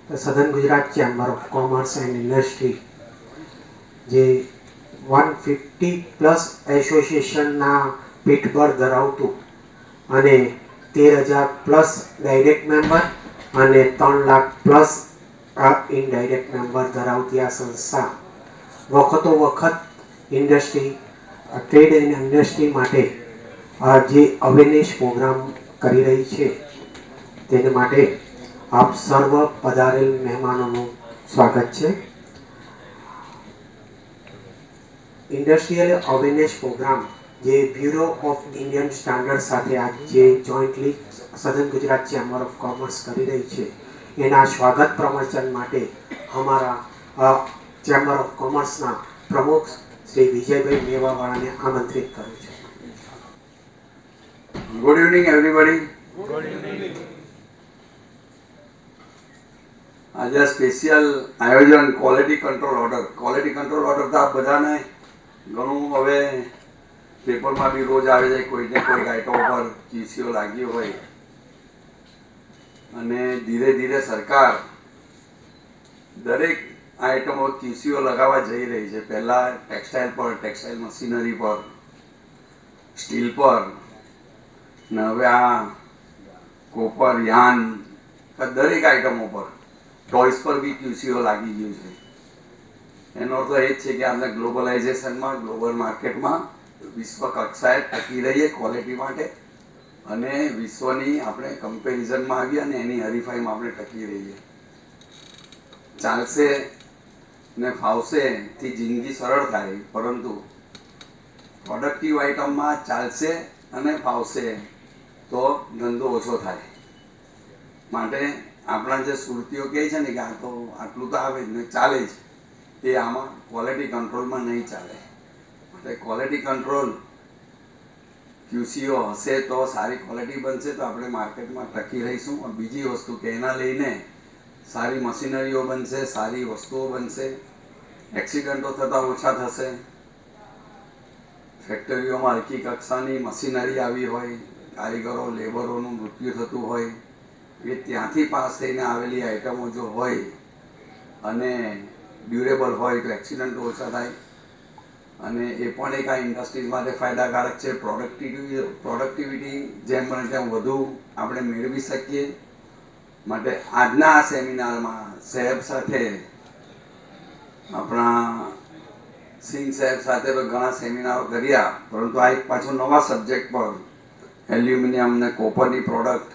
તો સધન Gujarat chamber of commerce and industry જે 150+ એસોસિએશનના પીઠબળ ધરાવતું અને 13,000+ ડાયરેક્ટ મેમ્બર અને 3,00,000+ ઇનડાયરેક્ટ મેમ્બર ધરાવતી આ સંસ્થા વખતો વખત ઇન્ડસ્ટ્રી ટ્રેડ એન્ડ ઇન્ડસ્ટ્રી માટે જે અવેરનેસ પ્રોગ્રામ કરી રહી છે તેને માટે આપ સર્વ પધારેલ મહેમાનોનું સ્વાગત છે. ઇન્ડસ્ટ્રીયલ અવેરનેસ પ્રોગ્રામ જે બ્યુરો ઓફ ઇન્ડિયન સ્ટાન્ડર્ડ સાથે આજે જોઈન્ટલી સધન ગુજરાત ચેમ્બર ઓફ કોમર્સ કરી રહી છે એના સ્વાગત પ્રવચન માટે અમારા ચેમ્બર ઓફ કોમર્સના પ્રમુખ શ્રી વિજયભાઈ મેવાવાળાને આમંત્રિત કરું છું. Good evening everybody. આજે સ્પેશિયલ આયોજન quality control order. Quality control order તો આ બધાને ઘણું હવે પેપરમાં બી રોજ આવે છે, કોઈને કોઈ આઈટમ પર QCO લાગ્યો હોય અને ધીરે ધીરે સરકાર દરેક આઈટમો QCO લગાવવા જઈ રહી છે. પહેલાં ટેક્સટાઇલ પર, ટેક્સટાઇલ મશીનરી પર, સ્ટીલ પર, ને હવે આ કોપર, યાન, દરેક આઈટમો પર, ટોયસ પર બી QCO લાગી ગયું છે. એનો અર્થ એ જ છે કે આપણે ગ્લોબલાઇઝેશનમાં, ગ્લોબલ માર્કેટમાં વિશ્વ કક્ષાએ ટકી રહીએ ક્વોલિટી માટે અને વિશ્વની આપણે કમ્પેરિઝનમાં આવીએ અને એની હરીફાઈમાં આપણે ટકી રહીએ. ચાલશે ને ફાવશે થી જિંદગી સરળ થાય, પરંતુ પ્રોડક્ટિવ આઇટમમાં ચાલશે અને ફાવશે તો ધંધો ઓછો થાય. માટે આપણા જે સુરતીઓ કહે છે ને કે આ તો આટલું તો આવે જ ને ચાલે જ, એ આમાં ક્વોલિટી કંટ્રોલમાં નહીં ચાલે. માટે ક્વોલિટી કંટ્રોલ QCO હશે તો સારી ક્વોલિટી બનશે, તો આપણે માર્કેટમાં ટકી રહીશું. બીજી વસ્તુ કે એના લઈને સારી મશીનરીઓ બનશે, સારી વસ્તુઓ બનશે, એક્સિડન્ટો થતાં ઓછા થશે. ફેક્ટરીઓમાં હલકી કક્ષાની મશીનરી આવી હોય, કારીગરો, લેબરોનું મૃત્યુ થતું હોય, એ ત્યાંથી પાસ થઈને આવેલી આઇટમો જો હોય અને ડ્યુરેબલ હોય તો એક્સિડન્ટો ઓછા થાય અને એ પણ એક આ ઇન્ડસ્ટ્રીઝ માટે ફાયદાકારક છે. પ્રોડક્ટિવિટી જેમ બને તેમ વધુ આપણે મેળવી શકીએ. માટે આજના આ સેમિનારમાં સાહેબ સાથે, આપણા સિંહ સાહેબ સાથે તો ઘણા સેમિનારો કર્યા, પરંતુ આ એક પાછો નવા સબ્જેક્ટ પર એલ્યુમિનિયમ ને કોપરની પ્રોડક્ટ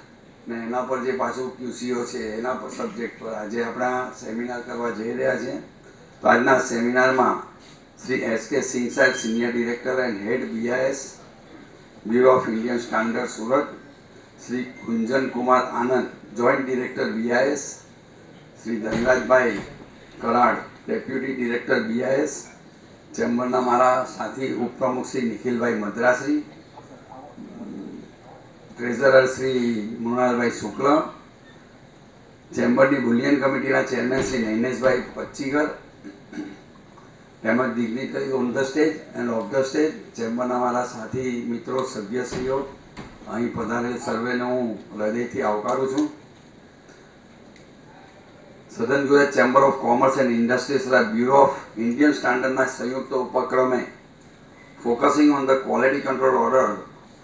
ને એના પર જે પાછું QCO છે એના પર સબ્જેક્ટ પર આજે આપણા સેમિનાર કરવા જઈ રહ્યા છે. તો આજના સેમિનારમાં શ્રી SK સિંહ સાહેબ, senior director and head BIS, bureau of Indian standard Surat, Shri Kunjan Kumar Anand, joint director BIS, Shri Dhanrajbhai Karad, deputy director BIS, ચેમ્બરના મારા સાથી ઉપપ્રમુખ શ્રી નિખિલભાઈ મદ્રાસી, ટ્રેઝરર શ્રી મૃણાલભાઈ શુક્લ, ચેમ્બરની બુલિયન કમિટીના ચેરમેન શ્રી નૈનેશભાઈ પચ્ચીકર, તેમજ dignitary on the stage and off the stage, ચેમ્બરના મારા સાથી મિત્રો, સભ્યશ્રીઓ, અહીં પધારેલ સર્વેને હું હૃદયથી આવકારું છું. Southern Gujarat chamber of commerce and industries bureau of Indian સ્ટાન્ડર્ડના સંયુક્ત ઉપક્રમે focusing on the quality control order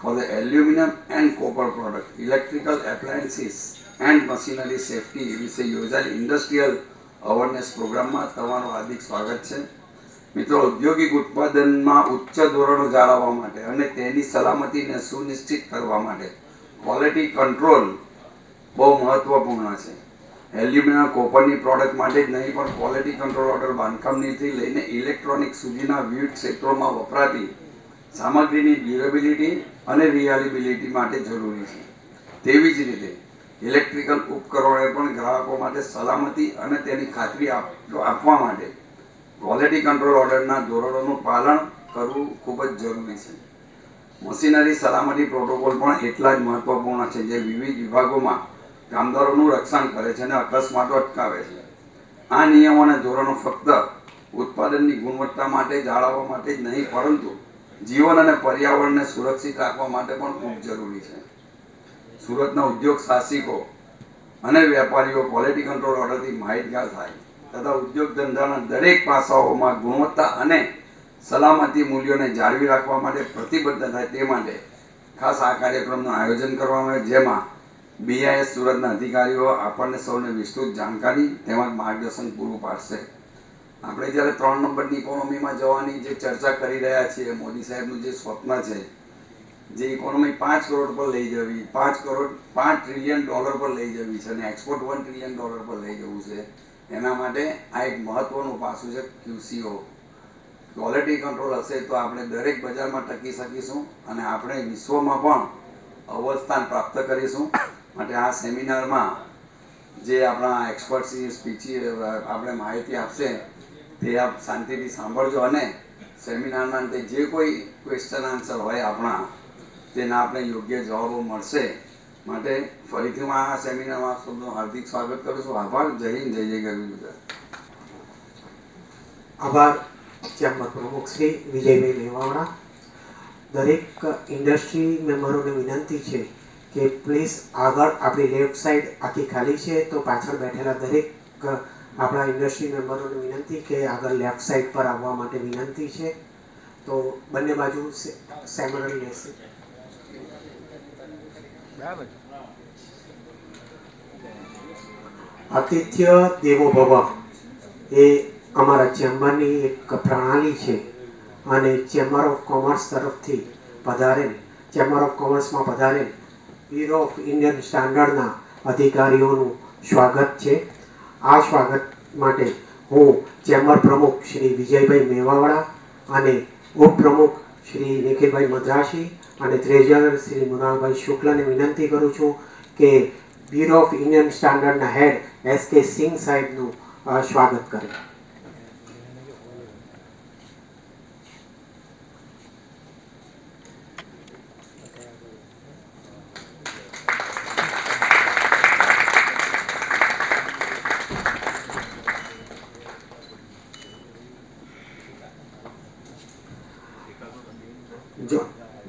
for the aluminium and copper product, electrical appliances and machinery safety વિશે યોજાયેલ ઇન્ડસ્ટ્રીયલ અવેરનેસ પ્રોગ્રામમાં તમારું હાર્દિક સ્વાગત છે. મિત્રો, ઔદ્યોગિક ઉત્પાદનમાં ઉચ્ચ ધોરણો જાળવવા માટે અને તેની સલામતીને સુનિશ્ચિત કરવા માટે ક્વોલિટી કંટ્રોલ બહુ મહત્વપૂર્ણ છે. એલ્યુમિનિયમ કોપરની પ્રોડક્ટ માટે જ નહીં, પણ ક્વોલિટી કંટ્રોલ ઓર્ડર બાંધકામથી લઈને ઇલેક્ટ્રોનિક સુધીના વિવિધ ક્ષેત્રોમાં વપરાતી સામગ્રીની ડ્યુરેબિલિટી અને રિલાયબિલિટી માટે જરૂરી છે. તેવી જ રીતે ઇલેક્ટ્રિકલ ઉપકરણોએ પણ ગ્રાહકો માટે સલામતી અને તેની ખાતરી આપવા માટે ક્વોલિટી કંટ્રોલ ઓર્ડરના ધોરણોનું પાલન કરવું ખૂબ જ જરૂરી છે. મશીનરી સલામતી પ્રોટોકોલ પણ એટલા જ મહત્વપૂર્ણ છે, જે વિવિધ વિભાગોમાં કામદારોનું રક્ષણ કરે છે અને અકસ્માતો અટકાવે છે. આ નિયમો અને ધોરણો ફક્ત ઉત્પાદનની ગુણવત્તા માટે જાળવવા માટે જ નહીં, પરંતુ જીવન અને પર્યાવરણને સુરક્ષિત રાખવા માટે પણ ખૂબ જરૂરી છે. સુરતના ઉદ્યોગ સાહસિકો અને વેપારીઓ ક્વોલિટી કંટ્રોલ ઓર્ડરથી માહિતગાર થાય તથા ઉદ્યોગ ધંધાના દરેક પાસાઓમાં ગુણવત્તા અને સલામતી મૂલ્યોને જાળવી રાખવા માટે પ્રતિબદ્ધ થાય તે માટે ખાસ આ કાર્યક્રમનું આયોજન કરવામાં આવે, જેમાં BIS સુરતના અધિકારીઓ આપણને સૌને વિસ્તૃત જાણકારી તેમજ માર્ગદર્શન પૂરું પાડશે. આપણે જ્યારે 3 નંબરની ઇકોનોમીમાં જવાની જે ચર્ચા કરી રહ્યા છીએ, મોદી સાહેબનું જે સ્વપ્ન છે, જે ઇકોનોમી 5 કરોડ પર લઈ જવી, 5 ટ્રિલિયન ડોલર પર લઈ જવી છે અને એક્સપોર્ટ $1 ટ્રિલિયન પર લઈ જવું છે, એના માટે આ એક મહત્વનું પાસું છે QCO. ક્વોલિટી કંટ્રોલ હશે તો આપણે દરેક બજારમાં ટકી શકીશું અને આપણે વિશ્વમાં પણ અવ્વલ સ્થાન પ્રાપ્ત કરીશું. માટે આ સેમિનારમાં જે આપણા એક્સપર્ટ્સની સ્પીચી આપણે માહિતી આપશે તે આપ શાંતિથી સાંભળજો અને સેમિનારના અંતે જે કોઈ ક્વેશ્ચન આન્સર હોય આપણા તેના આપણે યોગ્ય જવાબો મળશે. માટે ફરીથી હું આ સેમિનારમાં આપ સૌનું હાર્દિક સ્વાગત કરું છું. આભાર. જય હિન્દ, જય જય ગરવી ગુજરાત. આભાર ચેમ્બર પ્રમુખ શ્રી વિજયભાઈ મેવાડા. દરેક ઇન્ડસ્ટ્રી મેમ્બરોને વિનંતી છે કે પ્લીઝ આગળ આપણી લેફ્ટ સાઈડ આખી ખાલી છે, તો પાછળ બેઠેલા દરેક આપણા ઇન્ડસ્ટ્રી મેમ્બરોને વિનંતી કે આગળ લેફ્ટ સાઈડ પર આવવા માટે વિનંતી છે. તો બંને બાજુ સેમિનાર લેશે. આતિથ્ય દેવો ભવ એ અમારા ચેમ્બરની એક પ્રણાલી છે અને ચેમ્બર ઓફ કોમર્સ તરફથી પધારેલ, ચેમ્બર ઓફ કોમર્સમાં પધારેલ બ્યુરો ઓફ ઇન્ડિયન સ્ટાન્ડર્ડના અધિકારીઓનું સ્વાગત છે. આ સ્વાગત માટે હું ચેમ્બર પ્રમુખ શ્રી વિજયભાઈ મેવાડા અને ઉપપ્રમુખ શ્રી નિખિલભાઈ મદ્રાસી અને ટ્રેઝરર શ્રી મૃણાલભાઈ શુક્લને વિનંતી કરું છું કે બ્યુરો ઓફ ઇન્ડિયન સ્ટાન્ડર્ડના હેડ SK સિંઘ સાહેબનું સ્વાગત કરે.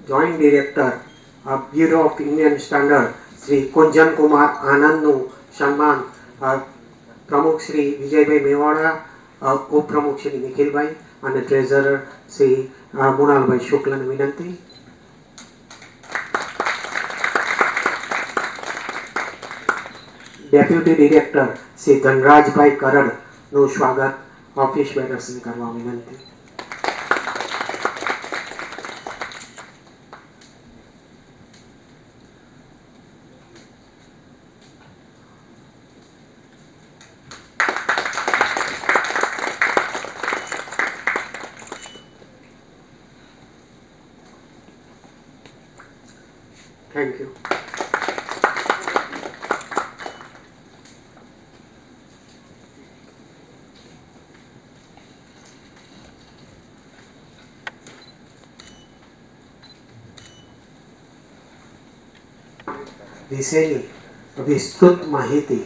Joint director bureau of Indian standard Shri Kunjan Kumar આનંદનું સન્માન પ્રમુખ શ્રી વિજયભાઈ મેવાડા, ઉપપ્રમુખ શ્રી નિખિલભાઈ અને ટ્રેઝરર શ્રી મૃણાલભાઈ શુક્લને વિનંતી. ડેપ્યુટી ડિરેક્ટર શ્રી ધનરાજભાઈ કરડનું સ્વાગત ઓફિસ બેરર્સને કરવા વિનંતી. Thank you. વિશેની વિસ્તૃત માહિતી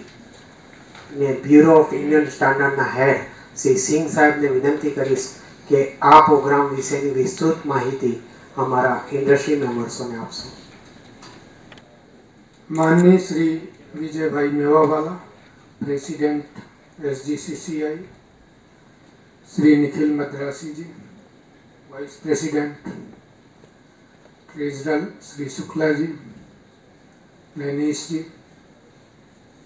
ને બ્યુરો ઓફ ઇન્ડિયન સ્ટાન્ડર્ડના હેડ શ્રી સિંઘ સાહેબને વિનંતી કરીશ કે આ પ્રોગ્રામ વિશેની વિસ્તૃત માહિતી हमारा इंडस्ट्री मेंबर्सों ने आपसे. माननीय Shri Vijay bhai Mewawala, president SGCCI, Shri Nikhil Madrasi ji, vice president, treasurer Shri Shukla ji, Nainish ji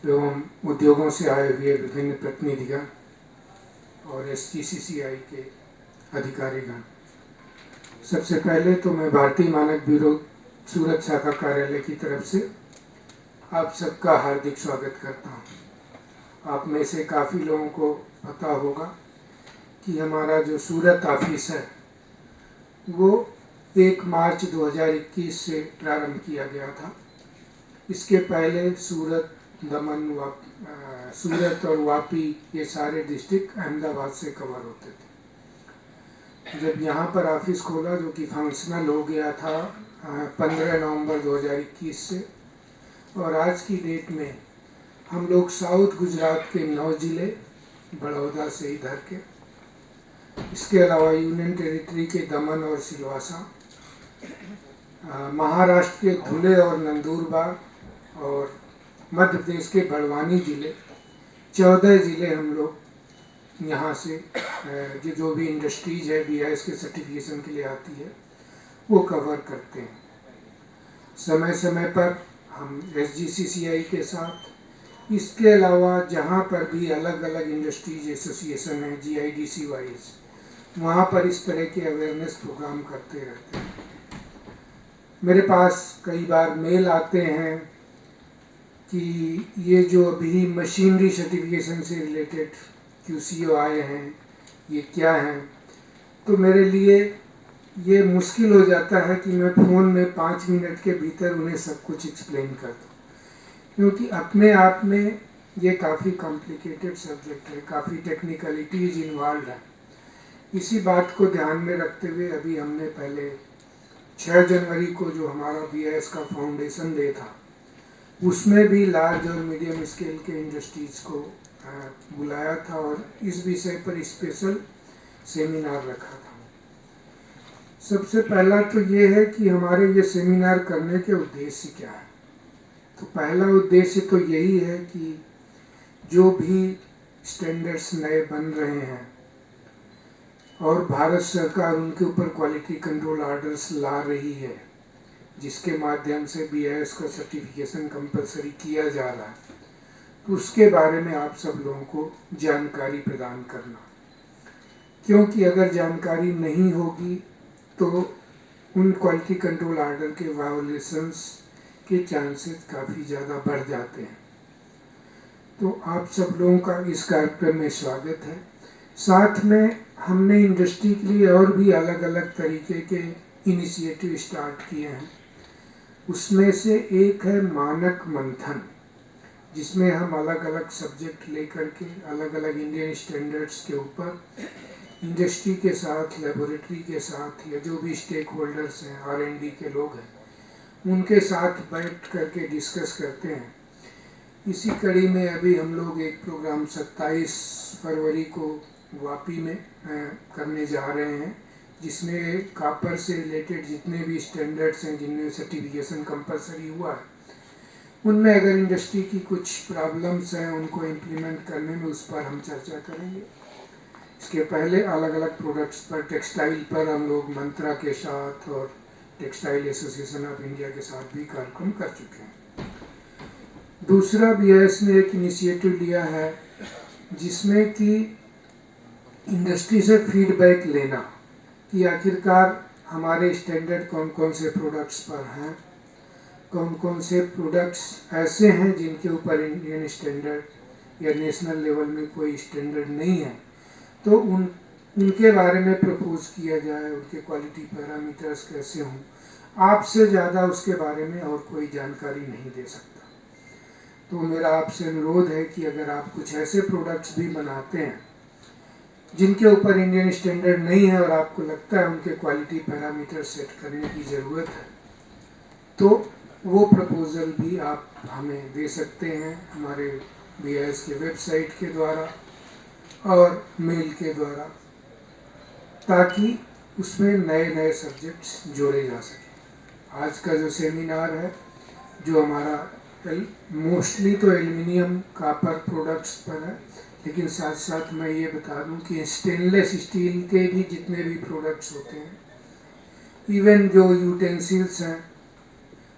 एवं उद्योगों से आए हुए विभिन्न प्रतिनिधिगण और SGCCI के अधिकारीगण, सबसे पहले तो मैं भारतीय मानक ब्यूरो सूरत शाखा कार्यालय की तरफ से आप सबका हार्दिक स्वागत करता हूँ। आप में से काफ़ी लोगों को पता होगा कि हमारा जो सूरत ऑफिस है वो 1 मार्च 2021 से प्रारंभ किया गया था। इसके पहले सूरत, दमन, सूरत और वापी ये सारे डिस्ट्रिक्ट अहमदाबाद से कवर होते थे। जब यहाँ पर ऑफिस खोला जो कि फंक्शनल हो गया था 15 नवंबर 2021 से, और आज की डेट में हम लोग साउथ गुजरात के 9 ज़िले, बड़ौदा से इधर के, इसके अलावा यूनियन टेरिटरी के दमन और सिलवासा, महाराष्ट्र के धुले और नंदुरबार और मध्य प्रदेश के बड़वानी ज़िले 14 ज़िले हम लोग यहाँ से जो भी इंडस्ट्रीज है BIS के सर्टिफिकेशन के लिए आती है वो कवर करते हैं। समय समय पर हम SGCCI के साथ, इसके अलावा जहाँ पर भी अलग अलग इंडस्ट्रीज एसोसिएशन है GIDC वाइज, वहाँ पर इस तरह के अवेयरनेस प्रोग्राम करते रहते हैं। मेरे पास कई बार मेल आते हैं कि ये जो अभी मशीनरी सर्टिफिकेशन से रिलेटेड QCO आए हैं ये क्या हैं, तो मेरे लिए ये मुश्किल हो जाता है कि मैं फ़ोन में 5 मिनट के भीतर उन्हें सब कुछ एक्सप्लेन कर दूँ, क्योंकि अपने आप में ये काफ़ी कॉम्प्लिकेटेड सब्जेक्ट है, काफ़ी टेक्निकलिटीज़ इन्वॉल्व है। इसी बात को ध्यान में रखते हुए अभी हमने पहले 6 जनवरी को जो हमारा BIS का फाउंडेशन डे था, उसमें भी लार्ज और मीडियम स्केल के इंडस्ट्रीज़ को बुलाया था और इस विषय पर स्पेशल सेमिनार रखा था। सबसे पहला तो ये है कि हमारे ये सेमिनार करने के उद्देश्य क्या है। तो पहला उद्देश्य तो यही है कि जो भी स्टैंडर्ड्स नए बन रहे हैं और भारत सरकार उनके ऊपर क्वालिटी कंट्रोल ऑर्डर्स ला रही है, जिसके माध्यम से BIS का सर्टिफिकेशन कंपलसरी किया जा रहा है, तो उसके बारे में आप सब लोगों को जानकारी प्रदान करना, क्योंकि अगर जानकारी नहीं होगी तो उन क्वालिटी कंट्रोल ऑर्डर के वायोलेशंस के चांसेस काफ़ी ज़्यादा बढ़ जाते हैं। तो आप सब लोगों का इस कार्यक्रम में स्वागत है। साथ में हमने इंडस्ट्री के लिए और भी अलग अलग तरीके के इनिशिएटिव स्टार्ट किए हैं। उसमें से एक है मानक मंथन, जिसमें हम अलग अलग सब्जेक्ट लेकर के अलग अलग इंडियन स्टैंडर्ड्स के ऊपर इंडस्ट्री के साथ, लेबोरेटरी के साथ या जो भी स्टेक होल्डर्स हैं, R&D के लोग हैं, उनके साथ बैठ करके डिस्कस करते हैं। इसी कड़ी में अभी हम लोग एक प्रोग्राम 27 फरवरी को वापी में करने जा रहे हैं, जिसमें कापर से रिलेटेड जितने भी स्टैंडर्ड्स हैं जिनमें सर्टिफिकेशन कंपलसरी हुआ है, उनमें अगर इंडस्ट्री की कुछ प्रॉब्लम्स हैं उनको इम्प्लीमेंट करने में उस पर हम चर्चा करेंगे। इसके पहले अलग अलग प्रोडक्ट्स पर, टेक्सटाइल पर हम लोग मंत्रा के साथ और टेक्सटाइल एसोसिएशन ऑफ इंडिया के साथ भी कार्यक्रम कर चुके हैं। दूसरा BIS ने एक इनिशिएटिव लिया है जिसमें कि इंडस्ट्री से फीडबैक लेना कि आखिरकार हमारे स्टैंडर्ड कौन कौन से प्रोडक्ट्स पर हैं, कौन कौन से प्रोडक्ट्स ऐसे हैं जिनके ऊपर इंडियन स्टैंडर्ड या नेशनल लेवल में कोई स्टैंडर्ड नहीं है, तो उनके बारे में प्रपोज किया जाए, उनके क्वालिटी पैरामीटर्स कैसे हों। आपसे ज़्यादा उसके बारे में और कोई जानकारी नहीं दे सकता। तो मेरा आपसे अनुरोध है कि अगर आप कुछ ऐसे प्रोडक्ट्स भी बनाते हैं जिनके ऊपर इंडियन स्टैंडर्ड नहीं है और आपको लगता है उनके क्वालिटी पैरामीटर सेट करने की ज़रूरत है, तो वो प्रपोज़ल भी आप हमें दे सकते हैं हमारे BIS के वेबसाइट के द्वारा और मेल के द्वारा, ताकि उसमें नए नए सब्जेक्ट्स जोड़े जा सकें। आज का जो सेमिनार है, जो हमारा मोस्टली तो एल्युमिनियम कापर प्रोडक्ट्स पर है, लेकिन साथ साथ मैं ये बता दूं कि स्टेनलेस स्टील के भी जितने भी प्रोडक्ट्स होते हैं, इवन जो यूटेंसिल्स हैं,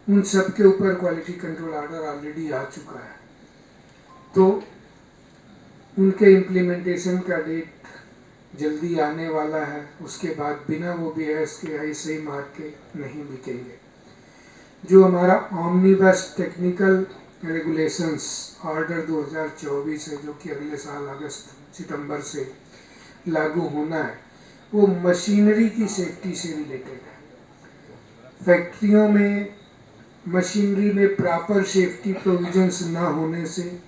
उन सब के ऊपर क्वालिटी कंट्रोल ऑर्डर ऑलरेडी आ चुका है। तो उनके इम्प्लीमेंटेशन का डेट जल्दी आने वाला है। उसके बाद बिना वो BIS के ऐसे मार्क के नहीं बिकेंगे। जो हमारा ऑमनीबस टेक्निकल रेगुलेशंस ऑर्डर 2024 है, जो कि अगले साल अगस्त सितंबर से लागू होना है, वो मशीनरी की सेफ्टी से रिलेटेड है। फैक्ट्रियों में मशीनरी में प्रॉपर सेफ्टी प्रोविजंस ना होने से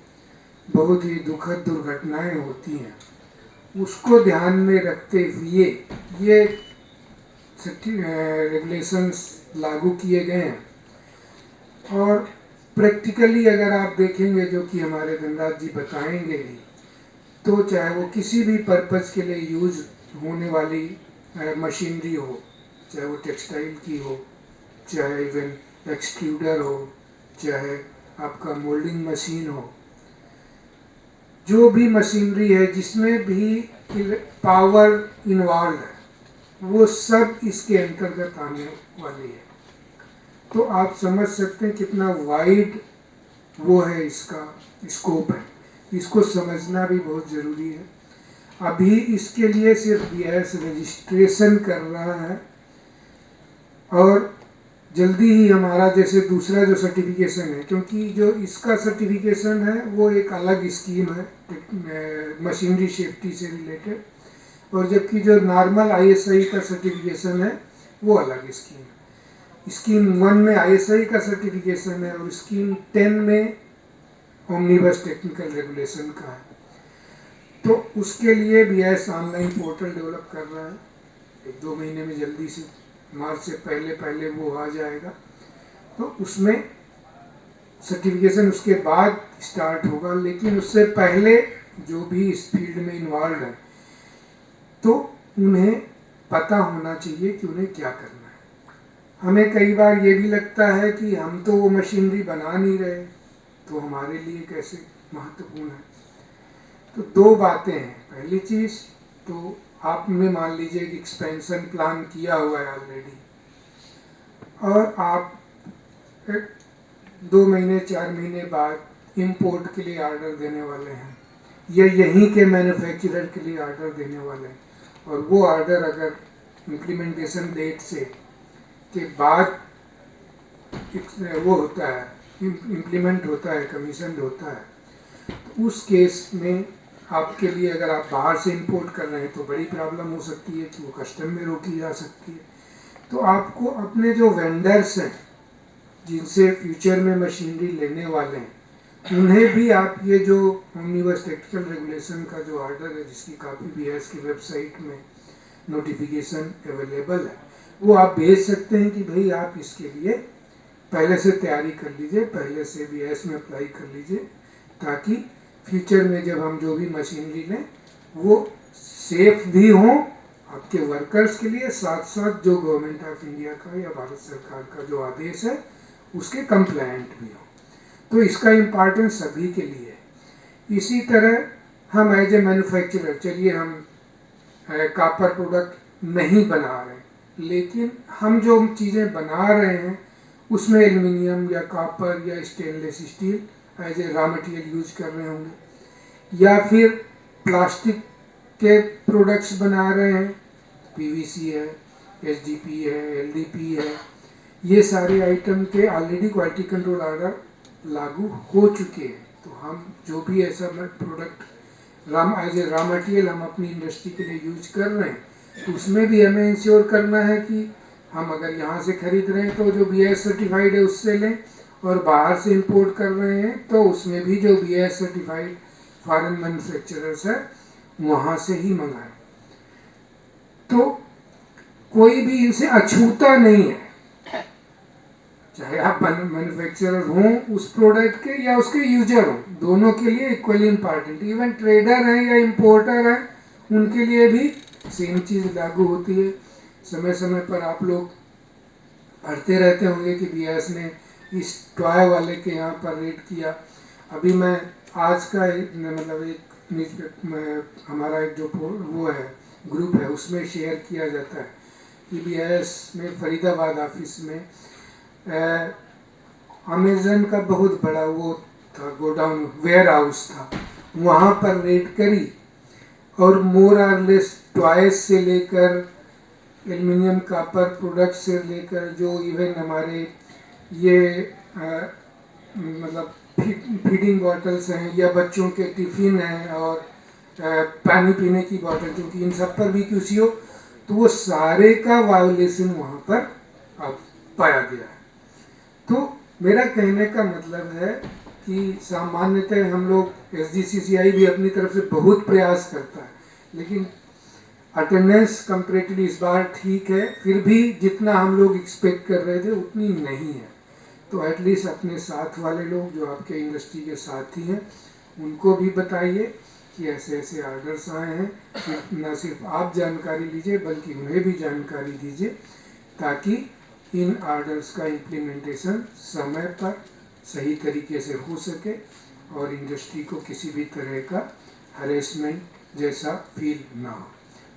बहुत ही दुखद दुर्घटनाएं होती हैं। उसको ध्यान में रखते हुए ये रेगुलेशंस लागू किए गए हैं। और प्रैक्टिकली अगर आप देखेंगे, जो कि हमारे धनराज जी बताएंगे भी, तो चाहे वो किसी भी पर्पज़ के लिए यूज होने वाली मशीनरी हो, चाहे वो टेक्सटाइल की हो, चाहे इवन एक्सट्रूडर हो, चाहे आपका मोल्डिंग मशीन हो, जो भी मशीनरी है जिसमें भी पावर इन्वॉल्व है, वो सब इसके अंतर्गत आने वाली है। तो आप समझ सकते हैं कितना वाइड वो है, इसका स्कोप है। इसको समझना भी बहुत ज़रूरी है। अभी इसके लिए सिर्फ BIS रजिस्ट्रेशन कर रहा है, और जल्दी ही हमारा जैसे दूसरा जो सर्टिफिकेशन है, क्योंकि जो इसका सर्टिफिकेशन है वो एक अलग स्कीम है मशीनरी सेफ्टी से रिलेटेड, और जबकि जो नॉर्मल ISI का सर्टिफिकेशन है वो अलग स्कीम है। स्कीम 1 में ISI का सर्टिफिकेशन है, और स्कीम 10 में ओमनिबस टेक्निकल रेगुलेशन का है। तो उसके लिए BIS ऑनलाइन पोर्टल डेवलप कर रहा है। 1-2 महीने में जल्दी से, मार्च से पहले वो आ जाएगा। तो उसमें सर्टिफिकेशन उसके बाद स्टार्ट होगा, लेकिन उससे पहले जो भी इस फील्ड में इन्वॉल्व है तो उन्हें पता होना चाहिए कि उन्हें क्या करना है। हमें कई बार ये भी लगता है कि हम तो वो मशीनरी बना नहीं रहे, तो हमारे लिए कैसे महत्वपूर्ण है। तो 2 बातें हैं। पहली चीज़ तो आपने मान लीजिए कि एक्सपेंशन प्लान किया हुआ है ऑलरेडी, और आप 2 महीने 4 महीने बाद इंपोर्ट के लिए ऑर्डर देने वाले हैं, या यहीं के मैन्युफैक्चरर के लिए ऑर्डर देने वाले हैं, और वो ऑर्डर अगर इम्प्लीमेंटेशन डेट से के बाद वो होता है, इम्प्लीमेंट होता है, कमीशन होता है, तो उस केस में आपके लिए, अगर आप बाहर से इंपोर्ट कर रहे हैं तो बड़ी प्रॉब्लम हो सकती है कि वो कस्टम में रोकी जा सकती है। तो आपको अपने जो वेंडर्स हैं जिनसे फ्यूचर में मशीनरी लेने वाले हैं, उन्हें भी आप ये जो ओमनिबस टेक्निकल रेगुलेशन का जो ऑर्डर है, जिसकी काफ़ी BIS की वेबसाइट में नोटिफिकेशन अवेलेबल है, वो आप भेज सकते हैं कि भाई आप इसके लिए पहले से तैयारी कर लीजिए, पहले से BIS में अप्लाई कर लीजिए, ताकि फ्यूचर में जब हम जो भी मशीनरी लें वो सेफ भी हों आपके वर्कर्स के लिए, साथ साथ जो गवर्नमेंट ऑफ इंडिया का या भारत सरकार का जो आदेश है उसके कंप्लायंट भी हो। तो इसका इम्पोर्टेंस सभी के लिए है। इसी तरह हम एज ए मैन्युफैक्चरर, चलिए हम कॉपर प्रोडक्ट नहीं बना रहे, लेकिन हम जो चीज़ें बना रहे हैं उसमें एल्युमिनियम या कॉपर या stainless steel as a raw material use कर रहे होंगे, या फिर प्लास्टिक के प्रोडक्ट्स बना रहे हैं, PVC है, HDP है, LDP है, ये सारे आइटम के ऑलरेडी क्वालिटी कंट्रोल ऑर्डर लागू हो चुके हैं। तो हम जो भी ऐसा product as a raw material हम अपनी इंडस्ट्री के लिए यूज कर रहे हैं, तो उसमें भी हमें इंश्योर करना है कि हम अगर यहाँ से खरीद रहे हैं तो जो BIS सर्टिफाइड है उससे लें, और बाहर से इंपोर्ट कर रहे हैं तो उसमें भी जो BIS सर्टिफाइड फॉरेन मैन्युफैक्चरर्स है वहाँ से ही मंगाएं। तो कोई भी इनसे अछूता नहीं है, चाहे आप मैन्युफैक्चरर हों उस प्रोडक्ट के या उसके यूजर हों, दोनों के लिए इक्वली इम्पॉर्टेंट। इवन ट्रेडर हैं या इम्पोर्टर हैं, उनके लिए भी सेम चीज़ लागू होती है। समय समय पर आप लोग पढ़ते रहते होंगे कि BIS ने इस टॉय वाले के यहाँ पर रेड किया। अभी मैं आज का मतलब एक न्यूज़ हमारा एक जो वो है ग्रुप है उसमें शेयर किया जाता है कि BIS में फरीदाबाद ऑफिस में अमेज़न का बहुत बड़ा वो था, गोडाउन वेयर हाउस था, वहाँ पर रेड करी, और मोर और लेस टॉयस से लेकर एल्युमिनियम कॉपर प्रोडक्ट से लेकर जो इवन हमारे ये मतलब फीडिंग बॉटल्स हैं या बच्चों के टिफ़िन हैं और पानी पीने की बॉटल, क्योंकि इन सब पर भी QC हो, तो वो सारे का वायोलेशन वहाँ पर अब पाया गया है। तो मेरा कहने का मतलब है कि सामान्यतः हम लोग SGCCI भी अपनी तरफ से बहुत प्रयास करता है, लेकिन अटेंडेंस कंपेरेटिवली इस बार ठीक है, फिर भी जितना हम लोग एक्सपेक्ट कर रहे थे उतनी नहीं है। तो एटलीस्ट अपने साथ वाले लोग जो आपके इंडस्ट्री के साथी हैं उनको भी बताइए कि ऐसे ऐसे ऑर्डर्स आए हैं, न सिर्फ आप जानकारी लीजिए बल्कि उन्हें भी जानकारी दीजिए, ताकि इन ऑर्डर्स का इम्प्लीमेंटेशन समय पर सही तरीके से हो सके और इंडस्ट्री को किसी भी तरह का हरेसमेंट जैसा फील ना हो।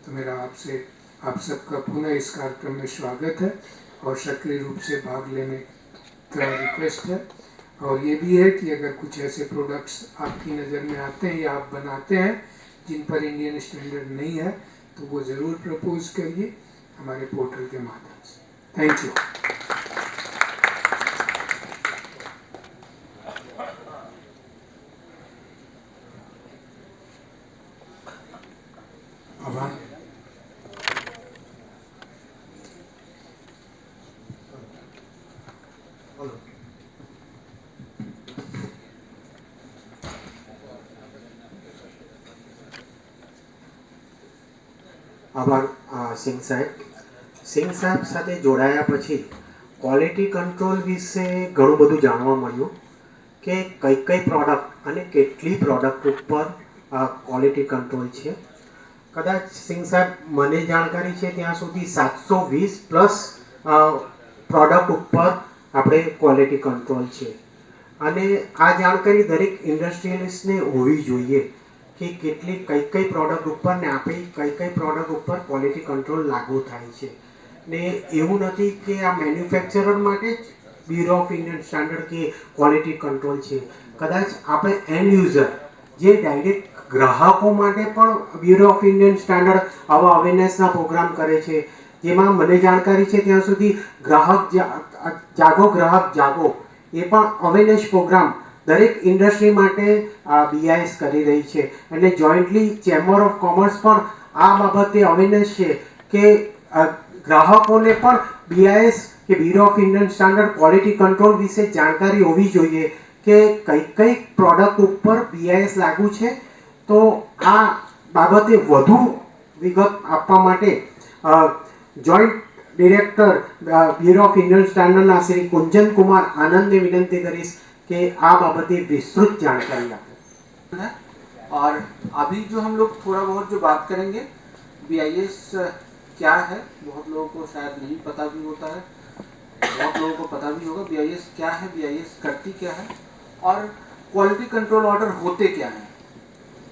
तो मेरा आपसे आप सबका पुनः इस कार्यक्रम में स्वागत है और सक्रिय रूप से भाग लेने का रिक्वेस्ट है। और ये भी है कि अगर कुछ ऐसे प्रोडक्ट्स आपकी नज़र में आते हैं या आप बनाते हैं जिन पर इंडियन स्टैंडर्ड नहीं है तो वो ज़रूर प्रपोज करिए हमारे पोर्टल के माध्यम से। Thank you. आभार। આભાર સિંહ સાહેબ સાથે જોડાયા પછી ક્વોલિટી કંટ્રોલ વિશે ઘણું બધું જાણવા મળ્યું કે કઈ પ્રોડક્ટ અને કેટલી પ્રોડક્ટ ઉપર ક્વોલિટી કંટ્રોલ છે। કદાચ સિંહ સાહેબ મને જાણકારી છે ત્યાં સુધી 720 પ્લસ પ્રોડક્ટ ઉપર આપણે ક્વોલિટી કંટ્રોલ છે અને આ જાણકારી દરેક ઇન્ડસ્ટ્રીયલિસ્ટને હોવી જોઈએ કે કેટલી કઈ પ્રોડક્ટ ઉપર ને આપણી કઈ પ્રોડક્ટ ઉપર ક્વોલિટી કંટ્રોલ લાગુ થાય છે ને એવું નથી કે આ મેન્યુફેક્ચરર માટે જ બ્યુરો ઓફ ઇન્ડિયન સ્ટાન્ડર્ડ કે ક્વોલિટી કંટ્રોલ છે। કદાચ આપણે એન્ડ યુઝર જે ડાયરેક્ટ ગ્રાહકો માટે પણ બ્યુરો ઓફ ઇન્ડિયન સ્ટાન્ડર્ડ આવા અવેરનેસના પ્રોગ્રામ કરે છે જેમાં મને જાણકારી છે ત્યાં સુધી ગ્રાહક જાગો એ પણ અવેરનેસ પ્રોગ્રામ દરેક ઇન્ડસ્ટ્રી માટે બીઆઈએસ કરી રહી છે એટલે જોઈન્ટલી ચેમ્બર ઓફ કોમર્સ પણ આ બાબતે અવેરનેસ છે કે ગ્રાહકોને પણ બીઆઈએસ કે bureau of Indian standard quality control વિશે જાણકારી હોવી જોઈએ કે કઈ પ્રોડક્ટ ઉપર બીઆઈએસ લાગુ છે। તો આ બાબતે વધુ વિગત આપવા માટે joint director bureau of Indian સ્ટાન્ડર્ડના શ્રી કુંજન કુમાર આનંદને વિનંતી કરીશ कि आप बाबते विस्तृत जानकारी है। और अभी जो हम लोग थोड़ा बहुत जो बात करेंगे बीआईएस क्या है, बहुत लोगों को शायद नहीं पता भी होता है, बहुत लोगों को पता भी होगा बीआईएस क्या है, बीआईएस करती क्या है और क्वालिटी कंट्रोल ऑर्डर होते क्या हैं,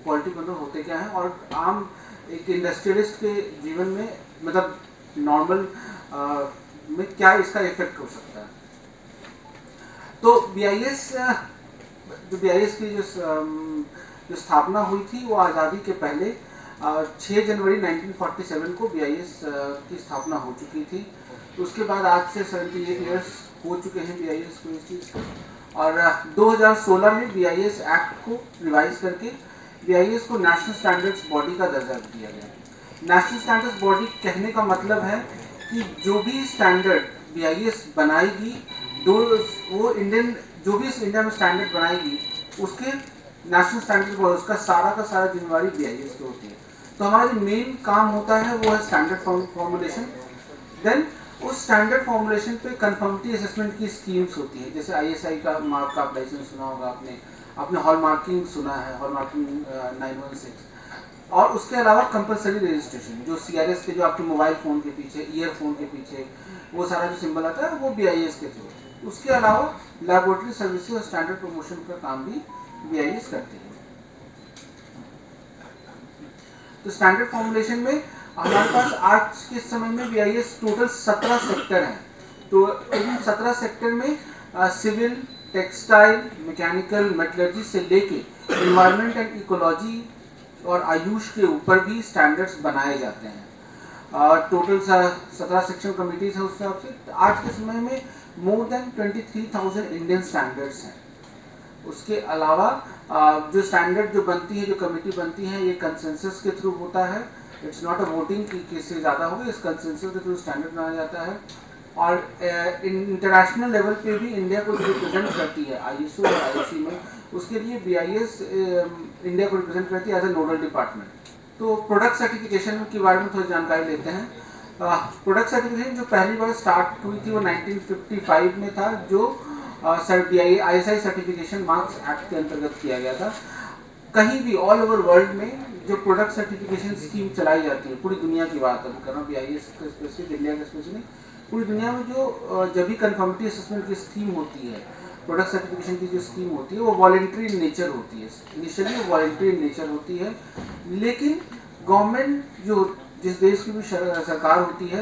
क्वालिटी कंट्रोल होते क्या हैं और आम एक इंडस्ट्रियलिस्ट के जीवन में मतलब नॉर्मल में क्या इसका इफेक्ट हो सकता है। तो बीआईएस की जो स्थापना हुई थी वो आज़ादी के पहले 6 जनवरी 1947 को बीआईएस की स्थापना हो चुकी थी। उसके बाद आज से 78 ईयर्स हो चुके हैं बीआईएस को इस चीज़ को। और 2016 में बीआईएस एक्ट को रिवाइज करके बीआईएस को नेशनल स्टैंडर्ड्स बॉडी का दर्जा दिया गया। नेशनल स्टैंडर्ड्स बॉडी कहने का मतलब है कि जो भी स्टैंडर्ड बीआईएस बनाएगी वो इंडियन जो भी इंडिया में स्टैंडर्ड बनाएगी उसके नेशनल स्टैंडर्ड को उसका सारा जिम्मेवारी बीआईएस की होती है। तो हमारा जो मेन काम होता है वो है स्टैंडर्ड फॉर्मुलेशन। देन उस स्टैंडर्ड फॉर्मुलेशन पे कंफर्मिटी असेसमेंट की स्कीम्स होती है, जैसे आईएसआई का मार्क का लाइसेंस सुना होगा आपने हॉल मार्किंग सुना है, हॉल मार्किंग 916। और उसके अलावा कंपलसरी रजिस्ट्रेशन जो सीआरएस के जो आपके मोबाइल फ़ोन के पीछे ईयरफोन के पीछे वो सारा जो सिंबल आता है वो बीआईएस के थ्रू। उसके अलावा लैबोरेटरी सर्विसेज और स्टैंडर्ड प्रमोशन का काम भी बीआईएस करती है। तो स्टैंडर्ड फॉर्मुलेशन में हमारे पास आज के समय में बीआईएस टोटल 17 सेक्टर हैं। तो इन 17 सेक्टर में सिविल, टेक्सटाइल, मैकेनिकल, मेटलर्जी से लेके एनवायरनमेंट एंड इकोलॉजी और आयुष के ऊपर भी स्टैंडर्ड्स बनाए जाते हैं। टोटल 17 सेक्शन कमिटीज है। उस हिसाब से आज के समय में मोर देन 23,000 इंडियन स्टैंडर्ड्स हैं। उसके अलावा जो स्टैंडर्ड जो बनती है, जो कमेटी बनती है, ये कंसेंसस के थ्रू होता है। इट्स नॉट अ वोटिंग की किससे ज़्यादा होगा, इस कंसेंसस के थ्रू स्टैंडर्ड बनाया जाता है। और इंटरनेशनल लेवल पे भी इंडिया को रिप्रेजेंट करती है आईएसओ और आईएससी में। उसके लिए बीआईएस इंडिया को रिप्रेजेंट करती है एज ए नोडल डिपार्टमेंट। तो प्रोडक्ट सर्टिफिकेशन के बारे में थोड़ी जानकारी लेते हैं। प्रोडक्ट सर्टिफिकेशन जो पहली बार स्टार्ट हुई थी वो 1955 में था, जो आईएसआई सर्टिफिकेशन मार्क्स एक्ट के अंतर्गत किया गया था। कहीं भी ऑल ओवर वर्ल्ड में जो प्रोडक्ट सर्टिफिकेशन स्कीम चलाई जाती है, पूरी दुनिया की बात है कर रहा हूँ, बीआईएस का स्पेसिफिक, इंडिया का स्पेसिफिक, पूरी दुनिया में जो जब भी कंफर्मिटी असेसमेंट की स्कीम होती है प्रोडक्ट सर्टिफिकेशन की जो स्कीम होती है वो वॉलेंट्री इन नेचर होती है, इनिशियली वो वॉलेंट्री इन नेचर होती है, लेकिन गवर्नमेंट जो जिस देश की भी सरकार होती है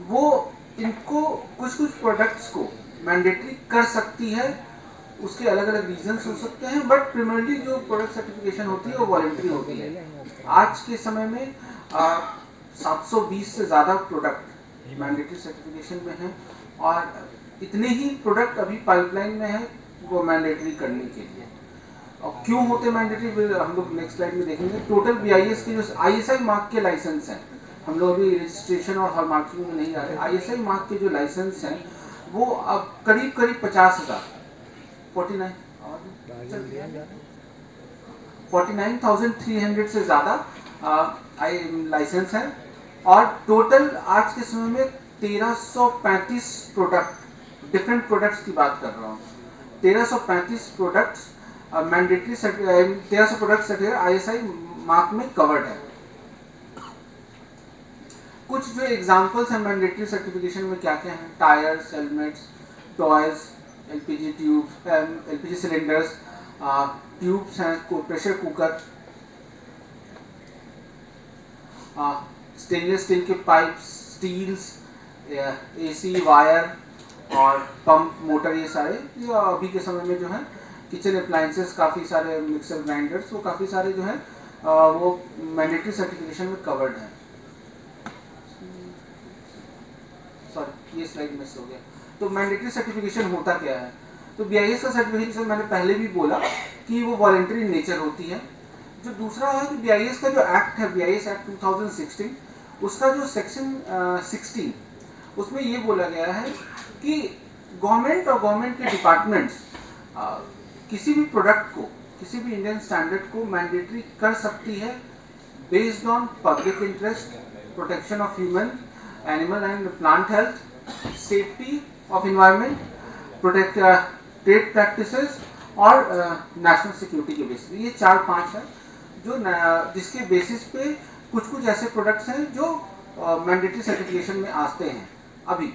वो इनको कुछ कुछ प्रोडक्ट्स को मैंडेटरी कर सकती है, उसके अलग अलग रीजंस हो सकते हैं, बट प्राइमरली जो प्रोडक्ट सर्टिफिकेशन होती है वो वॉलेंट्री होती है। आज के समय में 720 से ज़्यादा प्रोडक्ट मैंडेटरी सर्टिफिकेशन में हैं और इतने ही प्रोडक्ट अभी पाइपलाइन में है वो मैंडेटरी करने के लिए। और क्यों होते मैंडेटरी हम लोग नेक्स्ट स्लाइड में देखेंगे। टोटल BIS के जो ISI मार्क के लाइसेंस हैं, हम लोग अभी रजिस्ट्रेशन और हॉल मार्किंग में नहीं आ रहे, ISI मार्क के जो लाइसेंस हैं वो अब करीब 50,000 49,300 से ज़्यादा लाइसेंस है और टोटल आज के समय में 1335 प्रोडक्ट, डिफरेंट प्रोडक्ट्स की बात कर रहा हूँ, 1335 products mandatory 1300 products ISI mark में कवर्ड है। कुछ जो एग्जांपल्स हैं मैंडेटरी सर्टिफिकेशन में क्या क्या हैं, tyres, helmets, toys, LPG tubes, LPG cylinders, tubes हैं, प्रेशर कुकर, स्टेनलेस स्टील के पाइप्स, स्टील्स, AC वायर और पंप, मोटर, ये सारे जो अभी के समय में जो है किचन अप्लायंसेस, काफ़ी सारे मिक्सर ग्राइंडर्स, वो काफ़ी सारे जो हैं वो मैंडेटरी सर्टिफिकेशन में कवर्ड हैं। सॉरी ये स्लाइड मिस हो गया। तो मैंडेटरी सर्टिफिकेशन होता क्या है, तो BIS का सर्टिफिकेशन मैंने पहले भी बोला कि वो वॉलेंट्री नेचर होती है। जो दूसरा है कि BIS का जो एक्ट है, BIS एक्ट 2016, उसका जो सेक्शन 16 उसमें ये बोला गया है कि गवर्नमेंट और गवर्नमेंट के डिपार्टमेंट्स किसी भी प्रोडक्ट को, किसी भी इंडियन स्टैंडर्ड को मैंडेटरी कर सकती है based on public interest, protection of human, animal and plant health, safety of environment, protect trade practices और नेशनल सिक्योरिटी के बेसिस। ये 4-5 है जो जिसके बेसिस पे कुछ कुछ ऐसे प्रोडक्ट्स हैं जो मैंडेटरी सर्टिफिकेशन में आते हैं। अभी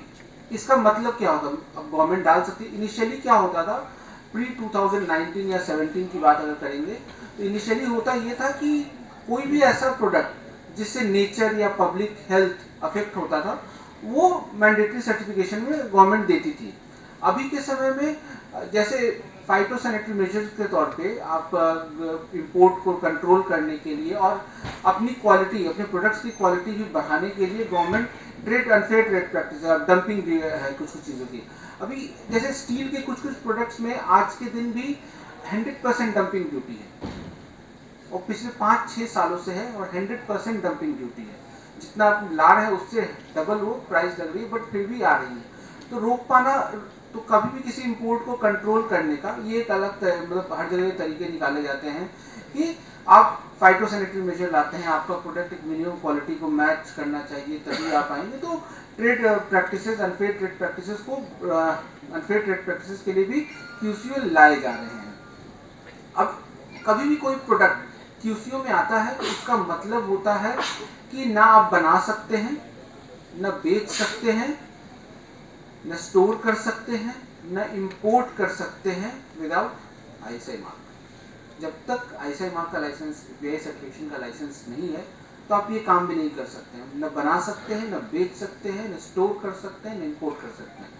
इसका मतलब क्या होगा, अब गवर्नमेंट डाल सकती है। इनिशियली क्या होता था, प्री 2019 या 17 की बात अगर करेंगे तो इनिशियली होता ये था कि कोई भी ऐसा प्रोडक्ट जिससे नेचर या पब्लिक हेल्थ अफेक्ट होता था वो मैंडेटरी सर्टिफिकेशन में गवर्नमेंट देती थी। अभी के समय में जैसे फाइटोसैनिटरी मेजर्स के तौर पे आप इंपोर्ट को कंट्रोल करने के लिए और अपनी क्वालिटी, अपने प्रोडक्ट्स की क्वालिटी भी बढ़ाने के लिए government trade unfair trade practice, dumping भी है कुछ कुछ चीज़ों की। अभी जैसे स्टील के कुछ कुछ प्रोडक्ट्स में आज के दिन भी 100% डंपिंग ड्यूटी है और पिछले 5-6 सालों से है और 100% डंपिंग ड्यूटी है। जितना आप ला रहे हैं उससे डबल वो प्राइस लग रही है, बट फिर भी आ रही है। तो रोक पाना, तो कभी भी किसी इंपोर्ट को कंट्रोल करने का ये एक अलग मतलब हर जगह तरीके निकाले जाते हैं कि आप फाइटोसैनिटरी मेजर लाते हैं, आपका प्रोडक्ट एक मिनिमम क्वालिटी को मैच करना चाहिए तभी आप आएंगे। तो trade practices, unfair trade practices को, अनफेयर ट्रेड प्रैक्टिसेस के लिए भी QCO लाए जा रहे हैं। अब कभी भी कोई प्रोडक्ट QCO में आता है तो इसका मतलब होता है कि ना आप बना सकते हैं, ना बेच सकते हैं, न स्टोर कर सकते हैं, न इंपोर्ट कर सकते हैं विदाउट ISI मार्क। जब तक ISI मार्क का लाइसेंस, BIS सर्टिफिकेशन का लाइसेंस नहीं है तो आप ये काम भी नहीं कर सकते हैं, न बना सकते हैं, न बेच सकते हैं, न स्टोर कर सकते हैं, न इंपोर्ट कर सकते हैं।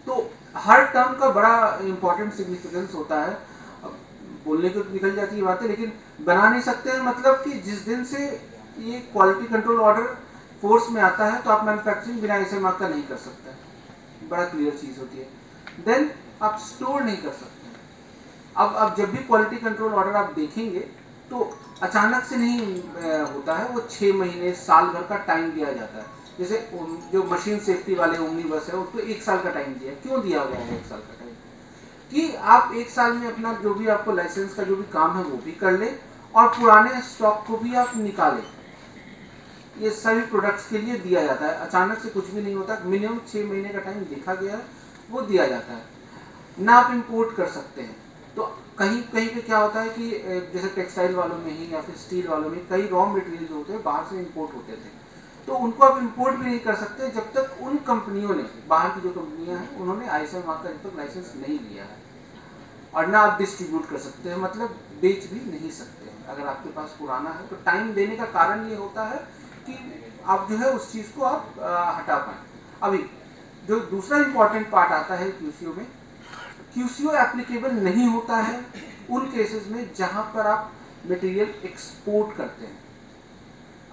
तो हर टर्म का बड़ा इंपॉर्टेंट सिग्निफिकेंस होता है। अब बोलने को निकल जाती है बातें, लेकिन बना नहीं सकते हैं मतलब कि जिस दिन से ये क्वालिटी कंट्रोल ऑर्डर फोर्स में आता है तो आप मैन्युफैक्चरिंग बिना ISI मार्क का नहीं कर सकते, बड़ा क्लियर चीज़ होती है। देन आप स्टोर नहीं कर सकते। अब जब भी क्वालिटी कंट्रोल ऑर्डर आप देखेंगे तो अचानक से नहीं होता है, वो 6 महीने, साल भर का टाइम दिया जाता है। जैसे जो मशीन सेफ्टी वाले ओमनी बस है उसको 1 साल का टाइम दिया। क्यों दिया गया है 1 साल का टाइम? कि आप 1 साल में अपना जो भी आपको लाइसेंस का जो भी काम है वो भी कर लें और पुराने स्टॉक को भी आप निकालें। ये सभी प्रोडक्ट्स के लिए दिया जाता है, अचानक से कुछ भी नहीं होता। मिनिमम 6 महीने का टाइम देखा गया है, वो दिया जाता है। ना आप इंपोर्ट कर सकते हैं। तो कहीं कहीं पे क्या होता है कि जैसे टेक्सटाइल वालों में ही या फिर स्टील वालों में कई रॉ मटेरियल जो होते हैं बाहर से इंपोर्ट होते थे, तो उनको आप इंपोर्ट भी नहीं कर सकते जब तक उन कंपनियों ने, बाहर की जो कंपनियां हैं, उन्होंने ISI मार्क का जब तक लाइसेंस नहीं लिया है। और ना आप डिस्ट्रीब्यूट कर सकते हैं, मतलब बेच भी नहीं सकते हैं। अगर आपके पास पुराना है तो टाइम देने का कारण ये होता है कि आप जो है उस चीज़ को आप हटा पाएँ। अभी जो दूसरा इम्पॉर्टेंट पार्ट आता है QCO में, QCO एप्लीकेबल नहीं होता है उन केसेस में जहाँ पर आप मटेरियल एक्सपोर्ट करते हैं।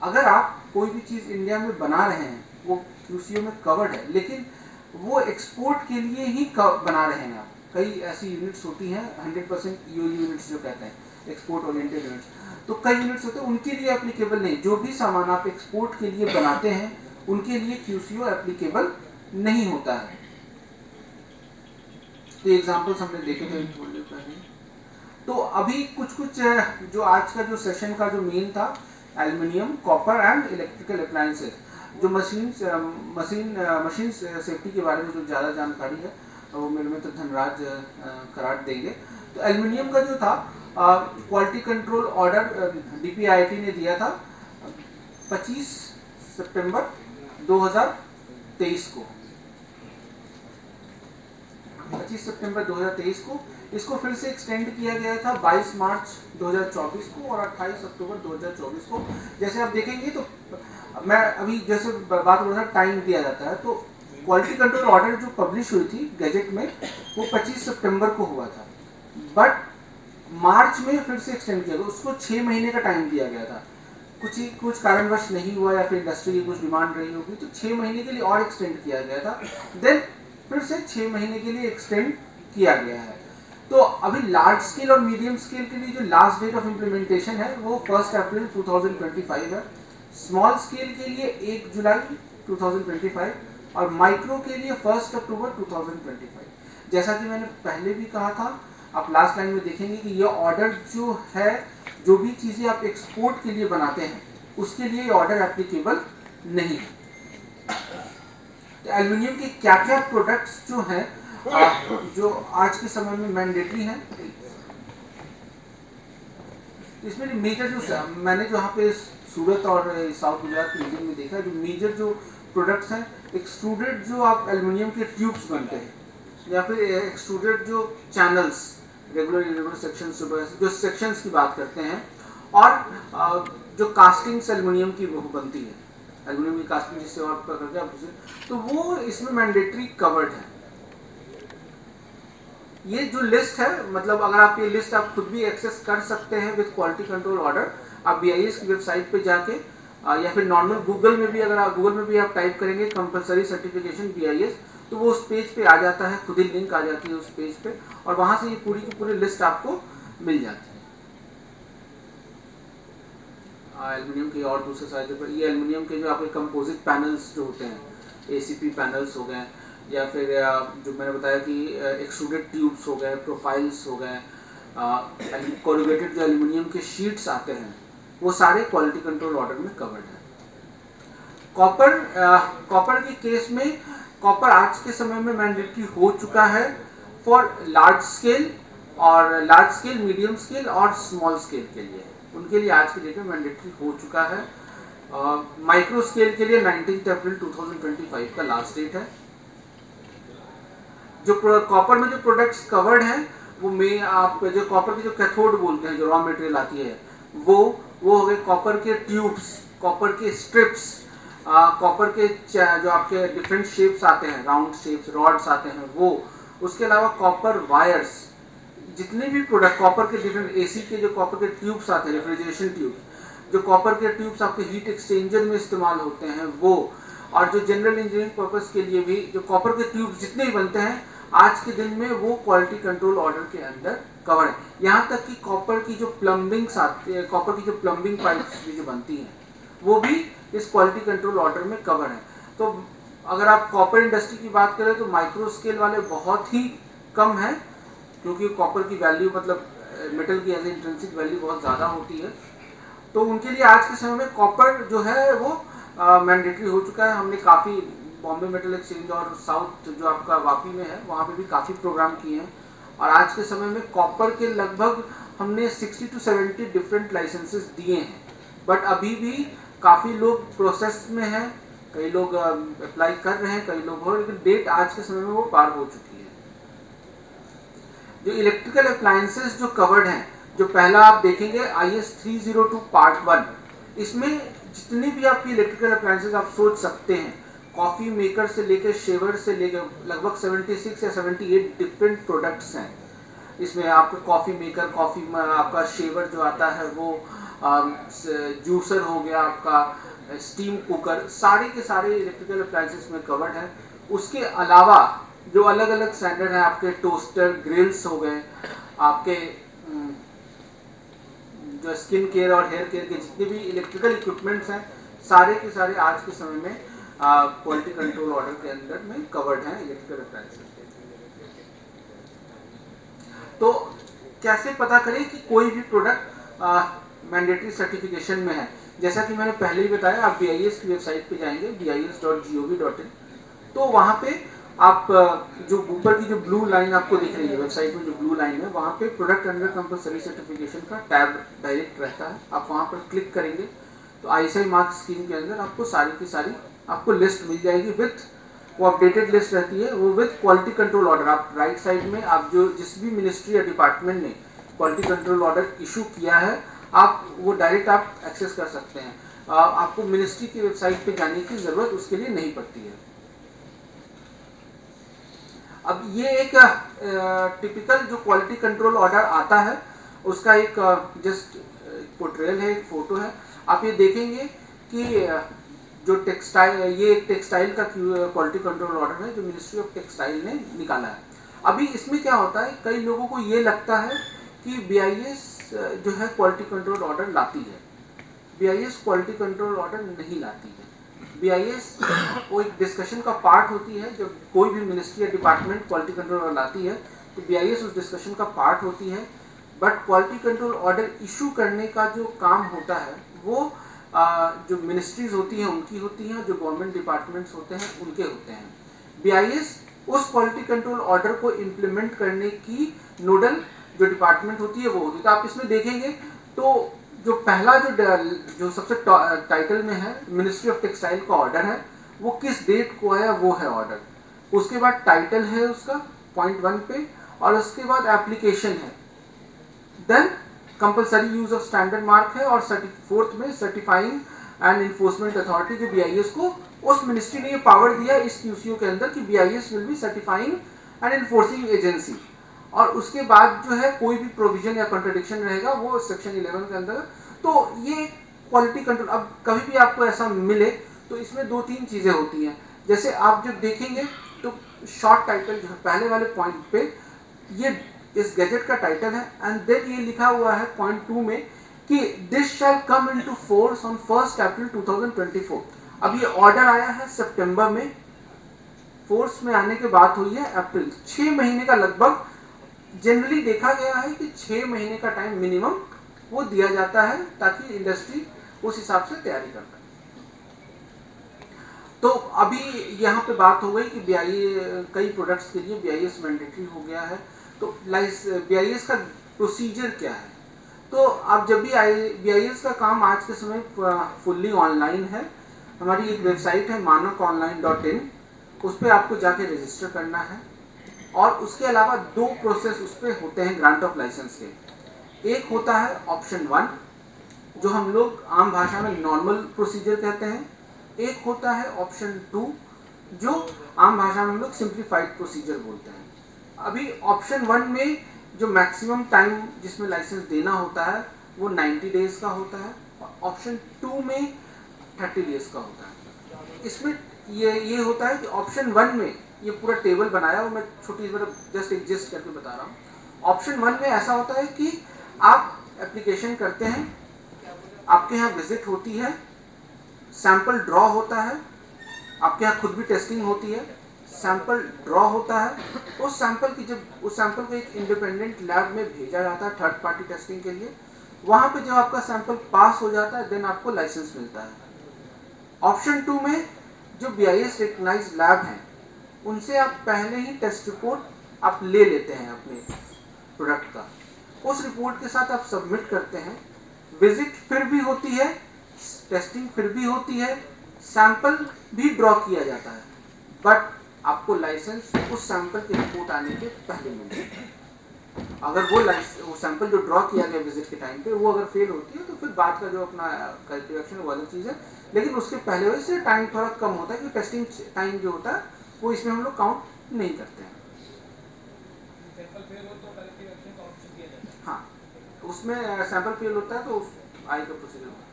अगर आप कोई भी चीज़ इंडिया में बना रहे हैं वो QCO में कवर्ड है, लेकिन वो एक्सपोर्ट के लिए ही बना रहे हैं आप। कई ऐसी यूनिट्स होती हैं 100% EO यूनिट्स जो कहते हैं, एक्सपोर्ट ओरिएंटेड यूनिट्स, तो कई यूनिट्स होते हैं उनके लिए एप्लीकेबल नहीं। जो भी सामान आप एक्सपोर्ट के लिए बनाते हैं उनके लिए QCO एप्लीकेबल नहीं होता है। तो एग्जांपल्स हमने देखे थे थोड़ी देर पहले। तो अभी कुछ जो आज का जो सेशन का जो मेन था, aluminium, copper and electrical appliances, जो मशीन सेफ्टी के बारे में जो ज़्यादा जानकारी है वो मेरे में तो धनराज कराट देंगे। तो एल्युमिनियम का जो था क्वालिटी कंट्रोल ऑर्डर DPIIT ने दिया था 25 सितंबर 2023 को। 25 सितंबर 2023 को इसको फिर से एक्सटेंड किया गया था 22 मार्च 2024 को और 28 अक्टूबर 2024 को। जैसे आप देखेंगे तो मैं अभी जैसे बात हो रहा था टाइम दिया जाता है, तो क्वालिटी कंट्रोल ऑर्डर जो पब्लिश हुई थी गैजेट में वो 25 सितंबर को हुआ था, बट मार्च में फिर से एक्सटेंड किया गया, उसको 6 महीने का टाइम दिया गया था। कुछ कारणवश नहीं हुआ या फिर इंडस्ट्री की कुछ डिमांड रही होगी तो 6 महीने के लिए और एक्सटेंड किया गया था, देन फिर से 6 महीने के लिए एक्सटेंड किया गया है। तो अभी लार्ज स्केल और मीडियम स्केल के लिए जो लास्ट डेट ऑफ इम्प्लीमेंटेशन है वो 1 अप्रैल 2025 है, स्मॉल स्केल के लिए 1 जुलाई 2025 और माइक्रो के लिए 1 अक्टूबर 2025। जैसा कि मैंने पहले भी कहा था, आप लास्ट लाइन में देखेंगे कि ये ऑर्डर जो है, जो भी चीज़ें आप एक्सपोर्ट के लिए बनाते हैं उसके लिए ये ऑर्डर एप्लीकेबल नहीं है। तो एल्युमिनियम के क्या क्या प्रोडक्ट्स जो हैं जो आज के समय में मैंडेटरी हैं, इसमें मेजर जो मैंने जो यहाँ पे सूरत और साउथ गुजरात के रीजन में देखा है, जो मेजर जो प्रोडक्ट्स हैं, एक्सट्रूडेड जो आप एल्युमिनियम के ट्यूब्स बनते हैं या फिर एक्सट्रूडेड जो चैनल्स, रेगुलर इरेगुलर सेक्शंस, जो सेक्शंस की बात करते हैं, और जो कास्टिंग्स एल्युमिनियम की वो बनती है, एल्युमिनियम की कास्टिंग जिससे और करके आप उसे, तो वो इसमें मैंडेटरी कवर्ड है। ये जो लिस्ट है, मतलब अगर आप ये लिस्ट आप खुद भी एक्सेस कर सकते हैं विद क्वालिटी कंट्रोल ऑर्डर, आप BIS की वेबसाइट पे जाके या फिर नॉर्मल गूगल में भी, अगर आप गूगल में भी आप टाइप करेंगे कंपलसरी सर्टिफिकेशन BIS, तो वो उस पेज पे आ जाता है, खुद ही लिंक आ जाती है उस पेज पे, और वहां से ये पूरी की पूरी लिस्ट आपको मिल जाती है। एल्युमिनियम के और दूसरे साइड पर ये एल्युमिनियम के जो आपके कंपोजिट पैनल्स जो होते हैं, ACP पैनल्स हो गए, या फिर जो मैंने बताया कि एक्सट्रूडेड ट्यूब्स हो गए, प्रोफाइल्स हो गए, कोरुगेटेड जो एल्युमिनियम के शीट्स आते हैं, वो सारे क्वालिटी कंट्रोल ऑर्डर में कवर्ड है। कॉपर के केस में कॉपर आज के समय में मैंडेटरी हो चुका है for large scale, medium scale और स्मॉल स्केल के लिए, उनके लिए आज के डेट में मैंडेटरी हो चुका है। माइक्रो स्केल के लिए 19 अप्रैल 2025 का लास्ट डेट है। जो कॉपर में जो प्रोडक्ट्स कवर्ड हैं वो में आप जो कॉपर की जो कैथोड बोलते हैं, जो रॉ मटेरियल आती है, वो हो गए कॉपर के ट्यूब्स, कॉपर के स्ट्रिप्स, कॉपर के जो आपके डिफरेंट शेप्स आते हैं, राउंड शेप्स, रॉड्स आते हैं वो, उसके अलावा कॉपर वायर्स, जितने भी प्रोडक्ट कॉपर के डिफरेंट AC के जो कॉपर के ट्यूब्स आते हैं, रेफ्रिजरेशन ट्यूब्स, जो कॉपर के ट्यूब्स आपके हीट एक्सचेंजर में इस्तेमाल होते हैं वो, और जो जनरल इंजीनियरिंग पर्पस के लिए भी जो कॉपर के ट्यूब्स जितने भी बनते हैं आज के दिन में वो क्वालिटी कंट्रोल ऑर्डर के अंदर कवर है। यहाँ तक कि कॉपर की जो प्लम्बिंग्स आती है, कॉपर की जो प्लम्बिंग पाइप्स भी जो बनती हैं वो भी इस क्वालिटी कंट्रोल ऑर्डर में कवर है। तो अगर आप कॉपर इंडस्ट्री की बात करें तो माइक्रो स्केल वाले बहुत ही कम है, क्योंकि कॉपर की वैल्यू, मतलब मेटल की एज इंट्रिंसिक वैल्यू बहुत ज़्यादा होती है, तो उनके लिए आज के समय में कॉपर जो है वो मैंडेटरी हो चुका है। हमने काफ़ी बॉम्बे मेटल एक्सचेंज और साउथ जो आपका वापी में है वहाँ पे भी काफ़ी प्रोग्राम किए हैं, और आज के समय में कॉपर के लगभग हमने 60 to 70 डिफरेंट लाइसेंसेस दिए हैं, बट अभी भी काफ़ी लोग प्रोसेस में हैं, कई लोग अप्लाई कर रहे हैं, कई लोग हो, लेकिन डेट आज के समय में वो पार हो चुकी है। जो इलेक्ट्रिकल अप्लायंसेस जो कवर्ड हैं, जो पहला आप देखेंगे IS 302 पार्ट 1, इसमें जितनी भी आपकी इलेक्ट्रिकल अप्लायंसेस आप सोच सकते हैं, कॉफ़ी मेकर से लेकर शेवर से लेकर लगभग 76 या 78 डिफरेंट प्रोडक्ट्स हैं। इसमें आपका कॉफ़ी मेकर, आपका शेवर जो आता है वो जूसर हो गया, आपका स्टीम कुकर, सारे के सारे इलेक्ट्रिकल अप्लायंसेस में कवर्ड है। उसके अलावा जो अलग अलग स्टैंडर्ड हैं, आपके टोस्टर, ग्रिल्स हो गए, आपके जो स्किन केयर और हेयर केयर के जितने भी इलेक्ट्रिकल इक्विपमेंट्स हैं, सारे के सारे आज के समय में क्वालिटी कंट्रोल ऑर्डर के अंदर में कवर्ड हैं इलेक्ट्रिकल अप्लायंसेस। तो कैसे पता करें कि कोई भी प्रोडक्ट मैंडेटरी सर्टिफिकेशन में है? जैसा कि मैंने पहले ही बताया, आप BIS की वेबसाइट पे जाएंगे, bis.gov.in, तो वहाँ पे आप जो ऊपर की जो ब्लू लाइन आपको दिख रही है वेबसाइट में, जो ब्लू लाइन है, वहाँ पे प्रोडक्ट अंडर कंपलसरी सर्टिफिकेशन का टैब डायरेक्ट रहता है। आप वहाँ पर क्लिक करेंगे तो ISI मार्क स्कीम के अंदर आपको सारी की सारी आपको लिस्ट मिल जाएगी, विथ वो अपडेटेड लिस्ट रहती है, वो विथ क्वालिटी कंट्रोल ऑर्डर। आप राइट साइड में आप जो जिस भी मिनिस्ट्री या डिपार्टमेंट ने क्वालिटी कंट्रोल ऑर्डर इशू किया है, आप वो डायरेक्ट आप एक्सेस कर सकते हैं। आपको मिनिस्ट्री की वेबसाइट पे जाने की ज़रूरत उसके लिए नहीं पड़ती है। अब ये एक टिपिकल जो क्वालिटी कंट्रोल ऑर्डर आता है, उसका एक जस्ट पोर्ट्रेल है, एक फ़ोटो है। आप ये देखेंगे कि जो टेक्सटाइल, ये एक टेक्सटाइल का क्वालिटी कंट्रोल ऑर्डर है जो मिनिस्ट्री ऑफ टेक्सटाइल ने निकाला है। अभी इसमें क्या होता है, कई लोगों को ये लगता है कि BIS जो है क्वालिटी कंट्रोल ऑर्डर लाती है। BIS क्वालिटी कंट्रोल ऑर्डर नहीं लाती है। BIS वो एक डिस्कशन का पार्ट होती है। जब कोई भी मिनिस्ट्री या डिपार्टमेंट क्वालिटी कंट्रोल ऑर्डर लाती है तो BIS उस डिस्कशन का पार्ट होती है, but quality control order issue करने का जो काम होता है वो जो मिनिस्ट्रीज होती हैं उनकी होती हैं, जो गवर्नमेंट डिपार्टमेंट्स होते हैं उनके होते हैं। BIS उस क्वालिटी कंट्रोल ऑर्डर को इम्प्लीमेंट करने की नोडल जो डिपार्टमेंट होती है वो होती है। तो आप इसमें देखेंगे तो जो पहला जो सबसे टाइटल में है, मिनिस्ट्री ऑफ टेक्सटाइल का ऑर्डर है, वो किस डेट को आया वो है ऑर्डर। उसके बाद टाइटल है उसका पॉइंट 1 पे, और उसके बाद एप्लीकेशन है, then compulsory use of standard mark है, और 4th में सर्टिफाइंग एंड इन्फोर्समेंट अथॉरिटी, जो BIS को उस मिनिस्ट्री ने ये पावर दिया इस QCO के अंदर कि BIS will be certifying and enforcing agency. और उसके बाद जो है कोई भी प्रोविजन या कॉन्ट्रडिक्शन रहेगा वो सेक्शन 11 के अंदर। तो ये क्वालिटी कंट्रोल, अब कभी भी आपको ऐसा मिले तो इसमें 2-3 चीज़ें होती हैं। जैसे आप जब देखेंगे तो शॉर्ट टाइटल जो है पहले वाले पॉइंट पे, ये इस गैजेट का टाइटल है, एंड देन ये लिखा हुआ है पॉइंट 2 में कि this shell come into force on 1 अप्रैल 2024। अब ये ऑर्डर आया है सितंबर में, फोर्स में आने के बाद हुई है अप्रैल। 6 महीने का लगभग जनरली देखा गया है कि 6 महीने का टाइम मिनिमम वो दिया जाता है ताकि इंडस्ट्री उस हिसाब से तैयारी कर पाए। तो अभी यहाँ पे बात हो गई कि कई प्रोडक्ट्स के लिए BIS मैंडेटरी हो गया है। तो BIS का प्रोसीजर क्या है? तो आप जब भी BIS का काम आज के समय फुल्ली ऑनलाइन है। हमारी एक वेबसाइट है manakonline.in, उस पर आपको जाके रजिस्टर करना है, और उसके अलावा 2 प्रोसेस उस पर होते हैं ग्रांट ऑफ लाइसेंस के। एक होता है ऑप्शन 1 जो हम लोग आम भाषा में नॉर्मल प्रोसीजर कहते हैं, एक होता है ऑप्शन 2 जो आम भाषा में हम लोग सिंप्लीफाइड प्रोसीजर बोलते हैं। अभी ऑप्शन 1 में जो मैक्सिमम टाइम जिसमें लाइसेंस देना होता है वो 90 डेज का होता है, और ऑप्शन 2 में 30 डेज का होता है। इसमें ये होता है कि ऑप्शन 1 में ये पूरा टेबल बनाया और मैं छोटी जस्ट एडजस्ट करके बता रहा हूँ। ऑप्शन 1 में ऐसा होता है कि आप एप्लीकेशन करते हैं, आपके यहाँ विजिट होती है, सैंपल ड्रॉ होता है, आपके यहाँ खुद भी टेस्टिंग होती है, सैंपल ड्रॉ होता है, उस सैंपल को एक इंडिपेंडेंट लैब में भेजा जाता है थर्ड पार्टी टेस्टिंग के लिए। वहाँ पे जब आपका सैंपल पास हो जाता है देन आपको लाइसेंस मिलता है। ऑप्शन 2 में जो BIS रिकग्नाइज लैब हैं उनसे आप पहले ही टेस्ट रिपोर्ट आप ले लेते हैं अपने प्रोडक्ट का, उस रिपोर्ट के साथ आप सबमिट करते हैं, विजिट फिर भी होती है, टेस्टिंग फिर भी होती है, सैंपल भी ड्रॉ किया जाता है, बट आपको लाइसेंस उस सैंपल की रिपोर्ट आने के पहले मिलता है। अगर वो सैंपल जो ड्रॉ किया गया विजिट के टाइम पे वो अगर फेल होती है तो फिर बाद का जो अपना करेक्टिव एक्शन वो अलग चीज़ है, लेकिन उसके पहले वजह से टाइम थोड़ा कम होता है, क्योंकि टेस्टिंग टाइम जो होता है वो इसमें हम लोग काउंट नहीं करते हैं। हाँ, उसमें सैंपल फेल होता है तो आई का प्रोसीजर होता है।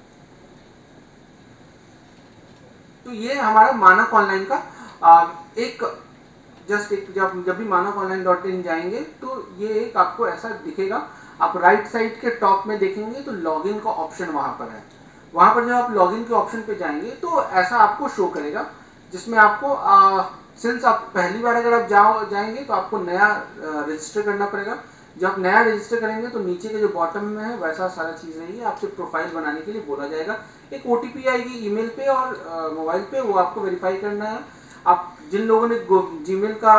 तो ये हमारा मानक ऑनलाइन का एक जब भी मानक-online.in जाएंगे तो ये एक आपको ऐसा दिखेगा। आप राइट साइड के टॉप में देखेंगे तो लॉगिन का ऑप्शन वहां पर है। वहां पर जब आप लॉगिन के ऑप्शन पे जाएंगे तो ऐसा आपको शो करेगा, जिसमें आपको सिंस आप पहली बार अगर आप जाएंगे तो आपको नया रजिस्टर करना पड़ेगा। जब आप नया रजिस्टर करेंगे तो नीचे के जो बॉटम में है वैसा सारा चीज़ रहेगी। आपसे प्रोफाइल बनाने के लिए बोला जाएगा, एक OTP आएगी ईमेल पे और मोबाइल पे, वो आपको वेरीफाई करना है। आप जिन लोगों ने जीमेल का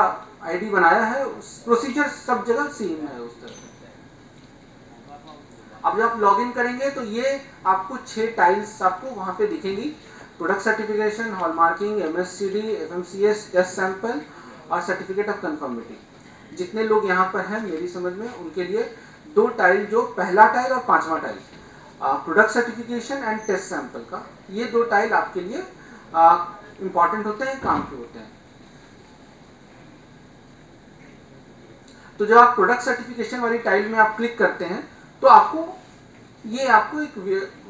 आईडी बनाया है प्रोसीजर सब जगह सेम है उस तरह। अब जब आप लॉगिन करेंगे तो ये आपको 6 टाइल्स आपको वहां पे दिखेंगी। Product certification, hallmarking, MSCD, FMCS, test sample और सर्टिफिकेट ऑफ कंफर्मिटी। जितने लोग यहाँ पर हैं मेरी समझ में उनके लिए 2 टाइल, जो पहला टाइल और 5वां tile product certification and test sample का, ये 2 टाइल आपके लिए इंपॉर्टेंट होते हैं, काम के होते हैं। तो जब आप प्रोडक्ट सर्टिफिकेशन वाली टाइल में आप क्लिक करते हैं तो आपको एक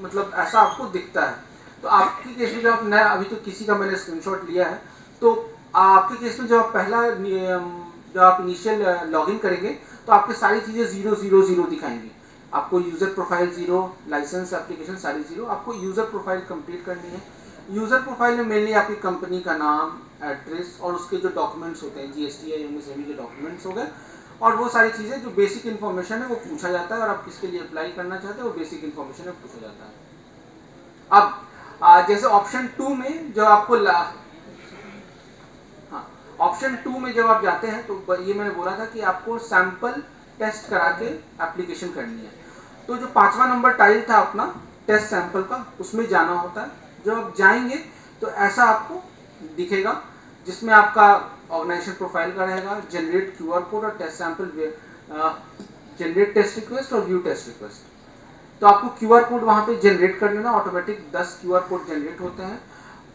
मतलब ऐसा आपको दिखता है। तो आपके केस में जब आप नया, अभी तो किसी का मैंने स्क्रीनशॉट लिया है, तो आपके केस में जब आप जब आप इनिशियल लॉगिन करेंगे तो आपकी सारी चीज़ें 0 दिखाएंगी। आपको यूज़र प्रोफाइल 0, लाइसेंस एप्लीकेशन सारी 0। आपको यूज़र प्रोफाइल कंप्लीट करनी है। यूज़र प्रोफाइल में मेनली आपकी कंपनी का नाम, एड्रेस और उसके जो डॉक्यूमेंट्स होते हैं, GST या MSME के डॉक्यूमेंट्स हो गए, और वो सारी चीज़ें जो बेसिक इन्फॉर्मेशन है वो पूछा जाता है, और आप किसके लिए अप्लाई करना चाहते हैं वो बेसिक इन्फॉर्मेशन है पूछा जाता है। अब जैसे ऑप्शन 2 में जब आपको ऑप्शन 2 में जब आप जाते हैं तो ये मैंने बोला था कि आपको सैंपल टेस्ट करा के एप्लीकेशन करनी है। तो जो 5वां नंबर टाइल था अपना टेस्ट सैंपल का, उसमें जाना होता है। जब आप जाएंगे तो ऐसा आपको दिखेगा, जिसमें आपका ऑर्गेनाइजेशन प्रोफाइल का रहेगा, जनरेट QR कोड और test sample, generate test request और व्यू टेस्ट रिक्वेस्ट। तो आपको QR कोड वहाँ पे जनरेट कर लेना। ऑटोमेटिक 10 QR कोड जनरेट होते हैं,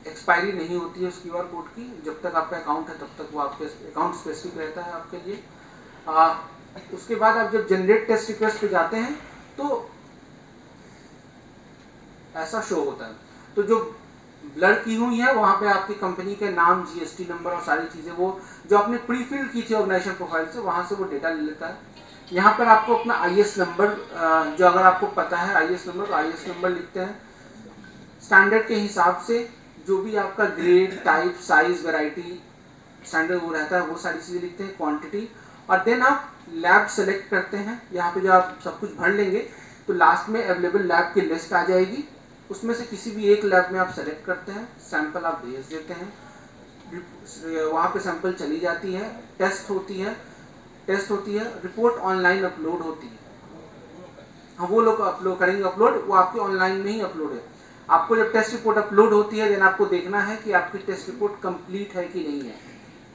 एक्सपायरी नहीं होती है उस QR कोड की। जब तक आपका अकाउंट है तब तक वो आपके अकाउंट स्पेसिफिक रहता है आपके लिए। उसके बाद आप जब जनरेट टेस्ट रिक्वेस्ट पे जाते हैं तो ऐसा शो होता है। तो जो ब्लर की हुई है वहाँ पे आपकी कंपनी के नाम, GST नंबर और सारी चीज़ें वो जो आपने प्री फिल की थी ऑर्गेनाइजेशन प्रोफाइल से, वहाँ से वो डेटा ले लेता है। यहाँ पर आपको अपना IS नंबर, जो अगर आपको पता है IS नंबर, तो IS नंबर लिखते हैं। स्टैंडर्ड के हिसाब से जो भी आपका grade, type, size, variety standard वो रहता है वो सारी चीज़ें लिखते हैं, क्वांटिटी। और देन आप लैब सेलेक्ट करते हैं। यहाँ पे जब आप सब कुछ भर लेंगे तो लास्ट में अवेलेबल लैब की लिस्ट आ जाएगी। उसमें से किसी भी एक लैब में आप सेलेक्ट करते हैं, सैंपल आप भेज देते हैं, वहाँ पे सैंपल चली जाती है, टेस्ट होती है, रिपोर्ट ऑनलाइन अपलोड होती है। हाँ, वो लोग अपलोड करेंगे, वो आपके ऑनलाइन में ही अपलोड है। आपको जब टेस्ट रिपोर्ट अपलोड होती है देन आपको देखना है कि आपकी टेस्ट रिपोर्ट कंप्लीट है कि नहीं है,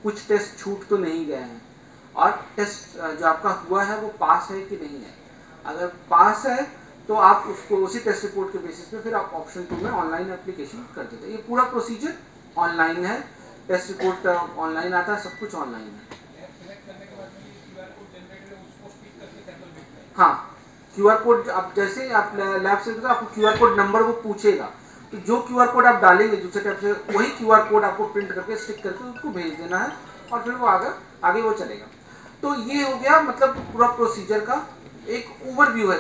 कुछ टेस्ट छूट तो नहीं गए हैं, और टेस्ट जो आपका हुआ है वो पास है कि नहीं है। अगर पास है तो आप उसको उसी टेस्ट रिपोर्ट के बेसिस पे फिर आप ऑप्शन 2 में ऑनलाइन एप्लीकेशन कर देते हैं। ये पूरा प्रोसीजर ऑनलाइन है, टेस्ट रिपोर्ट ऑनलाइन आता है, सब कुछ ऑनलाइन है। हाँ, QR कोड आप जैसे आप लैब से आपको QR कोड नंबर वो पूछेगा, तो जो QR कोड आप डालेंगे दूसरे टैब से, वही QR कोड आपको प्रिंट करके स्टिक करके उसको भेज देना है, और फिर वो आगे वो चलेगा। तो ये हो गया मतलब पूरा प्रोसीजर का एक ओवरव्यू है।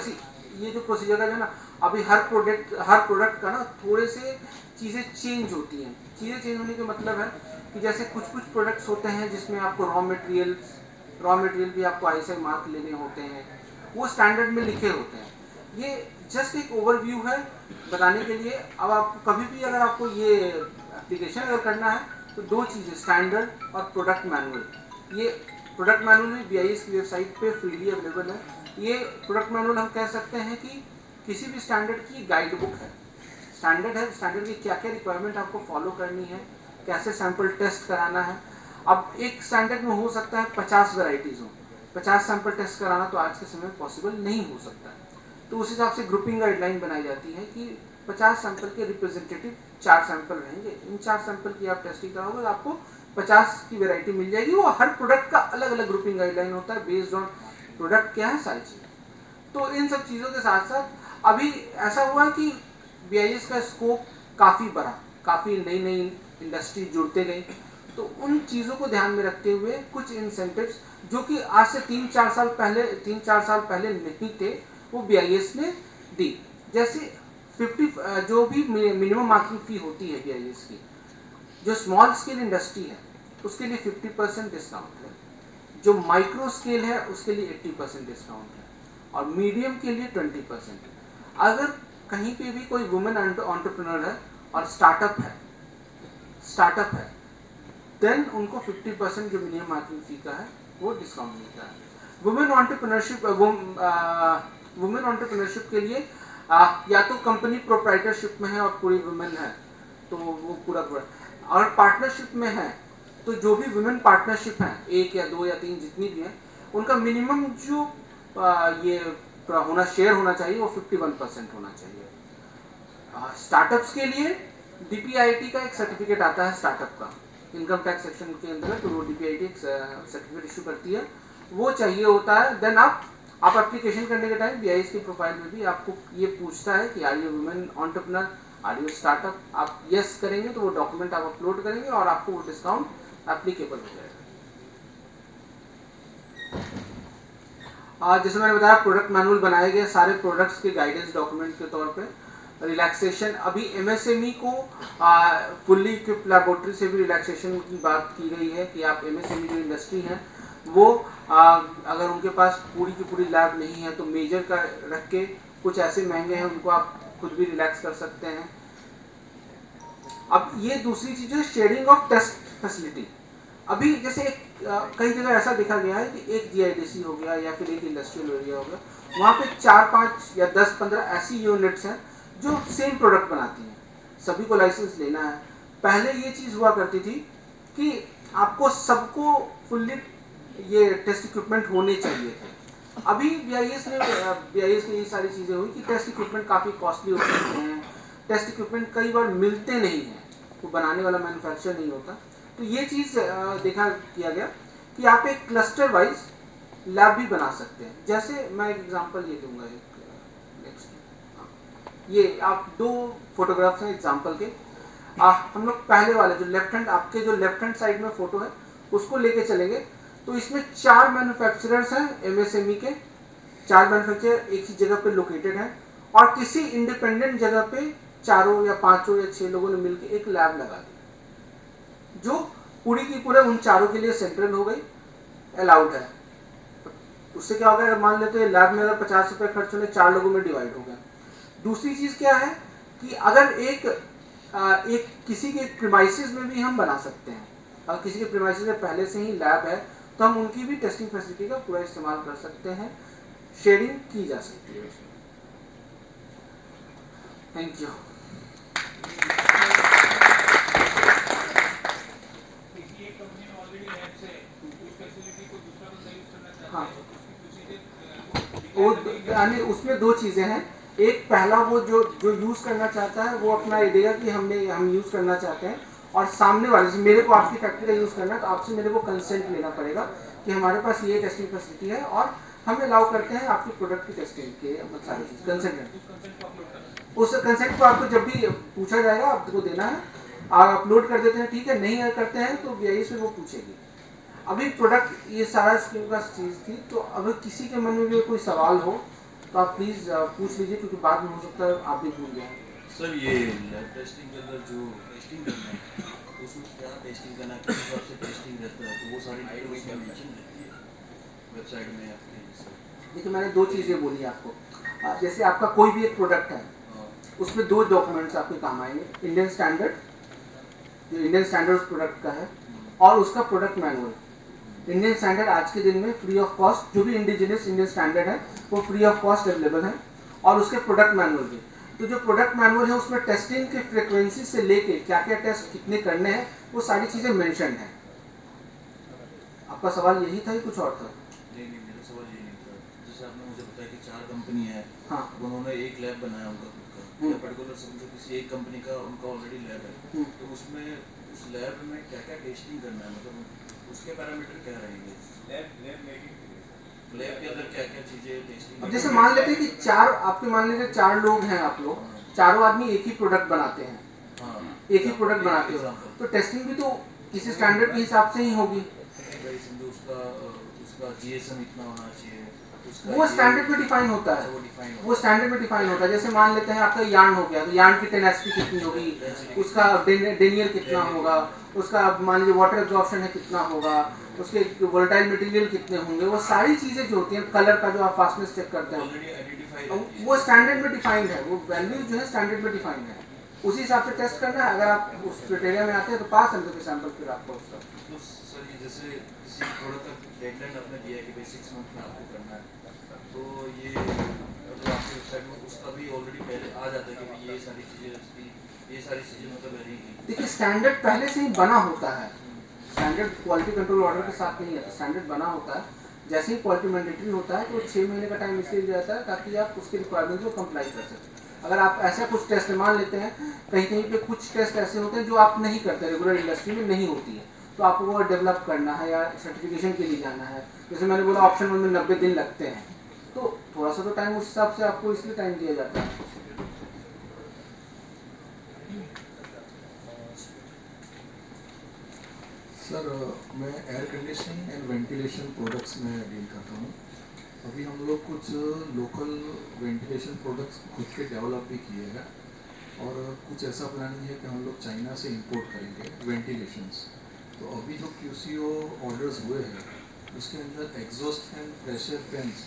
ये जो प्रोसीजर का है ना, अभी हर प्रोडक्ट का ना थोड़े से चीज़ें चेंज होती हैं। चीज़ें चेंज होने का मतलब है कि जैसे कुछ प्रोडक्ट्स होते हैं जिसमें आपको रॉ मटेरियल भी आपको ISI मार्क लेने होते हैं, वो स्टैंडर्ड में लिखे होते हैं। ये जस्ट एक ओवरव्यू है बताने के लिए। अब आप कभी भी अगर आपको ये एप्लीकेशन अगर करना है तो 2 चीज़ें, स्टैंडर्ड और प्रोडक्ट मैनुअल। ये प्रोडक्ट मैनुअल भी BIS की वेबसाइट पे फ्रीली अवेलेबल है। ये प्रोडक्ट मैनुअल हम कह सकते हैं कि किसी भी स्टैंडर्ड की गाइड बुक है। स्टैंडर्ड की क्या क्या रिक्वायरमेंट आपको फॉलो करनी है, कैसे सैंपल टेस्ट कराना है। अब एक स्टैंडर्ड में हो सकता है 50 वैरायटीज़ हो, 50 सैंपल टेस्ट कराना तो आज के समय में पॉसिबल नहीं हो सकता है। तो उस हिसाब से ग्रुपिंग गाइडलाइन बनाई जाती है कि 50 सैंपल के रिप्रेजेंटेटिव 4 सैंपल रहेंगे। इन 4 सैंपल की आप टेस्टिंग कराओगे तो आपको 50 की वैरायटी मिल जाएगी। वो हर प्रोडक्ट का अलग अलग ग्रुपिंग गाइडलाइन होता है बेस्ड ऑन प्रोडक्ट क्या है, सारी चीज़ें। तो इन सब चीज़ों के साथ साथ अभी ऐसा हुआ कि BIS का स्कोप काफ़ी बढ़ा, काफ़ी नई नई इंडस्ट्री जुड़ते गई। तो उन चीज़ों को ध्यान में रखते हुए कुछ इंसेंटिव्स जो कि आज से 3-4 साल पहले नहीं थे, वो BIS ने दी। जैसे 50 जो भी मिनिमम मार्किंग फ़ी होती है BIS की, जो स्मॉल स्केल इंडस्ट्री है उसके लिए 50% डिस्काउंट है, जो माइक्रो स्केल है उसके लिए 80% डिस्काउंट है, और मीडियम के लिए 20%। अगर कहीं पे भी कोई वुमेन एंटरप्रेन्योर है और स्टार्टअप है देन उनको 50% जो मिनिमम मार्किंग फी का है वो डिस्काउंट मिलता है। वुमेन एंटरप्रेन्योरशिप के लिए या तो कंपनी प्रोप्राइटरशिप में है और पूरी वुमेन है तो वो पूरा, और पार्टनरशिप में है तो जो भी वुमेन पार्टनरशिप है 1 या 2 या 3 जितनी भी है, उनका मिनिमम जो शेयर होना चाहिए वो 51% होना चाहिए। स्टार्टअप्स के लिए DPIIT का एक सर्टिफिकेट आता है स्टार्टअप का, इनकम टैक्स सेक्शन के अंदर, तो वो DPIIT एक सर्टिफिकेट इशू करती है, वो चाहिए होता है। देन आप एप्लीकेशन करने के टाइम BIS की प्रोफाइल में भी आपको ये पूछता है कि are you women entrepreneur, are you startup. आप यस करेंगे तो वो डॉक्यूमेंट आप अपलोड करेंगे और आपको वो डिस्काउंट एप्लीकेबल हो जाएगा। जैसे मैंने बताया प्रोडक्ट मैनुअल बनाए गए सारे प्रोडक्ट्स के गाइडेंस डॉक्यूमेंट के तौर पे। रिलैक्सेशन, अभी MSME को फुल्ली इक्विप्ड लैबोरेटरी से भी रिलैक्सेशन की बात की गई है कि आप MSME जो इंडस्ट्री है वो अगर उनके पास पूरी की पूरी लैब नहीं है तो मेजर का रख के, कुछ ऐसे महंगे हैं उनको आप खुद भी रिलैक्स कर सकते हैं। अब ये दूसरी चीज़ है शेयरिंग ऑफ टेस्ट फैसिलिटी। अभी जैसे कई जगह ऐसा देखा गया है कि एक GIDC हो गया या फिर एक इंडस्ट्रियल एरिया हो गया, वहाँ पे 4-5 या 10-15 ऐसी यूनिट्स हैं जो सेम प्रोडक्ट बनाती हैं, सभी को लाइसेंस लेना है। पहले ये चीज़ हुआ करती थी कि आपको सबको फुल्ली ये टेस्ट इक्विपमेंट होने चाहिए थे। अभी BIS में ये सारी चीज़ें हुई कि टेस्ट इक्विपमेंट काफ़ी कॉस्टली हो सकते हैं, टेस्ट इक्विपमेंट कई बार मिलते नहीं हैं, वो बनाने वाला मैन्युफैक्चर नहीं होता। तो ये चीज़ किया गया कि आप एक क्लस्टर वाइज लैब भी बना सकते हैं। जैसे मैं एक एग्जांपल ये दूंगा, ये आप 2 फोटोग्राफ्स हैं एग्जांपल के। हम लोग पहले वाले जो लेफ्ट हैंड, आपके जो लेफ्ट हैंड साइड में फोटो है उसको लेके चलेंगे, तो इसमें 4 मैन्युफैक्चरर्स हैं MSME के, 4 मैन्युफैक्चरर एक ही जगह पे लोकेटेड हैं और किसी इंडिपेंडेंट जगह पे 4 या 5 या 6 लोगों ने मिलकर एक लैब लगा दी जो पूरी की पूरे उन 4 के लिए सेंट्रल हो गई, अलाउड है। उससे क्या होगा, मान लेते हैं लैब में अगर 50 रुपये खर्च होने 4 लोगों में डिवाइड हो गया। दूसरी चीज़ क्या है कि अगर एक किसी के प्रीमाइसेस में भी हम बना सकते हैं, अगर किसी के प्रीमाइसेस में पहले से ही लैब है तो हम उनकी भी टेस्टिंग फैसिलिटी का पूरा इस्तेमाल कर सकते हैं, शेयरिंग की जा सकती है उसमें। Thank you. हाँ, उसमें 2 चीज़ें हैं। एक पहला वो जो यूज़ करना चाहता है वो अपना ये देगा कि हम यूज़ करना चाहते हैं, और सामने वाले से मेरे को आपकी फैक्ट्री का यूज़ करना है तो आपसे मेरे को कंसेंट लेना पड़ेगा कि हमारे पास ये टेस्टिंग फैसिलिटी है और हम अलाउ करते हैं आपकी प्रोडक्ट की टेस्टिंग के सारी चीज़। कंसेंट, उस कंसेंट को आपको जब भी पूछा जाएगा आपको देना है, आप अपलोड कर देते हैं, ठीक है, नहीं करते हैं तो BIS से वो पूछेगी। अभी प्रोडक्ट ये सारा स्कीम का चीज़ थी, तो अगर किसी के मन में भी कोई सवाल हो तो आप प्लीज़ पूछ लीजिए, क्योंकि बाद में हो सकता है आप भी भूल जाएं। सर ये लैब टेस्टिंग के अंदर जो टेस्टिंग करना है उसमें क्या टेस्टिंग करना है, किस हिसाब से टेस्टिंग रहता है, तो वो सारी डिटेल उसमें मेंशन रहती है वेबसाइट में आपके। देखिए मैंने 2 चीज़ें बोली आपको। जैसे आपका कोई भी एक प्रोडक्ट है उसमें 2 डॉक्यूमेंट्स आपके काम आएंगे, इंडियन स्टैंडर्ड, जो इंडियन स्टैंडर्ड उस प्रोडक्ट का है, और उसका प्रोडक्ट मैनुअल। इंडियन स्टैंडर्ड आज के दिन में फ्री ऑफ कॉस्ट, जो भी इंडिजिनस इंडियन स्टैंडर्ड है वो फ्री ऑफ कॉस्ट अवेलेबल है, और उसके प्रोडक्ट मैनुअल भी। तो जो प्रोडक्ट मैनुअल है उसमें टेस्टिंग की फ्रीक्वेंसी से लेके क्या क्या टेस्ट कितने करने हैं वो सारी चीज़ें मेंशन है। आपका सवाल यही था कि कुछ और था? नहीं 4 कंपनी है, हाँ। उन्होंने एक लैब बनाया उनका खुद का, या पर्टिकुलर समझो किसी एक कंपनी का उनका ऑलरेडी लैब है, तो उसमें उस लैब में क्या क्या टेस्टिंग करना है, मतलब उसके पैरामीटर क्या रहेंगे, लैब के अंदर क्या क्या चीज़ें टेस्टिंग। अब जैसे मान लेते हैं कि आपके मान लीजिए 4 लोग हैं, आप लोग चारों आदमी एक ही प्रोडक्ट बनाते हैं, एक ही प्रोडक्ट बनाते हो, तो टेस्टिंग भी तो किसी स्टैंडर्ड के हिसाब से ही होगी। समझो उसका GSM इतना होना चाहिए, वो स्टैंडर्ड में डिफाइन होता है, वो स्टैंडर्ड में डिफाइन होता है। जैसे मान लेते हैं आपका यार्न हो गया, तो यार्न की टेनेसिटी कितनी होगी, उसका डेनियर कितना होगा, उसका मान लीजिए वाटर एब्जॉर्प्शन है कितना होगा, उसके वोलेटाइल मटेरियल कितने होंगे, वो सारी चीज़ें जो होती हैं, कलर का जो आप फास्टनेस चेक करते हैं, वो स्टैंडर्ड में डिफाइंड है, वो वैल्यूज जो है स्टैंडर्ड में डिफाइंड है, उसी हिसाब से टेस्ट करना है। अगर आप उस क्राइटेरिया में आते हैं तो पास है, तो सैंपल फिर आपको उसका तो सर ये जैसे किसी प्रोडक्ट का डेडलाइन आपने दिया है कि भाई 6 मंथ में आपको करना है, तो ये मतलब आपके वेबसाइट में उसका भी ऑलरेडी पहले आ जाता है कि भाई ये सारी चीज़ें मतलब रहेंगी। देखिए स्टैंडर्ड पहले से ही बना होता है, स्टैंडर्ड क्वालिटी कंट्रोल ऑर्डर के साथ नहीं है, तो स्टैंडर्ड बना होता है। जैसे ही क्वालिटी मैंडेटरी होता है तो 6 महीने का टाइम इसलिए दिया जाता है ताकि आप उसके रिक्वायरमेंट को कंप्लाई कर सकें। अगर आप ऐसा कुछ टेस्ट मान लेते हैं, कहीं कहीं पे कुछ टेस्ट ऐसे होते हैं जो आप नहीं करते, रेगुलर इंडस्ट्री में नहीं होती है, तो आपको वो डेवलप करना है या सर्टिफिकेशन के लिए जाना है। जैसे मैंने बोला ऑप्शन 1 में 90 दिन लगते हैं, तो थोड़ा सा तो टाइम उस हिसाब से आपको इसलिए टाइम दिया जाता है। सर मैं air conditioning and ventilation products में डील करता हूँ। अभी हम लोग कुछ लोकल वेंटिलेशन प्रोडक्ट्स खुद के डेवलप भी किए हैं और कुछ ऐसा प्लानिंग है कि हम लोग चाइना से इंपोर्ट करेंगे वेंटिलेशंस। तो अभी जो QCO ऑर्डर्स हुए हैं उसके अंदर एग्जॉस्ट फैन, प्रेशर फैंस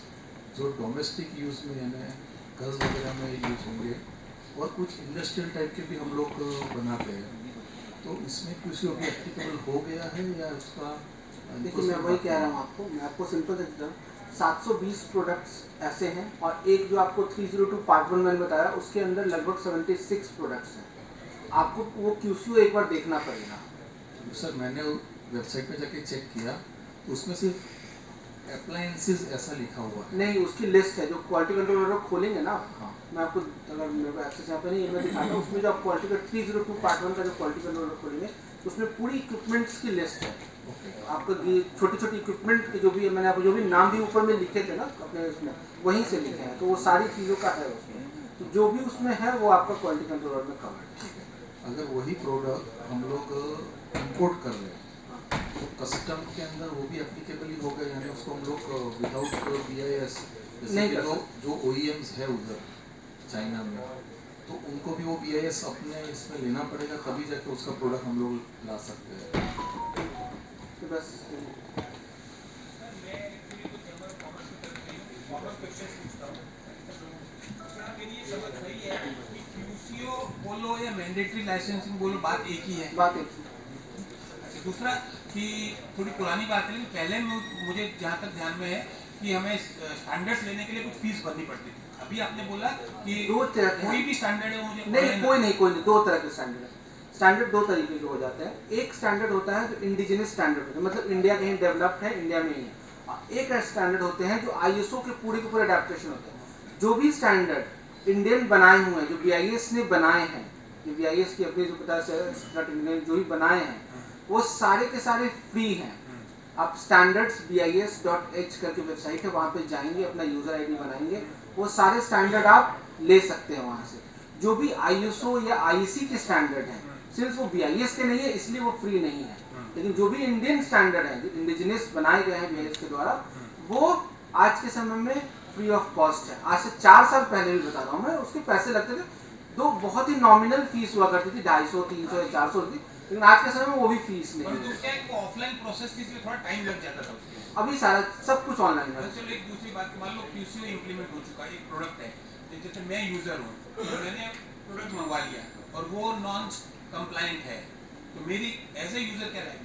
जो डोमेस्टिक यूज़ में यानी घर वगैरह में यूज़ होंगे और कुछ इंडस्ट्रियल टाइप के भी हम लोग बनाते हैं। तो इसमें QCO भी एप्लीकेबल हो गया है या उसका? देखिए मैं वही कह रहा हूँ आपको, मैं आपको सिंपल से 720 प्रोडक्ट्स ऐसे हैं और एक जो आपको 302 पार्ट 1 मैंने बताया उसके अंदर लगभग 76 प्रोडक्ट्स हैं। आपको वो QCO एक बार देखना पड़ेगा। सर मैंने वेबसाइट पे जाके चेक किया तो उसमें सिर्फ अप्लायंसेस ऐसा लिखा हुआ है। नहीं, उसकी लिस्ट है, जो क्वालिटी कंट्रोल ऑर्डर खोलेंगे ना, हाँ। मैं आपको अगर मेरे को एक्सेस यहाँ पे नहीं है मैं दिखाता हूँ, उसमें जो आप क्वालिटी का 302 पार्ट 1 का जो क्वालिटी कंट्रोल ऑर्डर खोलेंगे उसमें पूरी इक्विपमेंट्स की लिस्ट है। आपको छोटी छोटी इक्विपमेंट के जो भी मैंने आपको जो भी नाम भी ऊपर में लिखे थे ना अपने उसमें, वहीं से लिखे हैं, तो वो सारी चीज़ों का है उसमें, तो जो भी उसमें है वो आपका क्वालिटी कंट्रोल ऑर्डर में कवर है। अगर वही प्रोडक्ट हम लोग इंपोर्ट कर रहे हैं तो कस्टम के अंदर वो भी एप्लीकेबल ही होगा, यानी उसको हम लोग विदाउट BIS नहीं जैसे कर कि जो OEMs है उधर चाइना में, तो उनको भी वो BIS अपने इसमें लेना पड़ेगा, तभी जाके उसका प्रोडक्ट हम लोग ला सकते हैं। तो बस QCO बोलो या मैंडेटरी लाइसेंसिंग बोलो, बात एक ही है। बात एक अच्छा, दूसरा कि थोड़ी पुरानी बात है, पहले मुझे जहाँ तक ध्यान में है कि हमें स्टैंडर्ड्स लेने के लिए कुछ फीस भरनी पड़ती थी। अभी आपने बोला कि दो तरह के कोई भी स्टैंडर्ड है मुझे नहीं, कोई नहीं, दो तरह के स्टैंडर्ड है। स्टैंडर्ड दो तरीके के हो जाते हैं। एक स्टैंडर्ड होता है जो इंडिजिनस स्टैंडर्ड होता है, मतलब इंडिया कहीं डेवलप्ड है, इंडिया में ही है। और एक स्टैंडर्ड होते हैं जो ISO के पूरे अडेप्टेशन होते हैं। जो भी स्टैंडर्ड इंडियन बनाए हुए हैं, जो BIS ने बनाए हैं, जो BIS की अपनी जो 50 जो भी बनाए हैं, वो सारे के सारे फ्री हैं। आप standards.bis.h करके वेबसाइट है, वहाँ पे जाएंगे, अपना यूज़र ID बनाएंगे, वो सारे स्टैंडर्ड आप ले सकते हैं वहाँ से। जो भी ISO या IEC के स्टैंडर्ड हैं, सिर्फ वो BIS के नहीं है इसलिए वो फ्री नहीं है, लेकिन जो भी इंडियन स्टैंडर्ड हैं, जो इंडिजिनस बनाए गए हैं BIS के द्वारा, वो आज के समय में फ्री ऑफ कॉस्ट है। आज से 4 साल पहले भी बता रहा हूँ मैं, उसके पैसे लगते थे, दो बहुत ही नॉमिनल फीस हुआ करती थी, 250, 300 या 400 होती, लेकिन आज के समय में वो भी फीस नहीं है। उसका एक ऑफलाइन प्रोसेस थी, इसलिए थोड़ा टाइम लग जाता था उसके। अभी सारा सब कुछ ऑनलाइन है। चलो एक दूसरी बात, मान लो QCO इम्प्लीमेंट हो चुका है, एक प्रोडक्ट है, जैसे मैं यूजर हूँ, तो मैंने प्रोडक्ट मंगवा लिया और वो नॉन कंप्लायंट है, तो मेरी एज ए यूजर क्या रहेगी?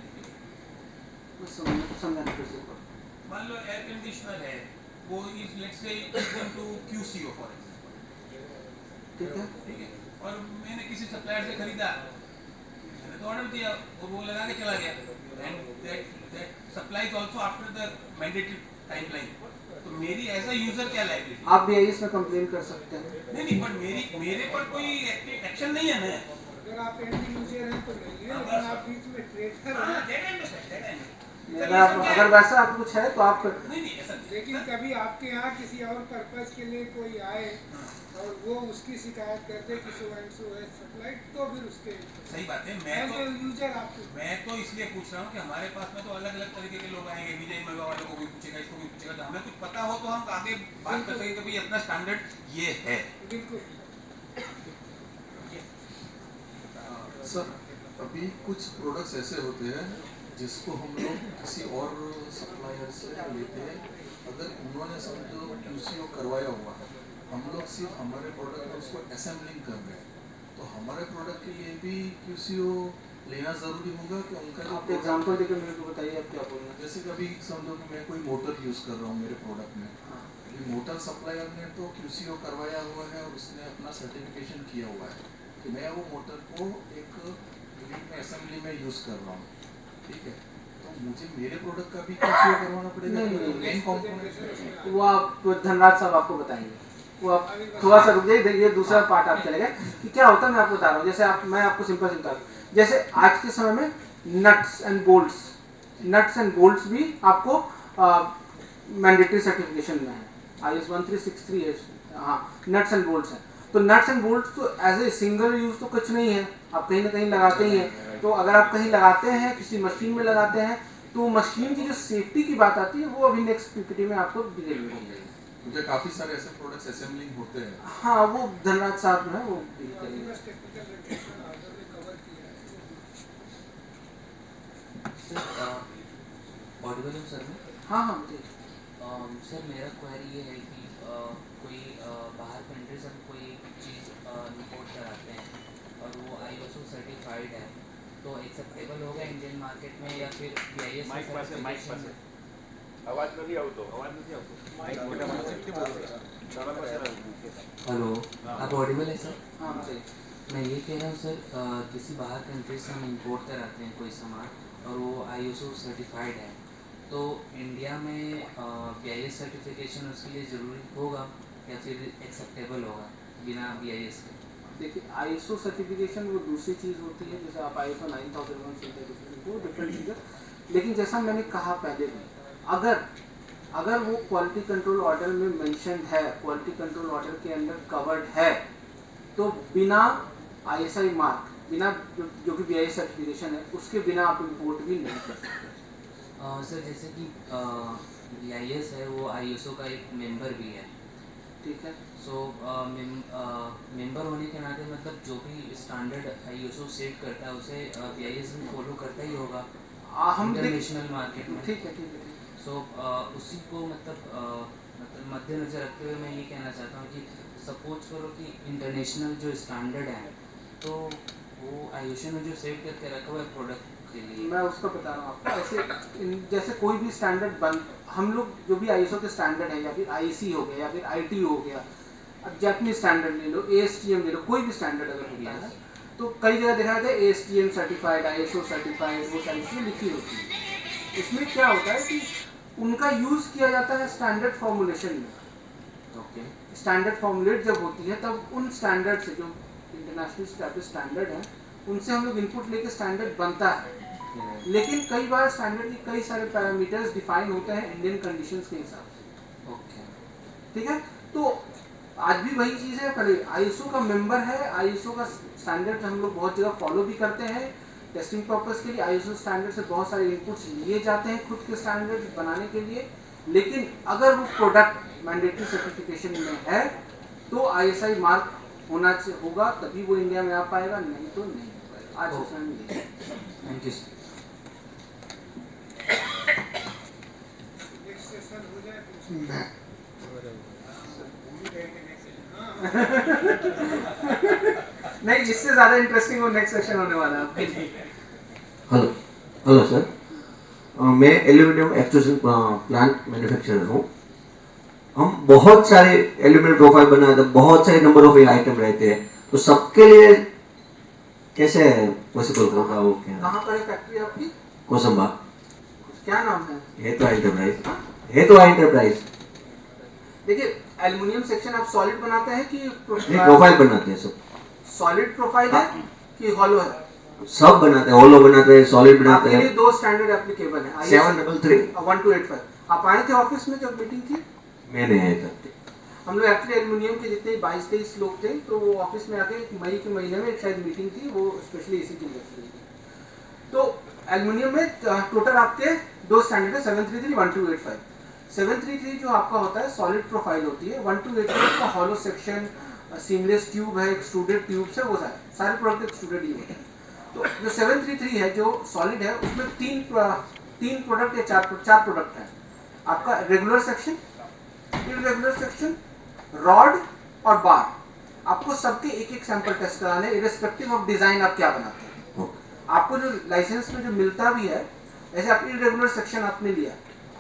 समझाने फिर से मान लो एयर कंडीशनर है, वो is let's say equal to QCO for example, ठीक है, और मैंने किसी सप्लायर से खरीदा, मैंने तो ऑर्डर दिया और वो लगा के चला गया, and that supply is also after the mandatory timeline, तो मेरी एज अ यूजर क्या लाइबिलिटी? आप BIS में कंप्लेन कर सकते हैं। नहीं, बट मेरे पर कोई एक्शन नहीं है ना। अगर आप एंड यूजर हैं तो नहीं है, लेकिन आप बीच में ट्रेडर हाँ, हैं। that I understand, that I understand. अगर वैसा आप कुछ है तो आप नहीं ऐसा नहीं। लेकिन कभी आपके यहाँ किसी और पर्पज के लिए कोई आए और वो उसकी शिकायत कर दे कि सो एंड सो है सप्लाई, तो फिर उसके सही बात है। एज ए यूजर आपको मैं तो इसलिए पूछ रहा हूँ कि हमारे पास में तो अलग अलग तरीके के लोग आएंगे, विजय मेगा वाले को कोई पूछेगा, इसको कोई पूछेगा, तो हमें कुछ पता हो तो हम आगे बात कर सकें कि भाई अपना स्टैंडर्ड ये है। बिल्कुल। सर अभी कुछ प्रोडक्ट्स ऐसे होते हैं जिसको हम लोग किसी और सप्लायर से लेते हैं, अगर उन्होंने समझो QCO करवाया हुआ, हम लोग सिर्फ हमारे प्रोडक्ट में उसको असेंबलिंग कर रहे हैं, तो हमारे प्रोडक्ट के लिए भी QCO लेना ज़रूरी होगा कि उनका जो आप एग्जांपल देकर मेरे को बताइए आप क्या बोल रहे हैं। जैसे कभी समझो कि मैं कोई मोटर यूज़ कर रहा हूँ मेरे प्रोडक्ट में, ये मोटर सप्लायर ने तो QCO करवाया हुआ है और उसने अपना सर्टिफिकेशन किया हुआ है कि मैं वो मोटर को एक यूनिट में असेंबली में यूज़ कर रहा हूँ, ठीक है, तो मुझे मेरे प्रोडक्ट का भी QCO करवाना पड़ेगा? नहीं, मेन कॉम्पोनेंट वो आप धनराज साहब आपको बताएंगे, वो आप थोड़ा सा रुक जाइए, ये दूसरा पार्ट आप चलेगा कि क्या होता है। मैं आपको बता रहा हूँ, जैसे मैं आपको सिंपल बता रहा हूँ, जैसे आज के समय में नट्स एंड बोल्ट्स भी आपको मैंडेटरी सर्टिफिकेशन में है, IS 1363 है। हाँ, नट्स एंड बोल्ट्स है, तो नट्स एंड बोल्ट्स तो एज ए सिंगल यूज तो कुछ नहीं है, आप कहीं ना कहीं लगाते ही हैं। तो अगर आप कहीं लगाते हैं, किसी मशीन में लगाते हैं, तो मशीन की जो सेफ्टी की बात आती है वो अभी नेक्स्ट PPT में आपको डिटेल में मिल जाएगी। मुझे काफ़ी सारे ऐसे प्रोडक्ट्स असेंबलिंग होते हैं। हाँ, वो धनराज साहब जो है वो डील करेंगे। बस टेक्निकल रेगुलेशन ऑर्डर में कवर किया है। ऑडिबल हूँ सर मैं? हाँ हाँ जी। सर मेरा क्वेरी ये है कि कोई बाहर कंट्री से हम कोई चीज़ इंपोर्ट कराते हैं और वो ISO सर्टिफाइड है, तो एक्सेप्टेबल होगा इंडियन मार्केट में या फिर BIS सर्टिफिकेशन? हेलो, आप ऑडिबल है सर? हाँ बताइए। मैं ये कह रहा हूँ सर, किसी बाहर कंट्री से हम इंपोर्ट कराते हैं कोई सामान और वो ISO सर्टिफाइड है, तो इंडिया में BIS सर्टिफिकेशन उसके लिए ज़रूरी होगा या फिर एक्सेप्टेबल होगा बिना BIS के? देखिए, ISO सर्टिफिकेशन वो दूसरी चीज़ होती है, जैसे आप ISO 9001 सर्टिफिकेशन वो डिफरेंट चीज़ है। लेकिन जैसा मैंने कहा पहले भी, अगर वो क्वालिटी कंट्रोल ऑर्डर में मेंशन है, क्वालिटी कंट्रोल ऑर्डर के अंदर कवर्ड है, तो बिना ISI मार्क, बिना जो कि BIS सर्टिफिकेशन है, उसके बिना आप इंपोर्ट भी नहीं कर सकते। सर जैसे कि BIS है वो ISO का एक मेंबर भी है, ठीक है। सो मेंबर होने के नाते मतलब जो भी स्टैंडर्ड ISO सेट करता है उसे BIS भी फॉलो करता ही होगा हम इंटरनेशनल मार्केट में। ठीक है। सो उसी को मतलब मद्देनजर रखते हुए मैं ये कहना चाहता हूँ कि सपोज करो कि इंटरनेशनल जो स्टैंडर्ड है तो वो ISO ने जो सेट करके रखा हुआ है प्रोडक्ट के लिए, मैं उसका बता रहा हूँ आपको। जैसे कोई भी स्टैंडर्ड हम लोग जो भी ISO के स्टैंडर्ड है, या फिर IC हो गया या फिर IT हो गया, अब जापानीज स्टैंडर्ड ले लो, ASTM ले लो, कोई भी स्टैंडर्ड अगर होता है तो कई जगह देखा जाता है ASTM सर्टिफाइड, ISO सर्टिफाइड, वो सारी चीज़ें लिखी होती है। इसमें क्या होता है कि उनका यूज़ किया जाता है स्टैंडर्ड फॉर्मुलेशन में। ओके, स्टैंडर्ड फॉर्मुलेट जब होती है तब उन स्टैंडर्ड से, जो इंटरनेशनल स्टैब्लिश स्टैंडर्ड है, उनसे हम लोग इनपुट लेके स्टैंडर्ड बनता है। लेकिन कई बार स्टैंडर्ड के कई सारे पैरामीटर्स डिफाइन होते हैं इंडियन कंडीशंस के हिसाब से। ओके, ठीक है, तो आज भी वही चीज़ है। पहले ISO का मेंबर है, ISO का स्टैंडर्ड हम लोग बहुत जगह फॉलो भी करते हैं टेस्टिंग पर्पस के लिए। ISO स्टैंडर्ड से बहुत सारे इनपुट्स लिए जाते हैं खुद के स्टैंडर्ड बनाने के लिए। लेकिन अगर वो प्रोडक्ट मैंडेटरी सर्टिफिकेशन में है तो ISI मार्क होगा, तभी वो इंडिया में आ पाएगा, नहीं तो नहीं हो पाएगा। आज उसमें thank you sir. Next session हो जाए तो नहीं, इससे ज़्यादा इंटरेस्टिंग वो नेक्स्ट सेशन होने वाला है आपके लिए। हेलो सर, मैं एल्यूमिनियम एक्सट्रूजन प्लांट मैन्युफैक्चरर हूँ। हम बहुत सारे एल्यूमिनियम प्रोफाइल बनाते हैं, बहुत सारे नंबर ऑफ आइटम रहते हैं, तो सबके लिए कैसे पॉसिबल होगा? वो क्या कहाँ पर है फैक्ट्री आपकी? कोसंबा। क्या नाम है? है तो एंटरप्राइज। देखिए एल्युमिनियम सेक्शन आप सॉलिड बनाते हैं कि नहीं, प्रोफाइल बनाते हैं सब, सॉलिड प्रोफाइल है कि हॉलो है? सब बनाते हैं, होलो बनाते हैं, सॉलिड बनाते आपके लिए हैं। 2 स्टैंडर्ड एप्लीकेबल है 733 1285। आप आए थे ऑफिस में जब मीटिंग थी? मैं नहीं आया था। हम लोग एक्चुअली एल्युमिनियम के जितने 22-23 लोग थे, तो वो ऑफिस में आके मई के महीने में एक शायद मीटिंग थी, वो स्पेशली इसी के लिए रखी थी। तो एल्युमिनियम में टोटल आपके 2 स्टैंडर्ड है 733 1285। 733 जो आपका होता है सॉलिड प्रोफाइल होती है, 1285 का हॉलो सेक्शन, सीमलेस ट्यूब है, एक्सट्रूडेड ट्यूब्स है, वो सारे प्रोडक्ट एक्सट्रूडेड ही होते हैं। तो जो 733 है जो सॉलिड है उसमें तीन प्रोडक्ट या चार प्रोडक्ट है। आपका regular section, irregular section, rod और बार। आपको सबके एक सैंपल टेस्ट कराने, इरेस्पेक्टिव ऑफ डिजाइन आप क्या बनाते हैं। आपको जो लाइसेंस में जो मिलता भी है, जैसे आप इरेगुलर सेक्शन आपने लिया,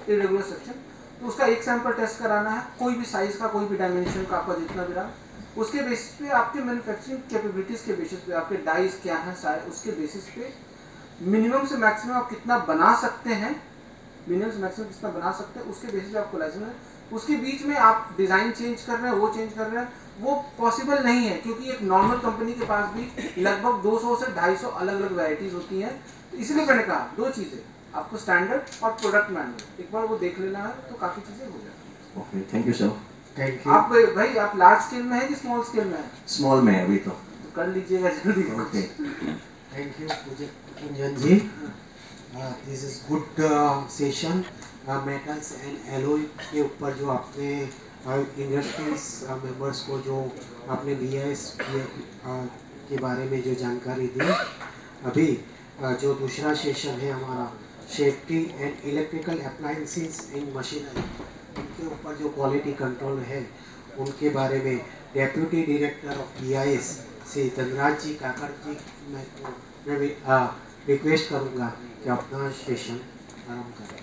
इरेगुलर सेक्शन, तो उसका एक सैंपल टेस्ट कराना है, कोई भी साइज का, कोई भी डायमेंशन का, आपका जितना भी रहा, उसके बेसिस पे आपके मैन्युफैक्चरिंग कैपेबिलिटीज के बेसिस पे, आपके डाइज क्या है साइज, उसके बेसिस पे मिनिमम से मैक्सिमम आप कितना बना सकते हैं, मिनिमम से मैक्सिमम कितना बना सकते हैं, उसके बेसिस पे आपको लाइसेंस है। उसके बीच में आप डिज़ाइन चेंज कर रहे हैं, वो चेंज कर रहे हैं, वो पॉसिबल नहीं है, क्योंकि एक नॉर्मल कंपनी के पास भी लगभग 200 से 250 अलग अलग वैरायटीज़ होती हैं। इसलिए मैंने कहा 2 चीज़ें, आपको स्टैंडर्ड और प्रोडक्ट मैनुअल एक बार वो देख लेना है, तो काफ़ी चीज़ें हो जाती हैं। Okay, thank you sir. Thank you. आप भाई आप लार्ज स्केल में है कि स्मॉल स्केल में है? स्मॉल में है अभी तो। कर लीजिएगा जल्दी। Okay, thank you Kunjan ji. This is good session. Metals and alloy के ऊपर जो आपने इंडस्ट्रीज मेंबर्स को जो आपने BIS के बारे में जो जानकारी दी। अभी जो दूसरा सेशन है हमारा, safety and electrical appliances in machinery, उनके ऊपर जो क्वालिटी कंट्रोल है उनके बारे में deputy director of BIS Shri Dhanraj ji Kakad ji मैं रिक्वेस्ट करूँगा कि अपना सेशन आरम्भ करें।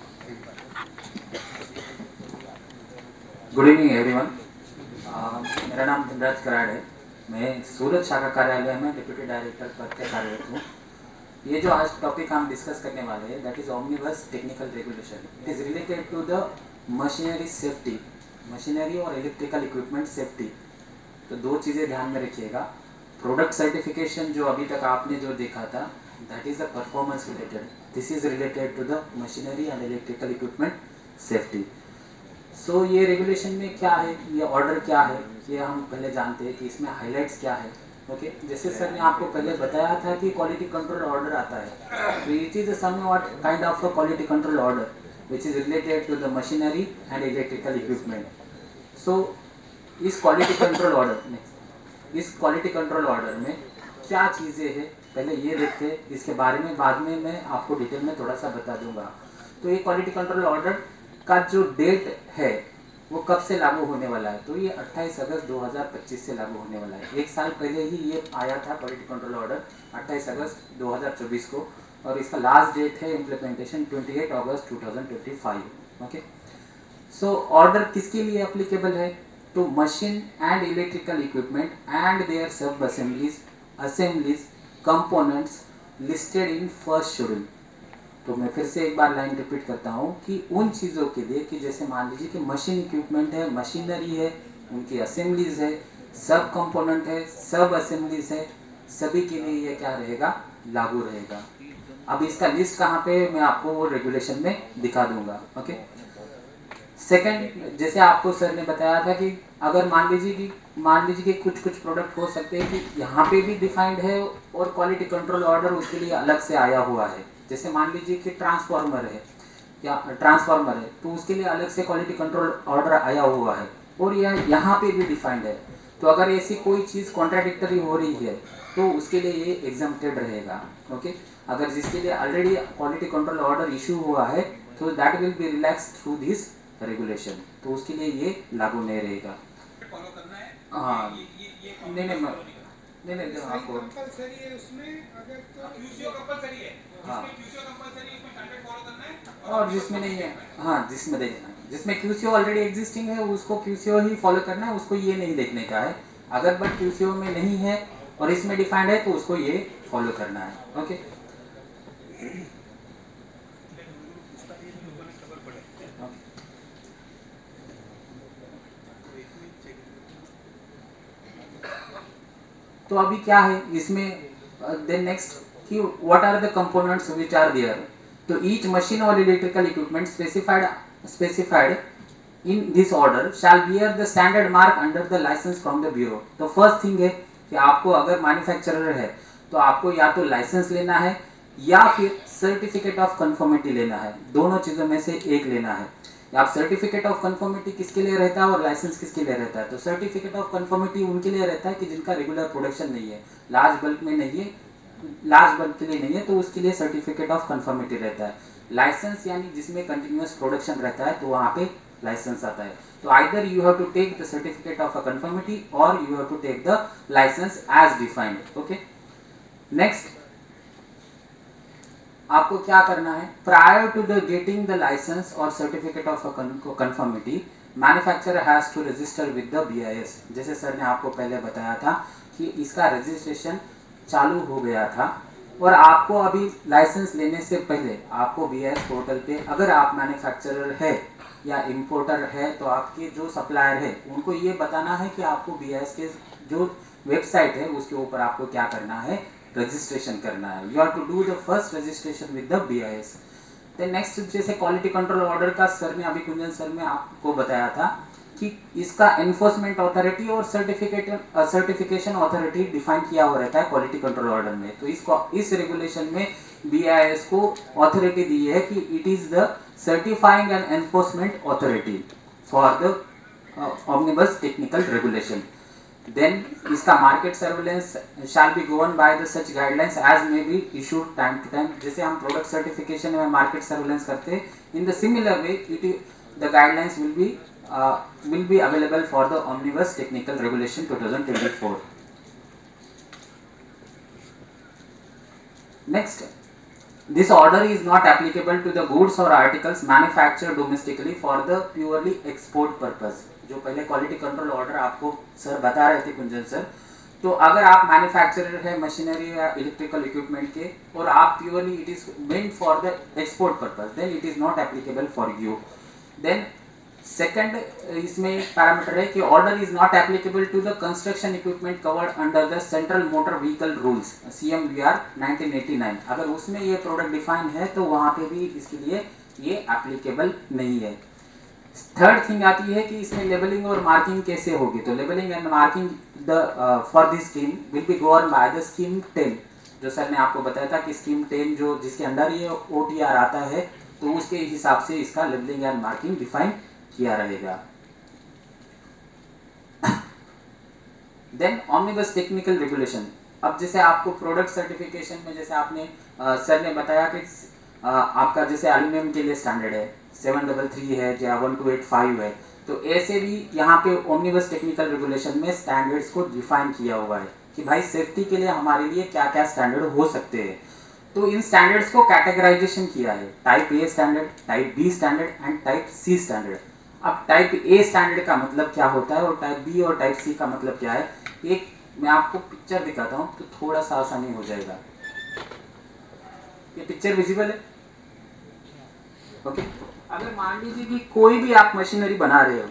Good evening everyone. मेरा नाम धनराज कराड़ है। मैं सूरत शाखा कार्यालय में डिप्यूटी डायरेक्टर पद पे कार्यरत हूँ। ये जो आज टॉपिक हम डिस्कस करने वाले हैं, that is omnibus technical regulation. It is related to the machinery safety, machinery और इलेक्ट्रिकल इक्विपमेंट सेफ्टी। तो 2 चीज़ें ध्यान में रखिएगा। प्रोडक्ट सर्टिफिकेशन जो अभी तक आपने जो देखा था, that is the performance related. This is related to the machinery and electrical equipment safety. So ये रेगुलेशन में क्या है, ये ऑर्डर क्या है, ये हम पहले जानते हैं कि इसमें हाइलाइट्स क्या है। ओके, जैसे सर ने आपको पहले बताया था कि क्वालिटी कंट्रोल ऑर्डर आता है, तो it is somewhat kind of a quality control order which is related to the machinery and electrical equipment. So इस क्वालिटी कंट्रोल ऑर्डर में क्या चीज़ें हैं, पहले ये देखते हैं, इसके बारे में बाद में मैं आपको डिटेल में थोड़ा सा बता दूंगा। तो ये क्वालिटी कंट्रोल ऑर्डर का जो डेट है वो कब से लागू होने वाला है, तो ये 28 अगस्त 2025 से लागू होने वाला है। 1 साल पहले ही ये आया था क्वालिटी कंट्रोल ऑर्डर 28 अगस्त 2024 को, और इसका लास्ट डेट है इम्प्लीमेंटेशन 28 अगस्त 2025। ओके, सो ऑर्डर किसके लिए एप्लीकेबल है, to machine and electrical equipment and their sub assemblies components listed in first schedule. तो मैं फिर से एक बार लाइन रिपीट करता हूँ कि उन चीज़ों के लिए कि जैसे मान लीजिए कि मशीन इक्विपमेंट है, मशीनरी है, उनकी असेंबलीज है, सब कंपोनेंट है, सब असेंबलीज है, सभी के लिए ये क्या रहेगा, लागू रहेगा। अब इसका लिस्ट कहाँ पे, मैं आपको वो रेगुलेशन में दिखा दूंगा। ओके, सेकंड, जैसे आपको सर ने बताया था कि अगर मान लीजिए कि कुछ प्रोडक्ट हो सकते हैं कि यहाँ पे भी डिफाइंड है और क्वालिटी कंट्रोल ऑर्डर उसके लिए अलग से आया हुआ है। जैसे मान लीजिए कि ट्रांसफार्मर है तो उसके लिए अलग से क्वालिटी कंट्रोल ऑर्डर आया हुआ है, और यह यहाँ पे भी डिफाइंड है। तो अगर ऐसी कोई चीज़ कॉन्ट्राडिक्टरी हो रही है तो उसके लिए ये एग्जम्प्टेड रहेगा। ओके, अगर जिसके लिए already quality control order issue हुआ है तो that will be relax through this regulation, तो उसके लिए ये लागू नहीं रहेगा। फॉलो करना है। हाँ, ये नहीं आपको कंपलसरी है उसमें, अगर तो QCO कंपलसरी है, हाँ। जिसमें QCO कंपलसरी है उसमें स्टैंडर्ड फॉलो करना है, और जिसमें नहीं है, हाँ, जिसमें QCO ऑलरेडी एग्जिस्टिंग है उसको QCO ही फॉलो करना है, उसको ये नहीं देखने का है। अगर बट QCO में नहीं है और इसमें डिफाइंड है तो उसको ये फॉलो करना है। ओके, तो अभी क्या है इसमें, देन नेक्स्ट कि what are the components which are there. तो ईच मशीन और electrical equipment specified in this order shall bear the standard mark under the license from the bureau। तो फर्स्ट थिंग है कि आपको अगर मैन्युफैक्चरर है तो आपको या तो लाइसेंस लेना है या फिर सर्टिफिकेट ऑफ कंफर्मिटी लेना है, दोनों चीज़ों में से एक लेना है। आप सर्टिफिकेट ऑफ कंफर्मिटी किसके लिए रहता है और लाइसेंस किसके लिए रहता है? तो सर्टिफिकेट ऑफ कंफर्मिटी उनके लिए रहता है कि जिनका रेगुलर प्रोडक्शन नहीं है, लार्ज बल्क में नहीं है, लार्ज बल्क के लिए नहीं है, तो उसके लिए सर्टिफिकेट ऑफ कंफर्मिटी रहता है। लाइसेंस यानी जिसमें कंटिन्यूअस प्रोडक्शन रहता है तो वहाँ पे लाइसेंस आता है। तो either you have to take the certificate of a conformity और you have to take the license as defined. Okay, next आपको क्या करना है, prior to the getting the license और certificate of a conformity manufacturer has to register with the BIS। जैसे sir ने आपको पहले बताया था कि इसका रजिस्ट्रेशन चालू हो गया था और आपको अभी लाइसेंस लेने से पहले आपको BIS पोर्टल पे अगर आप मैन्युफैक्चरर है या इंपोर्टर है तो आपके जो सप्लायर है उनको ये बताना है कि आपको BIS के जो वेबसाइट है उसके ऊपर आपको क्या करना है, रजिस्ट्रेशन करना है। You have to do the first registration with the BIS। Then next जैसे क्वालिटी कंट्रोल ऑर्डर का सर ने अभी कुंजन सर ने आपको बताया था कि इसका एनफोर्समेंट अथॉरिटी और सर्टिफिकेशन अथॉरिटी डिफाइन किया हुआ रहता है क्वालिटी कंट्रोल ऑर्डर में। तो इसको इस रेगुलेशन में BIS को अथॉरिटी दी है कि it is the certifying and enforcement authority for the omnibus technical regulation. Then इसका market surveillance shall be govern by the such guidelines as may be issued time to time. जैसे हम product certification में market surveillance करते हैं, in the similar way the guidelines will be available for the Omnibus Technical Regulation 2024. Next, this order is not applicable to the goods or articles manufactured domestically for the purely export purpose। जो पहले quality control order आपको sir बता रहे थे कुंजन sir, तो अगर आप manufacturer है मशीनरी या इलेक्ट्रिकल इक्विपमेंट के और आप purely it is meant for the export purpose, then it is not applicable for you. Then second इसमें पैरामीटर है कि order is not applicable to the construction equipment covered under the central motor vehicle rules CMVR 1989। अगर उसमें ये product define है तो वहाँ पे भी इसके लिए ये एप्लीकेबल नहीं है। थर्ड थिंग आती है कि इसमें लेबलिंग और मार्किंग कैसे होगी। तो labelling and marking the for this scheme will be govern by the scheme 10। जो सर ने आपको बताया था कि स्कीम 10 जो जिसके अंडर ये OTR आता है तो उसके हिसाब से इसका लेबलिंग एंड मार्किंग डिफाइन किया रहेगा। Then omnibus technical regulation. अब जैसे आपको प्रोडक्ट सर्टिफिकेशन में जैसे आपने सर ने बताया कि आपका जैसे एल्यूमिनियम के लिए स्टैंडर्ड है 733 है या 1285 है, तो ऐसे भी यहाँ पे ऑमनिबस टेक्निकल रेगुलेशन में स्टैंडर्ड्स को डिफाइन किया हुआ है कि भाई सेफ्टी के लिए हमारे लिए क्या क्या स्टैंडर्ड हो सकते हैं। तो इन स्टैंडर्ड्स को कैटेगराइजेशन किया है, type A standard, type B standard and type C standard. अब टाइप A स्टैंडर्ड का मतलब क्या होता है और टाइप B और टाइप C का मतलब क्या है, एक मैं आपको पिक्चर दिखाता हूँ तो थोड़ा सा आसानी हो जाएगा। ये पिक्चर विजिबल है? ओके। अगर मान लीजिए कि कोई भी आप मशीनरी बना रहे हो,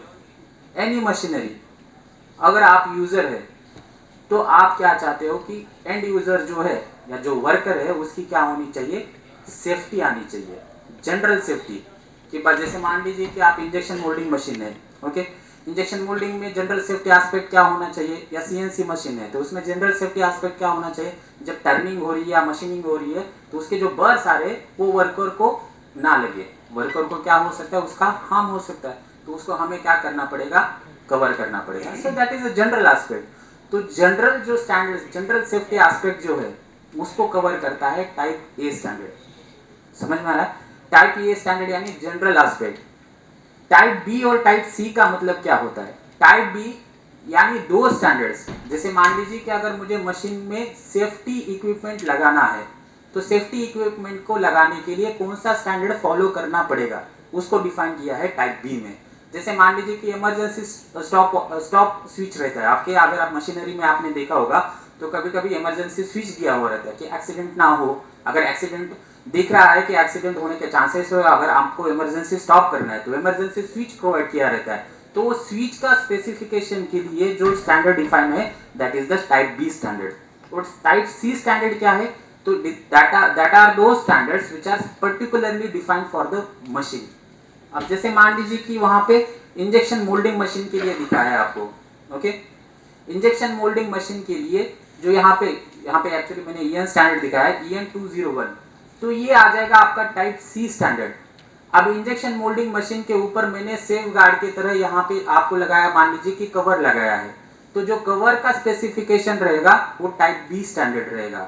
एनी मशीनरी, अगर आप यूजर है तो आप क्या चाहते हो कि एंड यूजर जो है या जो वर्कर है उसकी क्या होनी चाहिए, सेफ्टी आनी चाहिए, जनरल सेफ्टी। कि जैसे मान लीजिए कि आप इंजेक्शन मोल्डिंग मशीन है, ओके, इंजेक्शन मोल्डिंग में जनरल सेफ्टी एस्पेक्ट क्या होना चाहिए, या CNC मशीन है तो उसमें जनरल सेफ्टी एस्पेक्ट क्या होना चाहिए, जब टर्निंग हो रही है या मशीनिंग हो रही है तो उसके जो बर्स आ रहे हैं वो वर्कर को ना लगे, वर्कर को क्या हो सकता है, उसका हार्म हो सकता है, तो उसको हमें क्या करना पड़ेगा, कवर करना पड़ेगा। सो that is a general aspect. तो जनरल जो स्टैंडर्ड, जनरल सेफ्टी एस्पेक्ट जो है उसको कवर करता है टाइप A स्टैंडर्ड। समझ में आ रहा है? टाइप A स्टैंडर्ड यानी जनरल एस्पेक्ट। टाइप B और टाइप C का मतलब क्या होता है? टाइप B यानी दो स्टैंडर्ड्स। जैसे मान लीजिए कि अगर मुझे मशीन में सेफ्टी इक्विपमेंट लगाना है तो सेफ्टी इक्विपमेंट को लगाने के लिए कौन सा स्टैंडर्ड फॉलो करना पड़ेगा, उसको डिफाइन किया है टाइप B में। जैसे मान लीजिए कि इमरजेंसी स्टॉप स्विच रहता है आपके, अगर आप मशीनरी में आपने देखा होगा तो कभी कभी इमरजेंसी स्विच दिया हुआ रहता है कि एक्सीडेंट ना हो। अगर एक्सीडेंट दिख रहा है कि एक्सीडेंट होने के चांसेस हो, अगर आपको इमरजेंसी स्टॉप करना है तो इमरजेंसी स्विच प्रोवाइड किया रहता है। तो स्विच का स्पेसिफिकेशन के लिए जो स्टैंडर्ड डिफाइन है that is the type B standard. और टाइप सी स्टैंडर्ड क्या है? तो दैट आर दो standards which are particularly defined for the machine. अब जैसे मान लीजिए कि वहां पे इंजेक्शन मोल्डिंग मशीन के लिए दिखाया है आपको, ओके, इंजेक्शन मोल्डिंग मशीन के लिए जो यहाँ पे एक्चुअली मैंने ईएन स्टैंडर्ड दिखाया है, EN 201, तो ये आ जाएगा आपका टाइप सी स्टैंडर्ड। अब इंजेक्शन मोल्डिंग मशीन के ऊपर मैंने सेफ गार्ड की तरह यहाँ पे आपको लगाया, मान लीजिए कि कवर लगाया है, तो जो कवर का स्पेसिफिकेशन रहेगा वो टाइप बी स्टैंडर्ड रहेगा।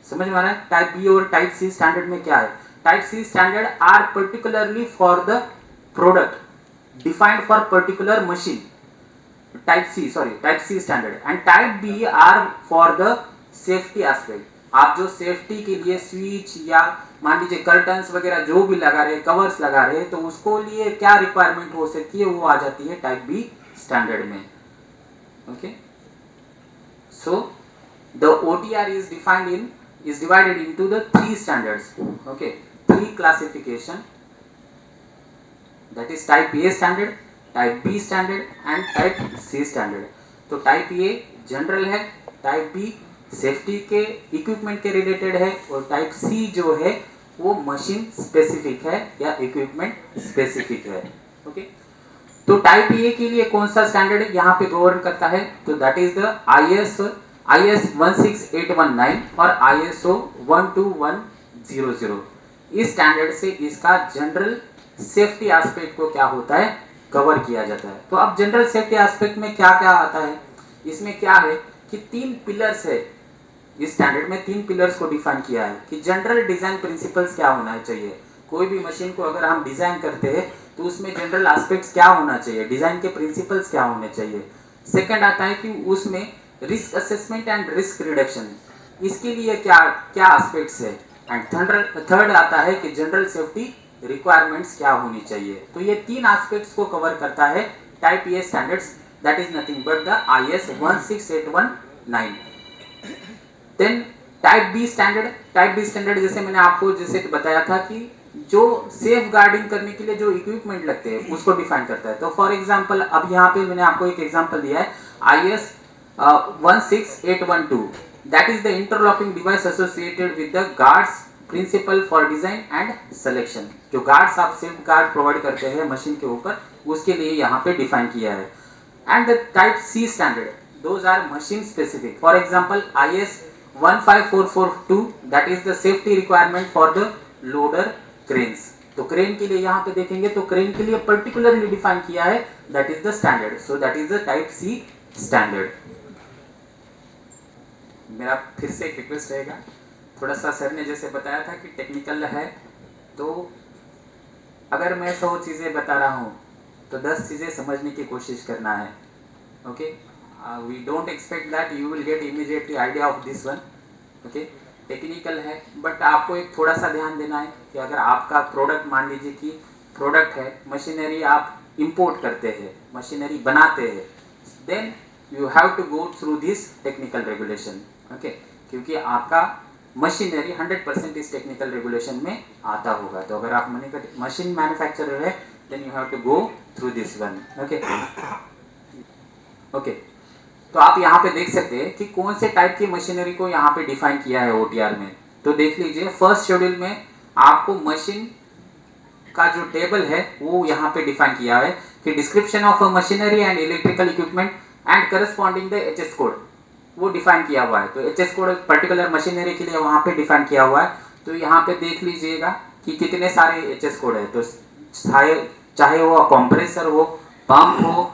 समझ में आ रहा है? टाइप बी और टाइप सी स्टैंडर्ड में क्या है? Type C standard are particularly for the product defined for particular machine, type C standard, and type B are for the safety aspect. आप जो सेफ्टी के लिए स्विच या मान लीजिए कर्टन्स वगैरह जो भी लगा रहे, कवर्स लगा रहे, तो उसको लिए क्या रिक्वायरमेंट हो सकती है, वो आ जाती है टाइप बी स्टैंडर्ड में। Okay, so the OTR is divided into the three standards, okay, three classification, that is type A standard, type B standard and type C standard। तो टाइप A जनरल है, type B safety के equipment के related है, और type C जो है वो machine specific है या इक्विपमेंट स्पेसिफिक है। ओके, तो टाइप A के लिए कौन सा स्टैंडर्ड यहाँ पे गवर्न करता है? तो दैट इज द IS 16819 और ISO 12100। इस स्टैंडर्ड से इसका जनरल सेफ्टी एस्पेक्ट को क्या होता है, कवर किया जाता है। तो अब जनरल सेफ्टी एस्पेक्ट में क्या क्या आता है? इसमें क्या है कि 3 पिलर्स है, इस स्टैंडर्ड में 3 पिलर्स को डिफाइन किया है कि जनरल डिजाइन प्रिंसिपल्स क्या होना चाहिए। कोई भी मशीन को अगर हम डिजाइन करते हैं तो उसमें जनरल एस्पेक्ट्स क्या होना चाहिए, डिजाइन के प्रिंसिपल्स क्या होने चाहिए। सेकंड आता है कि उसमें risk assessment and risk reduction, इसके लिए क्या क्या एस्पेक्ट्स है। एंड थर्ड आता है कि जनरल सेफ्टी रिक्वायरमेंट्स क्या होनी चाहिए। तो ये 3 एस्पेक्ट्स को कवर करता है type A standards, that is nothing but the IS 16819। Then type B standard जैसे मैंने आपको जैसे बताया था कि जो सेफ गार्डिंग करने के लिए जो इक्विपमेंट लगते हैं उसको डिफाइन करता है। तो फॉर एग्जांपल अब यहाँ पे मैंने आपको एक एग्जांपल दिया है IS 16812, that is the interlocking device associated with the guards principle for design and selection. जो गार्ड्स आप सेफ गार्ड प्रोवाइड करते हैं मशीन के ऊपर, उसके लिए यहाँ पे डिफाइन किया है। And the type C standard, those are machine specific. For example IS 15442, that is the safety requirement for the loader cranes. तो क्रेन के लिए यहाँ पे देखेंगे तो क्रेन के लिए पर्टिकुलरली डिफाइन किया है, that is the standard. So that is the type C standard. मेरा फिर से एक रिक्वेस्ट रहेगा, थोड़ा सा सर ने जैसे बताया था कि टेक्निकल है, तो अगर मैं 100 चीज़ें बता रहा हूँ तो 10 चीज़ें समझने की कोशिश करना है। Okay, we don't expect that you will get immediately idea of this one. Okay, technical है बट आपको एक थोड़ा सा ध्यान देना है कि अगर आपका प्रोडक्ट, मान लीजिए कि प्रोडक्ट है, मशीनरी आप इंपोर्ट करते हैं, मशीनरी बनाते हैं, then you have to go through this technical regulation. Okay, क्योंकि आपका मशीनरी 100% इस टेक्निकल रेगुलेशन में आता होगा। तो अगर आप मशीन मैन्युफैक्चरर है then you have to go through this one. Okay, तो आप यहाँ पे देख सकते हैं कि कौन से टाइप की मशीनरी को यहाँ पे डिफाइन किया है OTR में। तो देख लीजिए, फर्स्ट शेड्यूल में आपको मशीन का जो टेबल है वो यहाँ पे डिफाइन किया है कि description of a machinery and electrical equipment and corresponding the HS code, वो डिफाइन किया हुआ है। तो HS कोड पर्टिकुलर मशीनरी के लिए वहाँ पे डिफाइन किया हुआ है। तो यहाँ पे देख लीजिएगा कि कितने सारे HS कोड है। तो चाहे वो कंप्रेसर हो, पंप हो,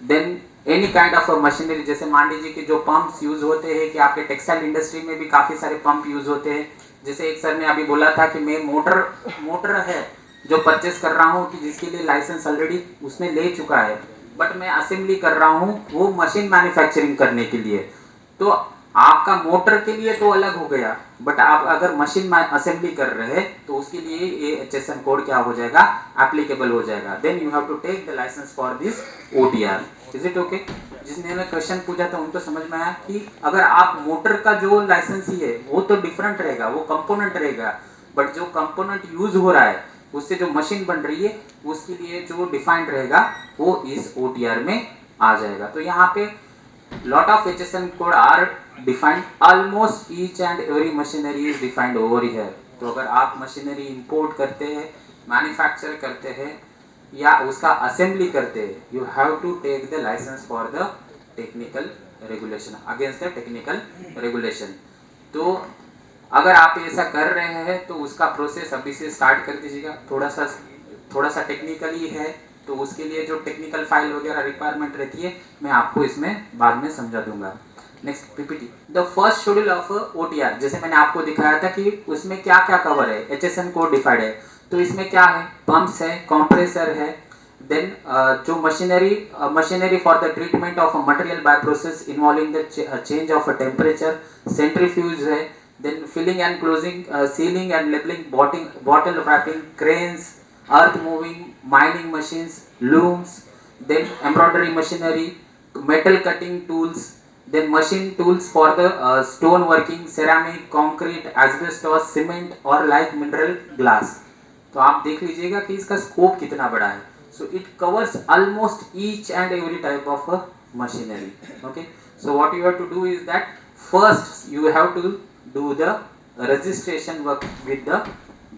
then any kind of machinery, जैसे मान लीजिए कि जो पंप्स यूज होते हैं कि आपके टेक्सटाइल इंडस्ट्री में भी काफ़ी सारे पंप यूज होते हैं। जैसे एक सर ने अभी बोला था कि मैं मोटर है जो परचेस कर रहा हूँ कि जिसके लिए लाइसेंस ऑलरेडी उसने ले चुका है, बट मैं असेंबली कर रहा हूँ वो मशीन मैन्युफैक्चरिंग करने के लिए। तो आपका मोटर के लिए तो अलग हो गया, बट आप अगर मशीन असेंबली कर रहे हैं तो उसके लिए ये HSN कोड क्या हो जाएगा, एप्लीकेबल हो जाएगा। Then you have to take the license for this OTR। Is it okay? जिसने क्वेश्चन पूछा था उनको समझ में आया कि अगर आप मोटर का जो लाइसेंस ही है वो तो डिफरेंट रहेगा, वो कंपोनेंट रहेगा, बट जो कंपोनेंट यूज हो रहा है उससे जो मशीन बन रही है उसके लिए जो डिफाइंड रहेगा वो इस OTR में आ जाएगा। तो यहाँ पे lot of HSN code are defined, almost each and every machinery is defined over here। तो अगर आप मशीनरी इंपोर्ट करते हैं, मैन्युफैक्चर करते हैं या उसका असेंबली करते हैं, you have to take the license for the technical regulation, against the technical regulation. तो अगर आप ऐसा कर रहे हैं तो उसका प्रोसेस अभी से स्टार्ट कर दीजिएगा। थोड़ा सा टेक्निकली है तो उसके लिए जो टेक्निकल फाइल वगैरह रिक्वायरमेंट रहती है मैं आपको इसमें बाद में समझा दूंगा। Next PPT, the first schedule of OTR, जैसे मैंने आपको दिखाया था कि उसमें क्या क्या कवर है, HSN कोड डिफाइंड है। तो इसमें क्या है, पंप्स है, कंप्रेसर है, देन जो machinery for the treatment of material by process involving the change of temperature, centrifuge है, then filling and closing, sealing and labelling, bottle wrapping, cranes, earth moving, mining machines, looms, then embroidery machinery, metal cutting tools, then machine tools for the stone working, ceramic, concrete, asbestos, cement or like mineral glass। तो आप देख लीजिएगा कि इसका scope कितना बड़ा है। So it covers almost each and every type of machinery। Okay, so what you have to do is that first you have to do the registration work with the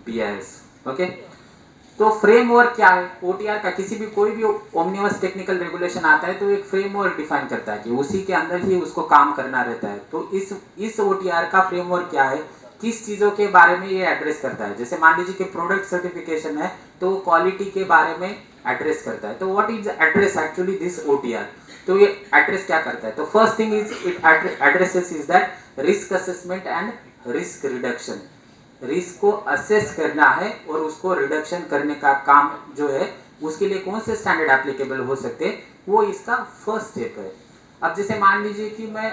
BIS। Okay, तो framework क्या है OTR का, किसी भी कोई भी omnibus technical regulation आता है तो एक फ्रेमवर्क डिफाइन करता है कि उसी के अंदर ही उसको काम करना रहता है। तो इस OTR का फ्रेमवर्क क्या है, किस चीज़ों के बारे में ये एड्रेस करता है। जैसे मान लीजिए कि प्रोडक्ट सर्टिफिकेशन है तो क्वालिटी के बारे में एड्रेस करता है। तो what is address actually this OTR, तो ये एड्रेस क्या करता है। तो first thing is it addresses is that risk assessment and risk reduction. Risk को असेस करना है और उसको रिडक्शन करने का काम जो है उसके लिए कौन से स्टैंडर्ड एप्लीकेबल हो सकते हैं, वो इसका फर्स्ट स्टेप है। अब जैसे मान लीजिए कि मैं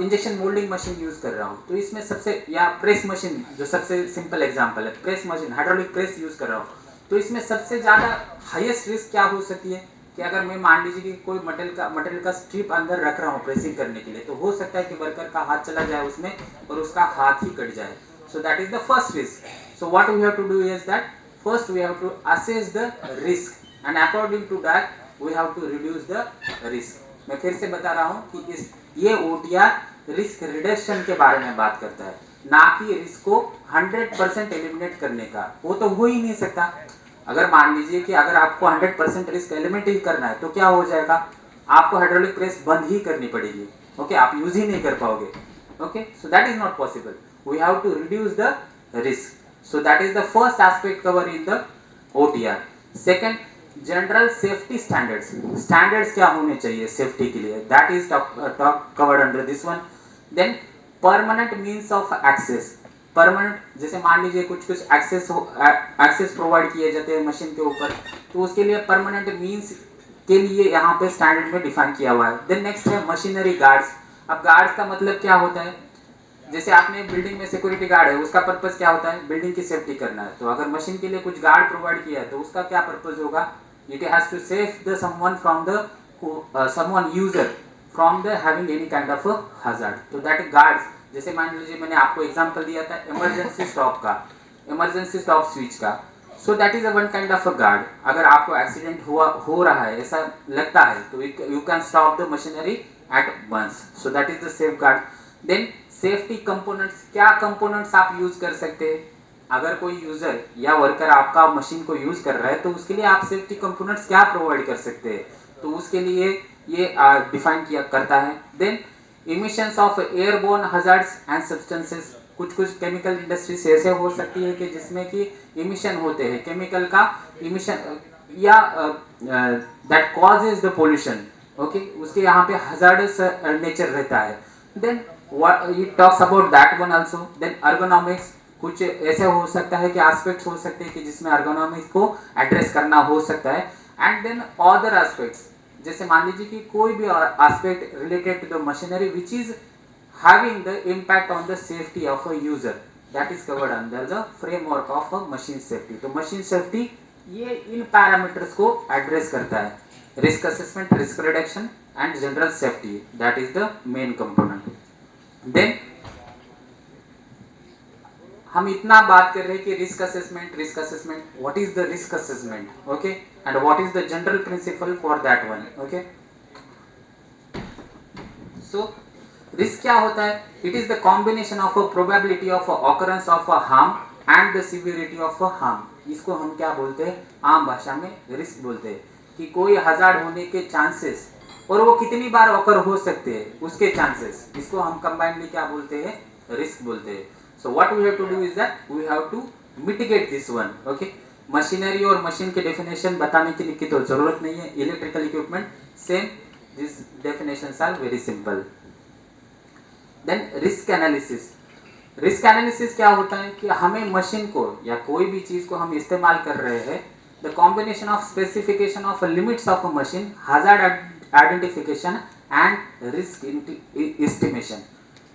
इंजेक्शन मोल्डिंग मशीन यूज कर रहा हूँ तो इसमें सबसे, या प्रेस मशीन जो सबसे सिंपल एग्जांपल है, press machine, hydraulic press use कर रहा हूँ तो इसमें सबसे ज़्यादा हाईएस्ट रिस्क क्या हो सकती है कि अगर मैं मान लीजिए कि कोई मटेरियल का स्ट्रिप अंदर रख रहा हूँ प्रेसिंग करने के लिए, तो हो सकता है कि वर्कर का हाथ चला जाए उसमें और उसका हाथ ही कट जाए। So that is the first risk. So what we have to do is that first we have to assess the risk and according to that we have to reduce the risk। मैं फिर से बता रहा हूँ कि ये OTR risk reduction के बारे में बात करता है, ना कि रिस्क को 100% एलिमिनेट करने का। वो तो हो ही नहीं सकता। अगर मान लीजिए कि अगर आपको 100% रिस्क एलिमिनेट ही करना है तो क्या हो जाएगा, आपको हाइड्रोलिक प्रेस बंद ही करनी पड़ेगी। ओके, आप यूज ही नहीं कर पाओगे। Okay, so that is not possible. We have to reduce the risk. So that is the first aspect covered in the OTR. Second, general safety standards. Standards क्या होने चाहिए सेफ्टी के लिए, that is covered under this one. Then permanent means of access. Permanent, जैसे मान लीजिए कुछ access provide किए जाते हैं मशीन के ऊपर, तो उसके लिए परमानेंट मीन्स के लिए यहाँ पे स्टैंडर्ड में डिफाइन किया हुआ है। देन नेक्स्ट है मशीनरी गार्ड्स। अब गार्ड्स का मतलब क्या होता है, जैसे आपने बिल्डिंग में सिक्योरिटी गार्ड है, उसका पर्पस क्या होता है, बिल्डिंग की सेफ्टी करना है। तो अगर मशीन के लिए कुछ गार्ड प्रोवाइड किया है तो उसका क्या पर्पस होगा, it has to save the someone from the someone user from the having any kind of hazard. तो दैट गार्ड्स, जैसे मान लीजिए मैंने आपको एग्जांपल दिया था इमरजेंसी स्टॉप का, इमरजेंसी स्टॉप स्विच का। So that is a one kind of a guard. अगर आपको एक्सीडेंट हो रहा है ऐसा लगता है तो you can stop the machinery at once. So that is the safe guard. Then safety components, क्या कंपोनेंट्स आप यूज कर सकते हैं। अगर कोई यूजर या वर्कर आपका मशीन को यूज कर रहा है तो उसके लिए आप सेफ्टी कंपोनेंट्स क्या प्रोवाइड कर सकते हैं, तो उसके लिए ये डिफाइन किया करता है। Then emissions of airborne hazards and substances. कुछ केमिकल इंडस्ट्रीज ऐसे हो सकती है कि जिसमें कि इमिशन होते हैं, केमिकल का इमिशन या that causes the pollution. Okay, उसके यहाँ पे हजार्डस नेचर रहता है। Then what it talks about that one also. Then ergonomics, कुछ ऐसे हो सकता है कि एस्पेक्ट्स हो सकते हैं कि जिसमें ergonomics को एड्रेस करना हो सकता है। एंड देन अदर एस्पेक्ट्स, जैसे मान लीजिए कि कोई भी aspect related to the machinery which is having the impact on the safety of a user, that is covered under the framework of a machine safety. तो मशीन सेफ्टी ये इन parameters को एड्रेस करता है, risk assessment, risk reduction and general safety, that is the main component. Then हम इतना बात कर रहे हैं कि risk assessment, what is the risk assessment, okay, and what is the general principle for that one, okay. So risk क्या होता है? It is the combination of a probability of occurrence of a harm and the severity of a harm. इसको हम क्या बोलते हैं? आम भाषा में रिस्क बोलते हैं कि कोई हजार्ड होने के चांसेस और वो कितनी बार ऑकर हो सकते हैं उसके चांसेस, इसको हम कंबाइनली क्या बोलते हैं? रिस्क बोलते हैं। So what we have to do is that we have to mitigate this one, okay. Machinery और मशीन के डेफिनेशन बताने की तो जरूरत नहीं है। Electrical equipment same, this definitions are very simple. Then risk analysis. Risk analysis क्या होता है कि हमें मशीन को या कोई भी चीज को हम इस्तेमाल कर रहे हैं, the combination of specification of limits of a machine, hazard identification and risk estimation.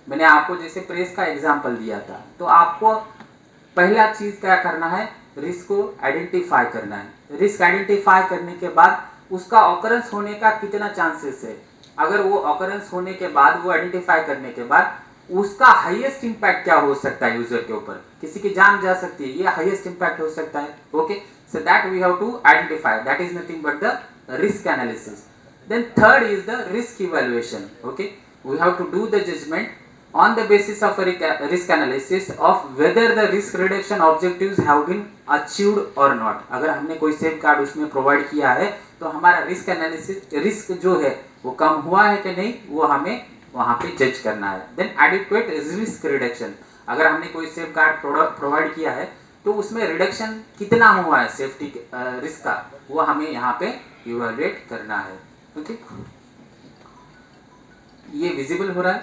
मैंने आपको जैसे प्रेस का एग्जांपल दिया था, तो आपको पहला चीज क्या करना है? रिस्क को आइडेंटिफाई करना है। रिस्क आइडेंटिफाई करने के बाद उसका ऑकरेंस होने का कितना चांसेस है। अगर वो ऑकरेंस होने के बाद, वो आइडेंटिफाई करने के बाद उसका हाईएस्ट इंपैक्ट क्या हो सकता है यूजर के ऊपर, किसी की जान जा सकती है, ये हाईएस्ट इंपैक्ट हो सकता है, okay. So that we have to identify, that is nothing but the risk analysis. Then third is the risk evaluation, okay. We have to do the judgment on the basis of a risk analysis of whether the risk reduction objectives have been achieved or not. अगर हमने कोई safe guard उसमें provide किया है तो हमारा risk analysis, risk जो है वो कम हुआ है कि नहीं, वो हमें वहाँ पे जज करना है। Then adequate risk reduction. अगर हमने कोई सेफ गार्ड प्रोवाइड किया है तो उसमें रिडक्शन कितना हुआ है सेफ्टी रिस्क का, वो हमें यहाँ पे इवेलुएट करना है, ओके। ये विजिबल हो रहा है?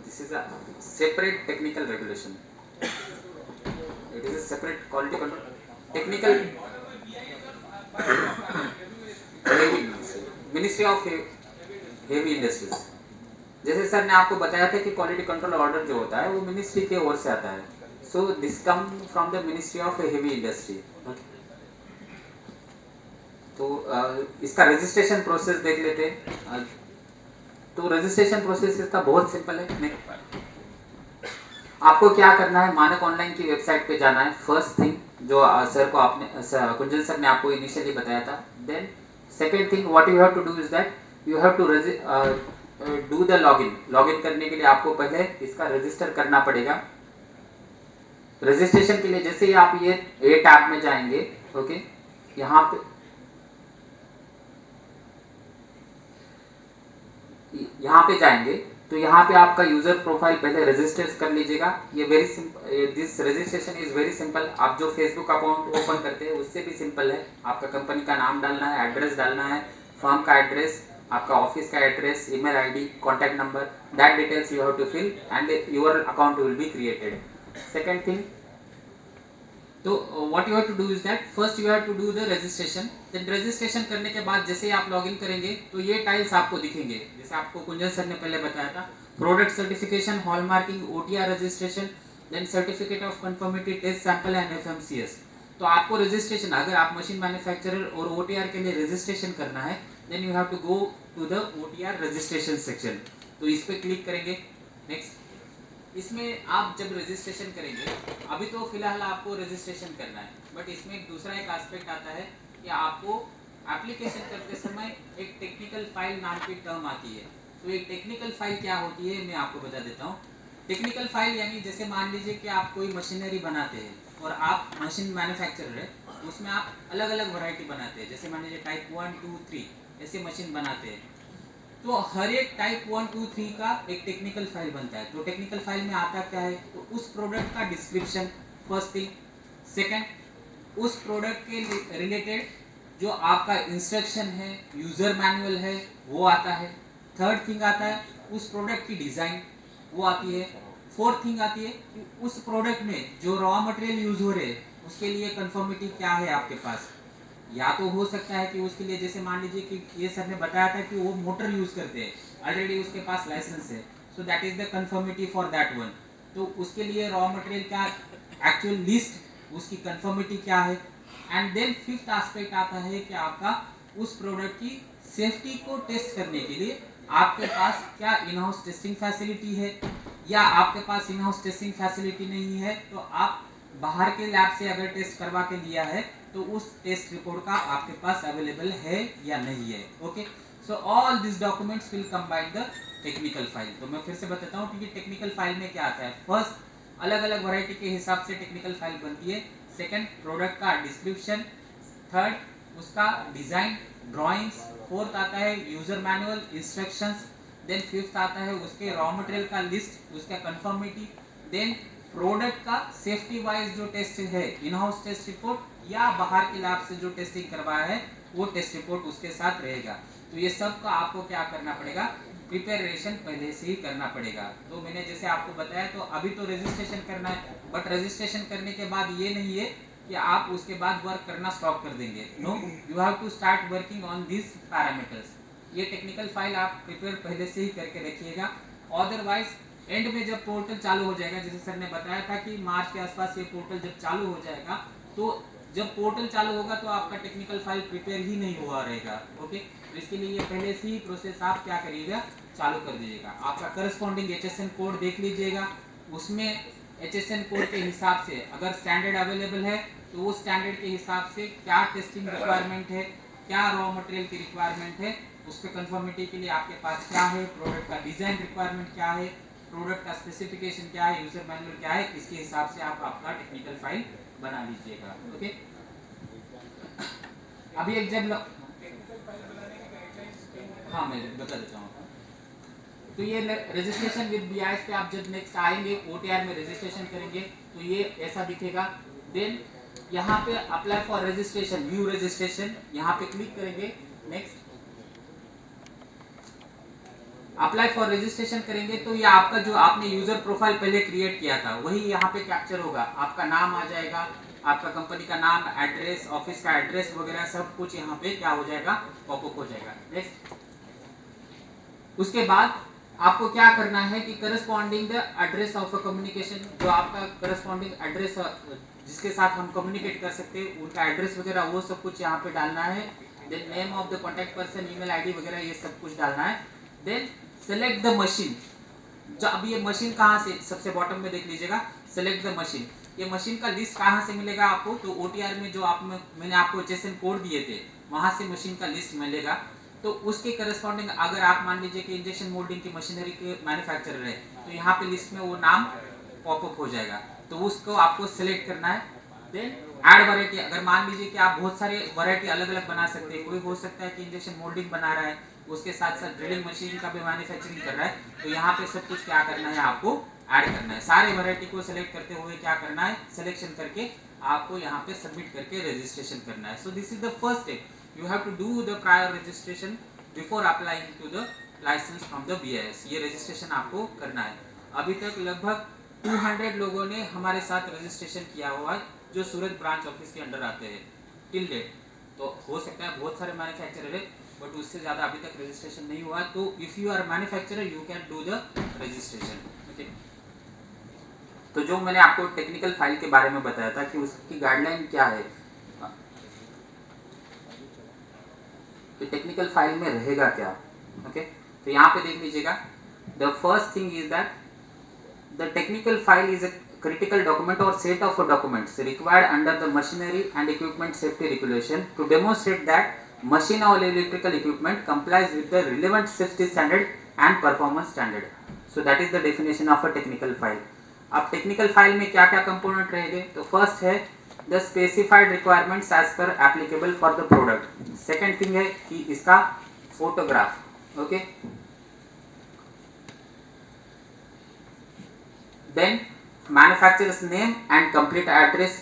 This is a separate technical regulation, it is a separate quality control technical ministry of heavy industries. जैसे सर ने आपको बताया था कि क्वालिटी कंट्रोल ऑर्डर जो होता है वो मिनिस्ट्री के ओर से आता है। So this come from the ministry of heavy industry, तो इसका रजिस्ट्रेशन प्रोसेस देख लेते हैं। तो रजिस्ट्रेशन प्रोसेस इसका बहुत सिंपल है। आपको क्या करना है? मानक ऑनलाइन की वेबसाइट पे जाना है, फर्स्ट थिंग, जो सर को आपने कुंजन सर ने आपको इनिशियली बताया था। Then second thing what you have to do is that you have to do the login. Login करने के लिए आपको पहले इसका रजिस्टर करना पड़ेगा। रजिस्ट्रेशन के लिए जैसे ही आप ये ए टैब में जाएंगे, ओके, यहाँ पे जाएंगे तो यहाँ पे आपका यूजर प्रोफाइल पहले रजिस्टर कर लीजिएगा। ये very simple, this registration is very simple. आप जो फेसबुक अकाउंट ओपन करते हैं उससे भी सिंपल है। आपका कंपनी का नाम डालना है, एड्रेस डालना है, फर्म का एड्रेस, आपका ऑफिस का address, email ID, contact number, that details you have to fill and your account will be created. Second thing, तो what you have to do is that first you have to do the registration. Then registration करने के बाद जैसे ही आप login करेंगे तो ये tiles आपको दिखेंगे, जैसे आपको कुंजन सर ने पहले बताया था। Product certification, hallmarking, OTR registration, then certificate of conformity, test sample and FMCS. तो आपको रजिस्ट्रेशन, अगर आप मशीन मैन्युफैक्चरर और ओटीआर के लिए रजिस्ट्रेशन करना है, then you have to go to the OTR registration section. तो इस पर क्लिक करेंगे। नेक्स्ट, इसमें आप जब रजिस्ट्रेशन करेंगे, अभी तो फिलहाल आपको रजिस्ट्रेशन करना है, बट इसमें एक दूसरा एक एस्पेक्ट आता है कि आपको एप्लीकेशन करते समय एक टेक्निकल फाइल नाम की टर्म आती है। तो एक टेक्निकल फाइल क्या होती है मैं आपको बता देता हूँ। टेक्निकल फाइल यानी जैसे मान लीजिए कि आप कोई मशीनरी बनाते हैं और आप मशीन मैन्युफैक्चरर है, उसमें आप अलग अलग वैरायटी बनाते हैं। जैसे मान लीजिए टाइप 1, 2, 3 ऐसे मशीन बनाते हैं। तो हर एक टाइप 1, 2, 3 का एक टेक्निकल फाइल बनता है। तो टेक्निकल फाइल में आता क्या है? तो उस प्रोडक्ट का डिस्क्रिप्शन, फर्स्ट थिंग। सेकंड, उस प्रोडक्ट के रिलेटेड जो आपका इंस्ट्रक्शन है, यूजर मैनुअल है, वो आता है। थर्ड थिंग आता है उस प्रोडक्ट की डिज़ाइन, वो आती है। फोर्थ थिंग आती है कि उस प्रोडक्ट में जो रॉ मटेरियल यूज हो रहे हैं उसके लिए कंफर्मिटी क्या है आपके पास। या तो हो सकता है कि उसके लिए, जैसे मान लीजिए कि ये सर ने बताया था कि वो मोटर यूज करते हैं, ऑलरेडी उसके पास लाइसेंस है, सो that is the conformity for that one. तो उसके लिए रॉ मटेरियल का एक्चुअल लिस्ट, उसकी कंफर्मिटी क्या है। एंड देन फिफ्थ एस्पेक्ट आता है कि आपका उस प्रोडक्ट की सेफ्टी को टेस्ट करने के लिए आपके पास क्या इन हाउस टेस्टिंग फैसिलिटी है, या आपके पास इन हाउस टेस्टिंग फैसिलिटी नहीं है तो आप बाहर के लैब से अगर टेस्ट करवा के लिया है तो उस टेस्ट रिपोर्ट का आपके पास अवेलेबल है या नहीं है। Okay, so all this documents will combine the technical file. तो मैं फिर से बताता हूँ कि टेक्निकल फाइल में क्या आता है। फर्स्ट, अलग अलग वैरायटी के हिसाब से टेक्निकल फाइल बनती है। सेकंड, प्रोडक्ट का डिस्क्रिप्शन। थर्ड, उसका डिजाइन, ड्राइंग्स। फोर्थ आता है user manual, instructions. Then fifth आता है उसके रॉ मटेरियल का लिस्ट, उसका कंफर्मिटी। देन प्रोडक्ट का सेफ्टी वाइज जो टेस्ट है, इन हाउस टेस्ट रिपोर्ट या बाहर के लैब से जो टेस्टिंग करवाया है वो टेस्ट रिपोर्ट उसके साथ रहेगा। तो ये सब का आपको क्या करना पड़ेगा, प्रिपरेशन पहले से ही करना पड़ेगा। तो मैंने जैसे आपको बताया, तो अभी तो रजिस्ट्रेशन करना है, बट रजिस्ट्रेशन करने के बाद ये नहीं है कि आप उसके बाद वर्क करना स्टॉप कर देंगे। No, you have to start working on this parameters. ये टेक्निकल फाइल आप प्रिपेयर पहले से ही करके रखिएगा। अदरवाइज एंड में जब पोर्टल चालू हो जाएगा, जैसे सर ने बताया था कि मार्च के आसपास ये पोर्टल जब चालू हो जाएगा, तो जब पोर्टल चालू होगा तो आपका टेक्निकल फाइल प्रिपेयर ही नहीं हुआ रहेगा। ओके, तो इसके लिए ये पहले से ही प्रोसेस आप क्या करिएगा, चालू कर दीजिएगा। आपका करस्पॉन्डिंग HSN कोड देख लीजिएगा, उसमें HSN कोड के हिसाब से अगर स्टैंडर्ड अवेलेबल है तो वो स्टैंडर्ड के हिसाब से क्या टेस्टिंग रिक्वायरमेंट है, क्या रॉ मटेरियल की रिक्वायरमेंट है, उसके कंफर्मिटी के लिए आपके पास क्या है, प्रोडक्ट का डिजाइन रिक्वायरमेंट क्या है, प्रोडक्ट का स्पेसिफिकेशन क्या है, यूजर मैनुअल क्या है, इसके हिसाब से आप आपका टेक्निकल फाइल बना लीजिएगा। ओके, अभी एक जब हाँ मैं बता देता हूँ। तो ये रजिस्ट्रेशन विद BIS पे आप जब नेक्स्ट आएंगे, OTR में रजिस्ट्रेशन करेंगे तो ये ऐसा दिखेगा। देन यहाँ पे apply for registration, view registration, यहाँ पे क्लिक करेंगे। नेक्स्ट अप्लाई फॉर रजिस्ट्रेशन करेंगे तो ये आपका जो आपने यूजर प्रोफाइल पहले क्रिएट किया था वही यहाँ पे कैप्चर होगा। आपका नाम आ जाएगा, आपका कंपनी का नाम, एड्रेस, ऑफिस का एड्रेस वगैरह सब कुछ यहाँ पे क्या हो जाएगा, पॉपअप हो जाएगा। नेक्स्ट, उसके बाद आपको क्या करना है कि corresponding the address of a communication, जो आपका करस्पॉन्डिंग एड्रेस जिसके साथ हम कम्युनिकेट कर सकते हैं उनका एड्रेस वगैरह वो सब कुछ यहाँ पे डालना है। Then name of the contact person, email ID वगैरह ये सब कुछ डालना है। देन सेलेक्ट द मशीन, जो अभी ये मशीन कहाँ से, सबसे बॉटम में देख लीजिएगा, सेलेक्ट द मशीन। ये मशीन का लिस्ट कहाँ से मिलेगा आपको, तो OTR में जो मैंने आपको HSN कोड दिए थे वहाँ से मशीन का लिस्ट मिलेगा। तो उसके करस्पॉन्डिंग अगर आप मान लीजिए कि इंजेक्शन मोल्डिंग की मशीनरी के मैन्युफैक्चरर है तो यहाँ पे लिस्ट में वो नाम पॉपअप हो जाएगा, तो उसको आपको सिलेक्ट करना है। देन ऐड वैरायटी, अगर मान लीजिए कि आप बहुत सारे वैरायटी अलग अलग बना सकते हैं, कोई हो सकता है कि इंजेक्शन मोल्डिंग बना रहा है उसके साथ साथ ड्रिलिंग मशीन का भी मैन्युफैक्चरिंग कर रहा है, तो यहाँ पे सब कुछ क्या करना है, आपको ऐड करना है। सारे वैरायटी को सिलेक्ट करते हुए क्या करना है, सिलेक्शन करके आपको यहाँ पे सबमिट करके रजिस्ट्रेशन करना है। So this is the first step, you have to do the prior registration before applying to the license from the BIS। ये रजिस्ट्रेशन आपको करना है। अभी तक लगभग 200 लोगों ने हमारे साथ रजिस्ट्रेशन किया हुआ है जो सूरत ब्रांच ऑफिस के अंडर आते हैं टिल डेट। तो हो सकता है बहुत सारे मैन्युफैक्चरर है बट उससे ज़्यादा अभी तक रजिस्ट्रेशन नहीं हुआ, तो if you are manufacturer you can do the registration. Okay, तो जो मैंने आपको टेक्निकल फाइल के बारे में बताया था कि उसकी गाइडलाइन क्या है, कि टेक्निकल फाइल में रहेगा क्या। ओके, तो यहाँ पे देख लीजिएगा, the first thing is that the technical file is a critical document or set of documents required under the machinery and equipment safety regulation to demonstrate that machine or electrical equipment complies with the relevant safety standard and performance standard. So that is the definition of a technical file. अब technical file में क्या क्या component रहेंगे, तो first है the specified requirements as per applicable for the product. Second thing है कि इसका photograph. Okay, then manufacturers name and complete address.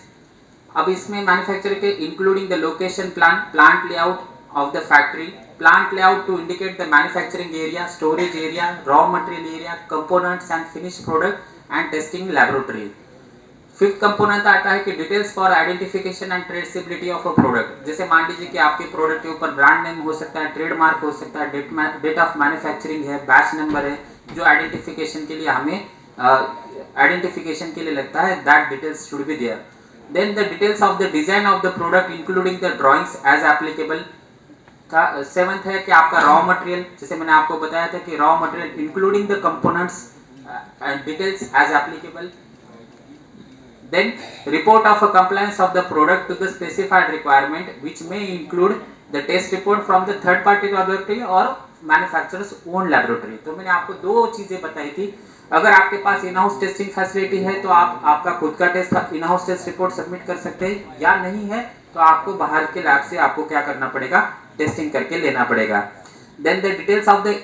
अब इसमें मैन्युफैक्चरर के including the location, plant layout of the factory, plant layout to indicate the manufacturing area, storage area, raw material area, components and finish product and testing laboratory. Fifth component आता है कि details for identification and traceability of a product. जैसे मान लीजिए कि आपके product के ऊपर ब्रांड नेम हो सकता है, ट्रेडमार्क हो सकता है, डेट ऑफ मैन्युफैक्चरिंग है, बैच नंबर है, जो आइडेंटिफिकेशन के लिए हमें आइडेंटिफिकेशन के लिए लगता है, that details should be there. Then the details of the design of the product including the drawings as applicable, seventh है कि आपका रॉ मटेरियल, जैसे मैंने आपको बताया था कि raw material including the components and details as applicable. Then report of a compliance of the product to the specified requirement, which may include the test report from the third party laboratory or manufacturer's own laboratory. तो मैंने आपको दो चीजें बताई थी. अगर आपके पास इन हाउस टेस्टिंग फैसिलिटी है तो आप आपका खुद का test in house test report submit कर सकते हैं, या नहीं है तो आपको बाहर के लैब से आपको क्या करना पड़ेगा, टेस्टिंग करके लेना पड़ेगा. Then the details of the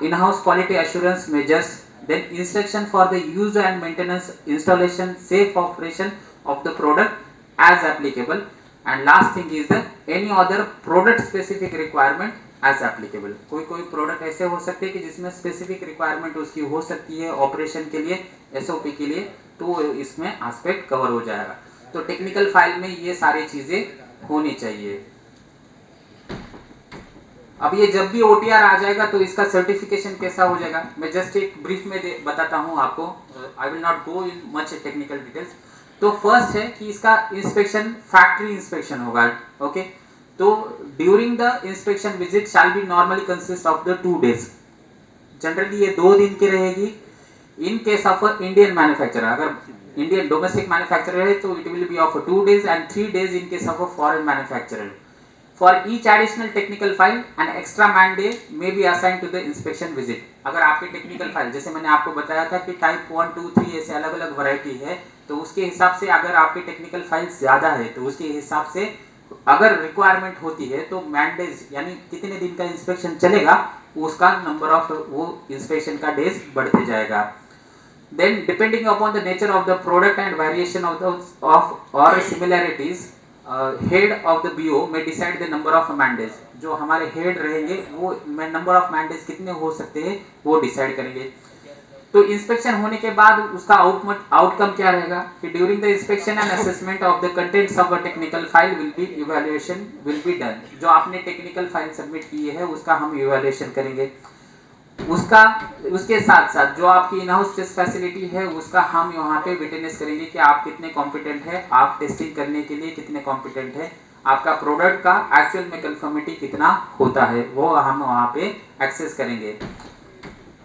in-house quality assurance measures. Then instruction for the use and maintenance, installation, safe operation of the product as applicable. And last thing is the any other product specific requirement as applicable. कोई product ऐसे हो सकते हैं कि जिसमें specific requirement उसकी हो सकती है ऑपरेशन के लिए, एसओपी के लिए, तो इसमें एस्पेक्ट कवर हो जाएगा. तो टेक्निकल फाइल में ये सारी चीजें होनी चाहिए. अब ये जब भी ओटीआर आ जाएगा तो इसका सर्टिफिकेशन कैसा हो जाएगा, मैं जस्ट एक ब्रीफ में बताता हूँ आपको. I will not go in much technical details. तो फर्स्ट है कि इसका इंस्पेक्शन फैक्ट्री इंस्पेक्शन होगा. ओके, तो during the inspection visit shall be normally consist of the 2 days. Generally ये 2 दिन की रहेगी. In case of Indian manufacturer, अगर इंडियन डोमेस्टिक मैन्युफैक्चरर है तो it will be of 2 days and 3 days in case of a foreign manufacturer. For each additional technical file, an extra man day may be assigned to the inspection visit. अगर आपके technical file, जैसे मैंने आपको बताया था कि type 1, 2, 3 ऐसे अलग अलग वैरायटी है, तो उसके हिसाब से अगर आपके टेक्निकल फाइल ज़्यादा है तो उसके हिसाब से अगर रिक्वायरमेंट होती है तो मैंडेज यानी कितने दिन का इंस्पेक्शन चलेगा उसका नंबर ऑफ वो इंस्पेक्शन का डेज बढ़ते जाएगा. Then depending upon the nature of the product and variation of or similarities, head of the BO may decide the number of mandates. जो हमारे हेड रहेंगे वो नंबर ऑफ मैंडेज कितने हो सकते हैं वो डिसाइड करेंगे. तो इंस्पेक्शन होने के बाद उसका आउटकम क्या रहेगा कि during the inspection and assessment of the contents of a technical file will be evaluation will be done. जो आपने टेक्निकल फाइल सबमिट की है उसका हम इवैल्यूएशन करेंगे. उसके साथ साथ जो आपकी इन हाउस टेस्ट फैसिलिटी है उसका हम यहाँ पे विटनेस करेंगे कि आप कितने कॉम्पिटेंट है, आप टेस्टिंग करने के लिए कितने कॉम्पिटेंट है, आपका प्रोडक्ट का एक्चुअल में कंफर्मिटी कितना होता है वो हम वहाँ पे एक्सेस करेंगे.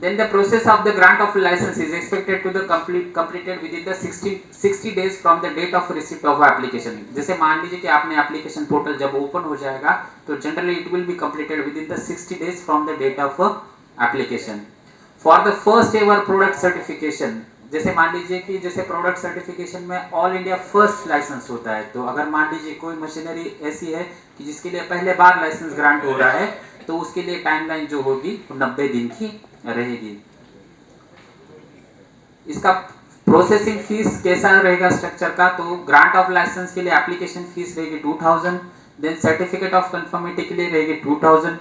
Then the process of the grant of license is expected to the completed within the 60 days from the date of receipt of application. जैसे मान लीजिए कि आपने एप्लीकेशन पोर्टल जब ओपन हो जाएगा तो generally it will be completed within the 60 days from the date of application. For the first ever product certification, जैसे मान लीजिए कि जैसे प्रोडक्ट सर्टिफिकेशन में ऑल इंडिया फर्स्ट लाइसेंस होता है, तो अगर मान लीजिए कोई मशीनरी ऐसी है कि जिसके लिए पहले बार लाइसेंस ग्रांट हो रहा है तो उसके लिए टाइमलाइन जो होगी वो 90 दिन की रहेगी. इसका प्रोसेसिंग फीस कैसा रहेगा स्ट्रक्चर का, तो ग्रांट ऑफ लाइसेंस के लिए एप्लीकेशन फीस रहेगी 2000, देन सर्टिफिकेट ऑफ कंफर्मिटी के लिए रहेगी 2000,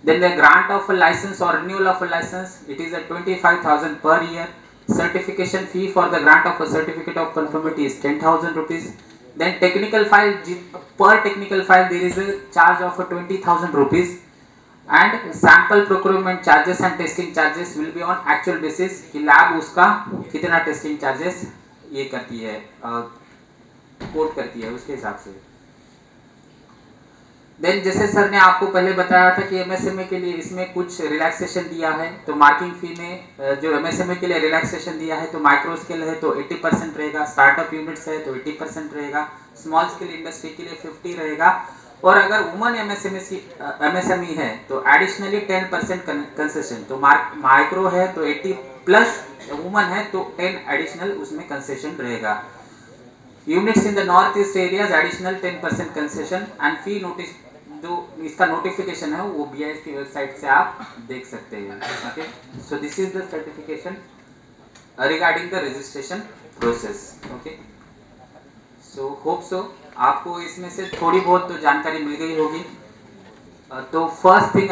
then the grant of license और renewal of license it is 25,000 per year. Certification fee for the grant of a certificate of conformity is 10,000 rupees. Then technical file, per technical file there is a charge of 20,000 rupees, and sample procurement charges and testing charges will be on actual basis कि lab उसका कितना testing charges ये करती है, coat करती है उसके हिसाब से. देन जैसे सर ने आपको पहले बताया था कि एमएसएमई के लिए इसमें कुछ रिलैक्सेशन दिया है, तो मार्किंग फी में जो एमएसएमई के लिए रिलैक्सेशन दिया है तो माइक्रो स्केल है तो 80% रहेगा, स्टार्टअप यूनिट्स है तो 80% रहेगा, स्मॉल स्केल इंडस्ट्री के लिए 50 रहेगा, और अगर वुमन एमएसएमई है तो एडिशनली 10% कंसेशन. तो माइक्रो है तो 80 प्लस वुमन है तो 10 एडिशनल उसमें कंसेशन रहेगा. Units in the north east areas additional 10% concession and fee notice. जो इसका नोटिफिकेशन है वो बीआईएस की वेबसाइट से आप देख सकते हैं. Okay, so this is the certification regarding the registration process. Okay, so hope so आपको इसमें से थोड़ी बहुत तो जानकारी मिल गई होगी. तो फर्स्ट थिंग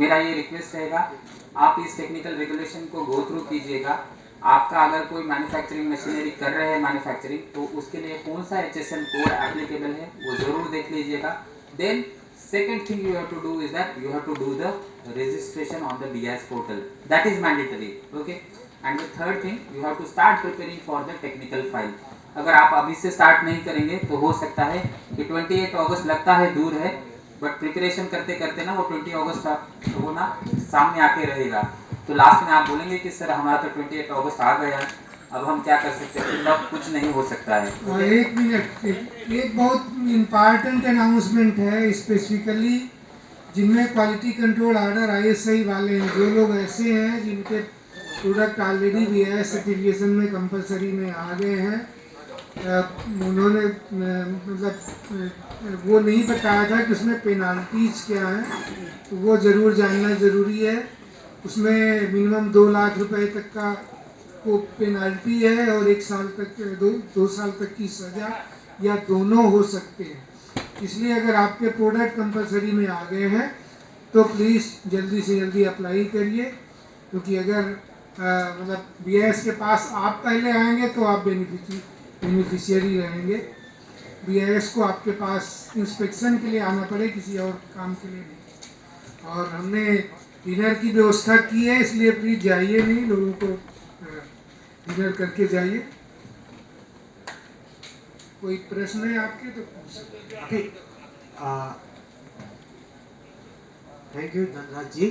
मेरा ये रिक्वेस्ट रहेगा, आप इस टेक्निकल रेगुलेशन को गो थ्रू कीजिएगा. आपका अगर कोई मैन्युफैक्चरिंग मशीनरी कर रहे हैं मैन्युफैक्चरिंग तो उसके लिए कौन सा HSN कोड एप्लीकेबल है वो जरूर देख लीजिएगा. Then second thing you have to do is that you have to do the registration on the BIS portal. That is mandatory. Okay, and the third thing you have to start preparing for the technical file. अगर आप अभी से start नहीं करेंगे तो हो सकता है कि 28 अगस्त लगता है दूर है बट प्रिपरेशन करते करते ना वो 20 अगस्त तो वो ना सामने आके रहेगा, तो लास्ट में आप बोलेंगे कि सर हमारा तो 28 अगस्त आ गया, अब हम क्या कर सकते हैं, तब कुछ नहीं हो सकता है। और एक मिनट, एक बहुत इम्पॉर्टेंट अनाउंसमेंट है स्पेसिफिकली जिनमें क्वालिटी कंट्रोल ऑर्डर ISI वाले हैं, जो लोग ऐसे हैं जिनके प्रोडक्ट ऑलरेडी BIS सर्टिफिकेशन में कंपलसरी में आ गए हैं, उन्होंने मतलब वो नहीं बताया था कि उसमें पेनाल्टीज क्या हैं, तो वो ज़रूर जानना ज़रूरी है। उसमें मिनिमम 2 लाख रुपए तक का को पेनाल्टी है और 1 साल तक 2 साल तक की सज़ा या दोनों हो सकते हैं। इसलिए अगर आपके प्रोडक्ट कंपलसरी में आ गए हैं तो प्लीज़ जल्दी से जल्दी अप्लाई करिए, क्योंकि अगर मतलब BIS के पास आप पहले आएंगे तो आप बेनिफिशियरी रहेंगे। BIS को आपके पास इंस्पेक्शन के लिए आना पड़े, किसी और काम के लिए नहीं। और हमने डिनर की व्यवस्था की है, इसलिए प्लीज़ जाइए नहीं, लोगों को डिनर करके जाइए। कोई प्रश्न है आपके तो पूछ सकते हैं। ठीक, थैंक यू धनराज जी।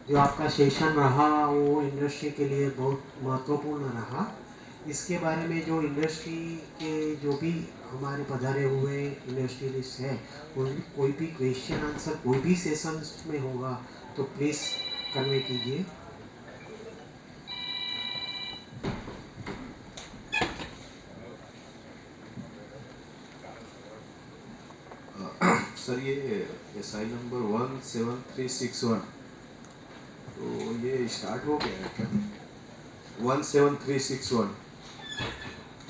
जो आपका सेशन रहा वो इंडस्ट्री के लिए बहुत महत्वपूर्ण रहा। इसके बारे में जो इंडस्ट्री के जो भी हमारे पधारे हुए इंडस्ट्रियलिस्ट हैं, कोई भी क्वेश्चन आंसर कोई भी सेशन में होगा तो प्लीज़ कन्वे कीजिए। सर ये SI नंबर 17361 तो ये स्टार्ट हो गया है क्या? 17361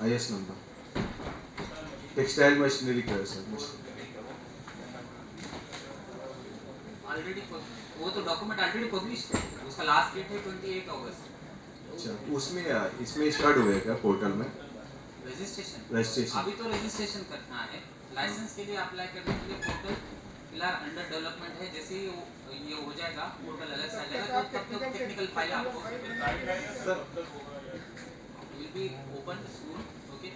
IS नंबर टेक्सटाइल मशीनरी का है सर। ऑलरेडी वो तो डॉक्यूमेंट ऑलरेडी पब्लिश है, उसका लास्ट डेट है 28 अगस्त। अच्छा, उसमें इसमें स्टार्ट हो गया क्या पोर्टल में रजिस्ट्रेशन? अभी तो रजिस्ट्रेशन करना है, लाइसेंस के लिए अप्लाई करने के लिए पोर्टल फिलहाल अंडर डेवलपमेंट है। जैसे ही ये हो जाएगा पोर्टल अलग से आ जाएगा तो तब तक टेक्निकल फाइल आपको will be open soon, okay.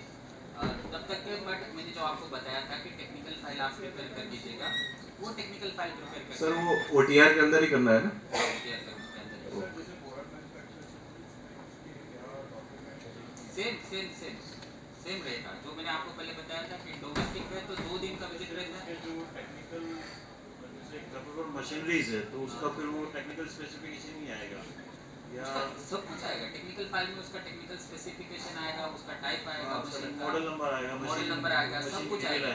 तब तक के बट मैंने जो आपको बताया था कि टेक्निकल फाइल आप प्रिपेयर कर दीजिएगा, वो टेक्निकल फाइल प्रिपेयर कर सर वो OTR के अंदर ही करना है ना? सेम रहेगा जो मैंने आपको पहले बताया था कि डोमेस्टिक है तो 2 दिन का विजिट रहता है। जो टेक्निकल जैसे मशीनरीज है तो उसका फिर वो टेक्निकल स्पेसिफिकेशन नहीं आएगा या सब कुछ आएगा टेक्निकल फाइल में, उसका टेक्निकल स्पेसिफिकेशन आएगा, उसका टाइप आएगा, मॉडल नंबर आएगा, सब कुछ आएगा,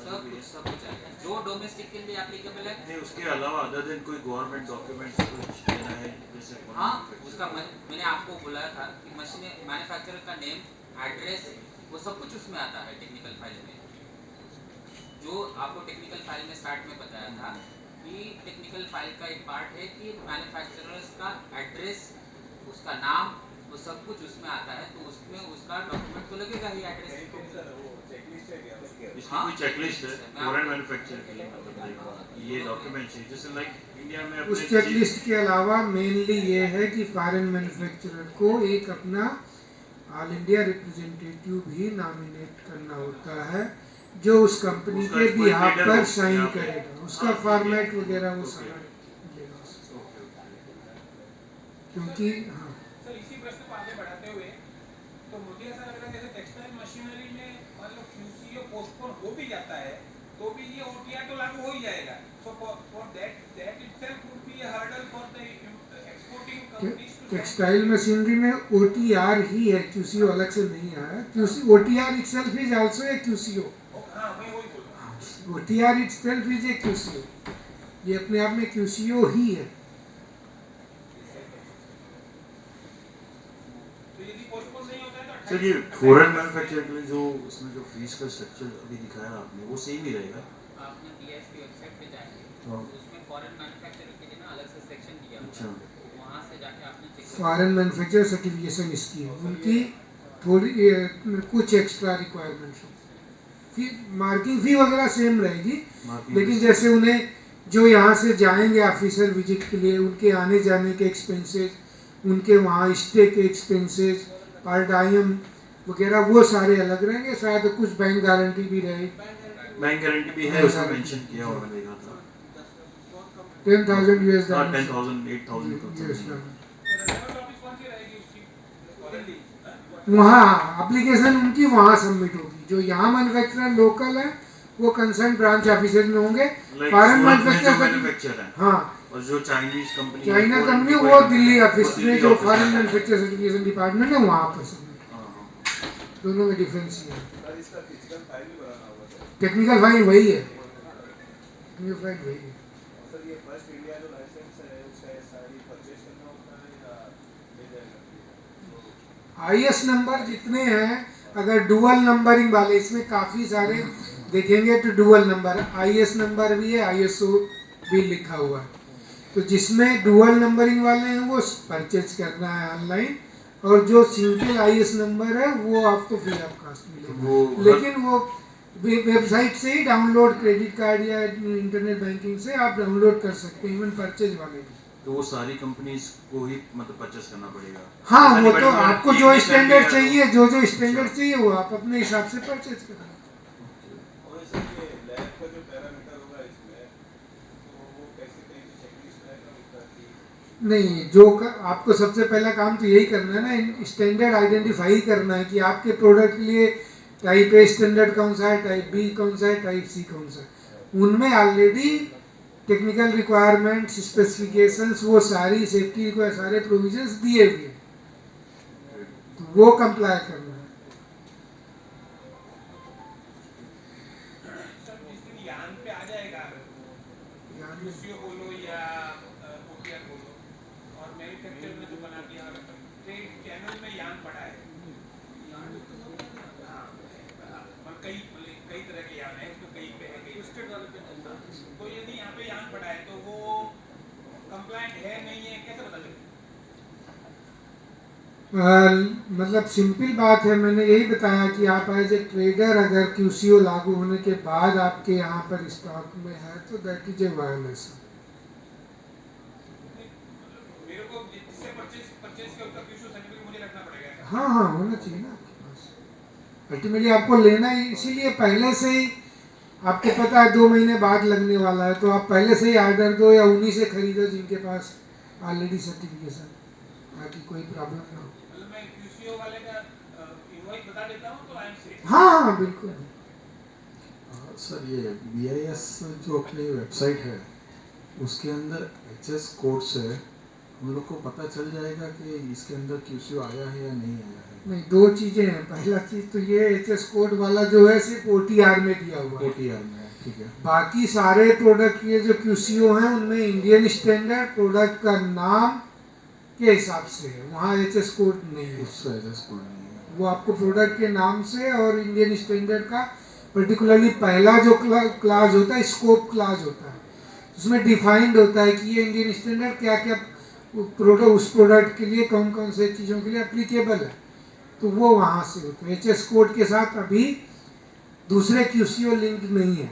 सब कुछ आएगा जो डोमेस्टिक के लिए एप्लीकेबल है। नहीं, उसके अलावा अदर देन कोई गवर्नमेंट डॉक्यूमेंट्स कुछ देना है जैसे? हाँ, उसका मैंने आपको बोला था कि मशीन मैन्युफैक्चरर का नेम, एड्रेस, वो सब कुछ उसमें आता है टेक्निकल फाइल में। जो आपको टेक्निकल फाइल में स्टार्ट में बताया था कि टेक्निकल फाइल का एक पार्ट है कि मैन्युफैक्चरर्स का एड्रेस, उसका नाम, वो सब कुछ उसमें आता है, तो उसमें उसका डॉक्यूमेंट तो लगेगा ही एड्रेस। इसमें कोई चेकलिस्ट है फॉरेन मैन्युफैक्चरर के लिए, ये डॉक्यूमेंट्स है जैसे लाइक इंडिया में उस चेकलिस्ट के अलावा मेनली ये है कि फॉरेन मैन्युफैक्चरर को एक अपना ऑल इंडिया रिप्रेजेंटेटिव भी नॉमिनेट करना होता है, जो उस कंपनी के बिहाफ पर साइन करेगा, उसका फॉर्मेट वगैरह वो सारा मिलेगा उसको। क्योंकि हाँ सर, इसी प्रश्न को आगे बढ़ाते हुए तो मुझे ऐसा लग रहा है जैसे टेक्सटाइल मशीनरी में मान लो QCO पोस्टपोन हो भी जाता है तो भी ये OTR तो लागू हो ही जाएगा। So for that itself would be a hurdle for the exporting companies to textile machinery में OTR ही है, QCO अलग से नहीं आया। OTR itself is also a QCO। हाँ, मैं वही बोल रहा हूँ। OTR itself is a QCO, ये अपने आप में QCO ही है। सर ये फॉरेन मैन्युफैक्चरर के लिए जो इसमें जो फीस का स्ट्रक्चर अभी दिखाया आपने वो सेम ही रहेगा? आपने BIS की वेबसाइट पे जाएंगे हाँ। तो उसमें फॉरेन मैन्युफैक्चरर के लिए ना अलग से सेक्शन दिया अच्छा। हुआ है, वहाँ से जाके आपने check foreign manufacturer certification scheme, उनकी थोड़ी कुछ extra requirements fee, marking fee वगैरह सेम रहेगी, लेकिन जैसे उन्हें जो यहाँ से जाएंगे ऑफिसर विजिट के लिए, उनके आने जाने के एक्सपेंसेस, उनके वहाँ स्टे के एक्सपेंसेस, पर डाइम वगैरह वो सारे अलग रहेंगे। शायद कुछ बैंक गारंटी भी रहे। बैंक गारंटी भी है, उसमें मेंशन किया हुआ देखा था। 10,000 US not dollars. 10,000, 8,000 US something. dollars. Relevant office कौन सी रहेगी उसकी? वहाँ एप्लीकेशन उनकी वहाँ सबमिट होगी। जो यहाँ मैन्युफैक्चरर लोकल है वो कंसर्न ब्रांच ऑफिसर में होंगे। Like फॉरेन सूरत में जो मैन्युफैक्चर मैन्युफैक्चर है हाँ और जो चाइनीज कंपनी चाइना कंपनी वो दिल्ली ऑफिस में, जो फॉरेन मैन्युफैक्चर सर्टिफिकेशन डिपार्टमेंट है वहाँ पर सबमिट। दोनों में डिफरेंस ये है। टेक्निकल फाइल वही है, टेक्निकल फाइल वही है। आईएस नंबर जितने हैं, अगर डुअल नंबरिंग वाले, इसमें काफ़ी सारे देखेंगे तो डुअल नंबर, आईएस नंबर भी है, आईएसओ भी लिखा हुआ है। तो जिसमें डुअल नंबरिंग वाले हैं वो परचेज करना है ऑनलाइन, और जो सिंगल आईएस नंबर है वो आपको फ्री ऑफ कास्ट मिलेगा। लेकिन वो वेबसाइट से ही डाउनलोड, क्रेडिट कार्ड या इंटरनेट बैंकिंग से आप डाउनलोड कर सकते हैं, इवन परचेज वाले भी। तो वो सारी कंपनीज को ही मतलब परचेस करना पड़ेगा। हाँ, वो तो आपको जो एक स्टैंडर्ड करके चाहिए, जो स्टैंडर्ड चाहिए वो आप अपने हिसाब से परचेज करें। नहीं, आपको सबसे पहला काम तो यही करना है ना, स्टैंडर्ड आइडेंटिफाई करना है कि आपके प्रोडक्ट के लिए टाइप ए स्टैंडर्ड कौन सा है, टाइप बी कौन सा है, टाइप सी कौन सा है। उनमें ऑलरेडी टेक्निकल रिक्वायरमेंट्स, स्पेसिफिकेशंस, वो सारी सेफ्टी को सारे प्रोविजंस दिए हुए हैं, तो वो कंप्लाई करना है। सर जिस दिन यान पे आ जाएगा, यूसीओ बोलो या ओटीआर बोलो, और मैन्युफैक्चर में जो बना दिया, ट्रेड चैनल में यान पड़ा है, कई तरह के यान है, उसमें कई पे है, कई स्टेट वाले पे चलता है। तो यदि यहाँ पे यान पड़ा है तो वो कंप्लायंट है नहीं है, कैसे पता चलेगा? मतलब सिंपल बात है, मैंने यही बताया कि आप एज ए ट्रेडर अगर क्यूसीओ लागू होने के बाद आपके यहाँ पर स्टॉक में है तो दैट इज ए वायलेशन। मेरे को जिससे परचेज का उसका क्यूसीओ सर्टिफिकेट मुझे रखना पड़ेगा? हाँ हाँ, होना चाहिए ना आपके पास। अल्टीमेटली आपको लेना ही, इसीलिए पहले से ही आपको पता है 2 महीने बाद लगने वाला है, तो आप पहले से ही ऑर्डर दो या उन्हीं से खरीदो जिनके पास ऑलरेडी सर्टिफिकेशन, ताकि कोई प्रॉब्लम ना हो। मतलब मैं क्यूसीओ वाले का इनवॉइस बता देता हूँ तो आई एम सेफ। हाँ हाँ बिल्कुल। सर ये BIS जो अपनी वेबसाइट है उसके अंदर HS कोड से हम लोग को पता चल जाएगा कि इसके अंदर QCO आया है या नहीं आया है। नहीं, 2 चीज़ें हैं। पहला चीज़ तो ये HS कोड वाला जो है सिर्फ OTR में दिया हुआ है, OTR में, ठीक है। बाकी सारे प्रोडक्ट के जो QCO हैं उनमें इंडियन स्टैंडर्ड प्रोडक्ट का नाम के हिसाब से है, वहाँ HS कोड नहीं है। उससे HS कोड नहीं है, वो आपको प्रोडक्ट के नाम से और इंडियन स्टैंडर्ड का पर्टिकुलरली पहला जो क्लास होता है, स्कोप क्लास होता है, उसमें डिफाइंड होता है कि ये इंडियन स्टैंडर्ड क्या क्या प्रोडक्ट, उस प्रोडक्ट के लिए कौन कौन से चीज़ों के लिए एप्लीकेबल है, तो वो वहाँ से होता है। HS कोड के साथ अभी दूसरे QCO लिंक नहीं है।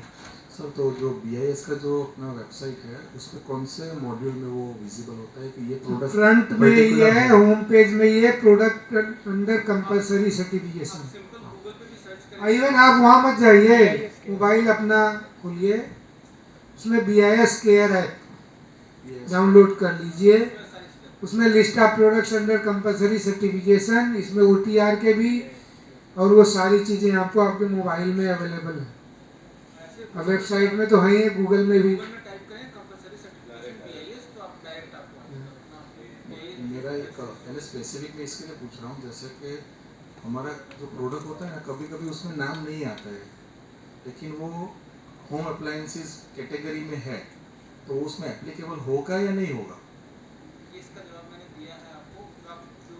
सर तो जो BIS का जो अपना वेबसाइट है उस पर कौन से मॉड्यूल में वो विजिबल होता है कि ये प्रोडक्ट फ्रंट में ये है, होम पेज में ये product under compulsory certification. Even आप वहाँ मत जाइए, मोबाइल अपना खोलिए, उसमें BIS केयर ऐप डाउनलोड कर लीजिए, उसमें list of products under compulsory certification, इसमें OTR के भी, और वो सारी चीज़ें आपको आपके मोबाइल में अवेलेबल है। और वेबसाइट में तो है ही, गूगल में भी। मेरा एक स्पेसिफिक मैं इसके लिए पूछ रहा हूँ, जैसे कि हमारा जो प्रोडक्ट होता है ना, कभी कभी उसमें नाम नहीं आता है, लेकिन वो होम अप्लायंसेस कैटेगरी में है, तो उसमें एप्लीकेबल होगा या नहीं होगा? इसका जवाब मैंने दिया है आपको। आप जो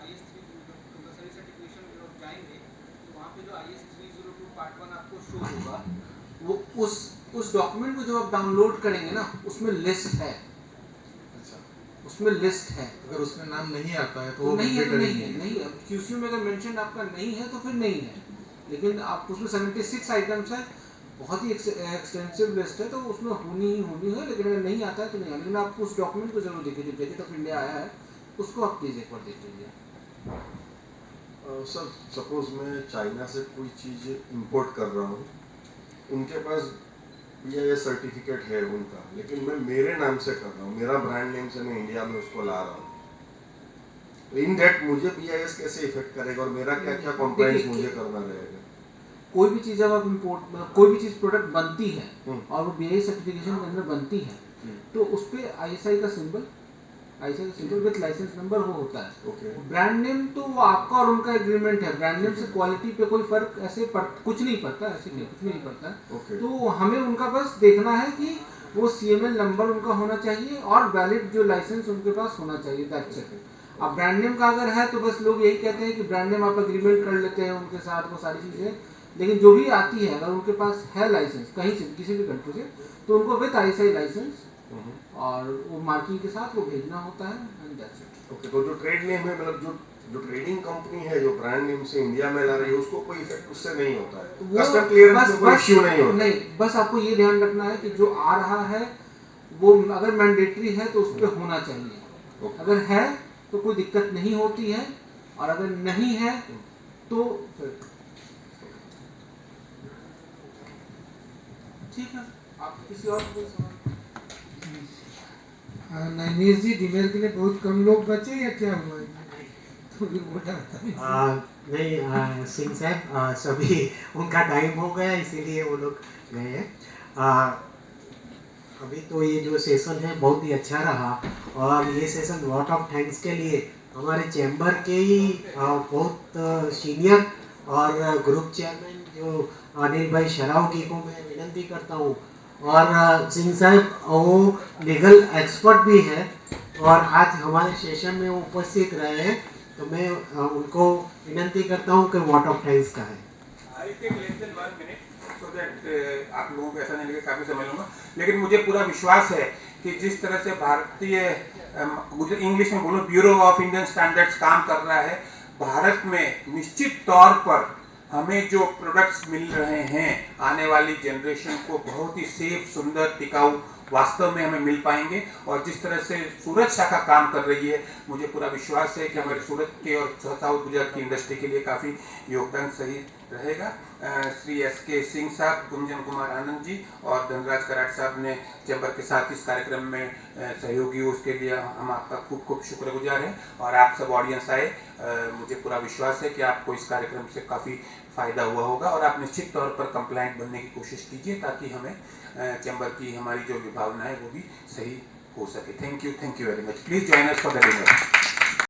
IS 302 कंपलसरी सर्टिफिकेशन में आप जाएंगे तो वहाँ पे जो IS 302 पार्ट 1 आपको शो होगा, वो उस डॉक्यूमेंट को जब आप डाउनलोड करेंगे ना, उसमें लिस्ट है। अच्छा, उसमें लिस्ट है। अगर उसमें नाम नहीं आता है तो तो वो नहीं है, तो mandatory नहीं है, नहीं है। QCO में अगर मेंशन आपका नहीं है तो फिर नहीं है, लेकिन आप उसमें 76 आइटम्स है, बहुत ही एक्सटेंसिव लिस्ट है, तो उसमें होनी है, लेकिन अगर नहीं आता है तो नहीं है। लेकिन आप उस डॉक्यूमेंट को जरूर देखिए, जो गजेट ऑफ इंडिया आया है उसको आप प्लीज़ एक बार देख लीजिए। सर सपोज मैं चाइना से कोई चीज़ इंपोर्ट कर रहा हूँ, उनके पास BIS सर्टिफिकेट है उनका, लेकिन मैं मेरे नाम से कर रहा हूँ, मेरा ब्रांड नेम से मैं इंडिया में उसको ला रहा हूँ। इन डेट मुझे BIS कैसे इफेक्ट करेगा और मेरा क्या क्या कॉम्प्लायंस मुझे करना रहेगा? कोई भी चीज़ जब आप इम्पोर्ट, कोई भी चीज़ प्रोडक्ट बनती है और वो BIS सर्टिफिकेशन के अंदर बनती है, तो उस पर ISI का सिंबल विथ लाइसेंस नंबर वो होता है। ब्रांड नेम तो वो आपका और उनका एग्रीमेंट है, ब्रांड नेम से क्वालिटी पे कोई फर्क ऐसे कुछ नहीं पड़ता, ऐसे कुछ नहीं पड़ता। तो हमें उनका बस देखना है कि वो CML नंबर उनका होना चाहिए और वैलिड जो लाइसेंस उनके पास होना चाहिए, दैट्स इट। अब ब्रांड नेम का अगर है तो बस लोग यही कहते हैं कि ब्रांड नेम आप एग्रीमेंट कर लेते हैं उनके साथ, वो सारी चीज़ें, लेकिन जो भी आती है अगर उनके पास है लाइसेंस कहीं से किसी भी कंट्री से, तो उनको विथ ISI लाइसेंस और वो मार्किंग के साथ वो भेजना होता है एंड दैट्स इट। ओके, तो जो ट्रेड नेम है, मतलब जो ट्रेडिंग कंपनी है जो ब्रांड नेम से इंडिया में ला रही है, उसको कोई इफेक्ट उससे नहीं होता है, कस्टम क्लियरेंस में कोई इश्यू नहीं होता? नहीं, बस आपको ये ध्यान रखना है कि जो आ रहा है वो अगर मैंडेटरी है तो उस पर होना चाहिए, अगर है तो कोई दिक्कत नहीं होती है, और अगर नहीं है तो ठीक है। आप किसी और को नैनीश जी, डीमेल के लिए बहुत कम लोग बचे या क्या हुआ? तो फिर मोटा नहीं सिंह साहब, सभी उनका टाइम हो गया इसीलिए वो लोग गए हैं। अभी तो ये जो सेशन है बहुत ही अच्छा रहा, और ये सेशन लॉट ऑफ थैंक्स के लिए हमारे चैम्बर के ही बहुत सीनियर और ग्रुप चेयरमैन जो अनिल भाई शरावगी को मैं विनती करता हूँ, और सिंह साहब वो लीगल एक्सपर्ट भी है और आज हमारे सेशन में उपस्थित रहे हैं, तो मैं उनको विनती करता हूँ कि वोट ऑफ थैंक्स का है। आप लोगों को ऐसा नहीं लगे काफ़ी समय लूँगा, लेकिन मुझे पूरा विश्वास है कि जिस तरह से भारतीय इंग्लिश में बोलो ब्यूरो ऑफ इंडियन स्टैंडर्ड्स काम कर रहा है, भारत में निश्चित तौर पर हमें जो प्रोडक्ट्स मिल रहे हैं आने वाली जनरेशन को बहुत ही सेफ, सुंदर, टिकाऊ वास्तव में हमें मिल पाएंगे। और जिस तरह से सूरत शाखा काम कर रही है, मुझे पूरा विश्वास है कि हमारे सूरत के और साउथ गुजरात की इंडस्ट्री के लिए काफ़ी योगदान सही रहेगा। श्री SK सिंह साहब, कुंजन कुमार आनंद जी और धनराज कराट साहब ने चैम्बर के साथ इस कार्यक्रम में सहयोगी हो, उसके लिए हम आपका खूब खूब शुक्रगुजार हैं। और आप सब ऑडियंस आए, मुझे पूरा विश्वास है कि आपको इस कार्यक्रम से काफ़ी फ़ायदा हुआ होगा, और आप निश्चित तौर पर कंप्लायंट बनने की कोशिश कीजिए ताकि हमें चैम्बर की हमारी जो विभावना है वो भी सही हो सके। Thank you very much. Please join us for the dinner.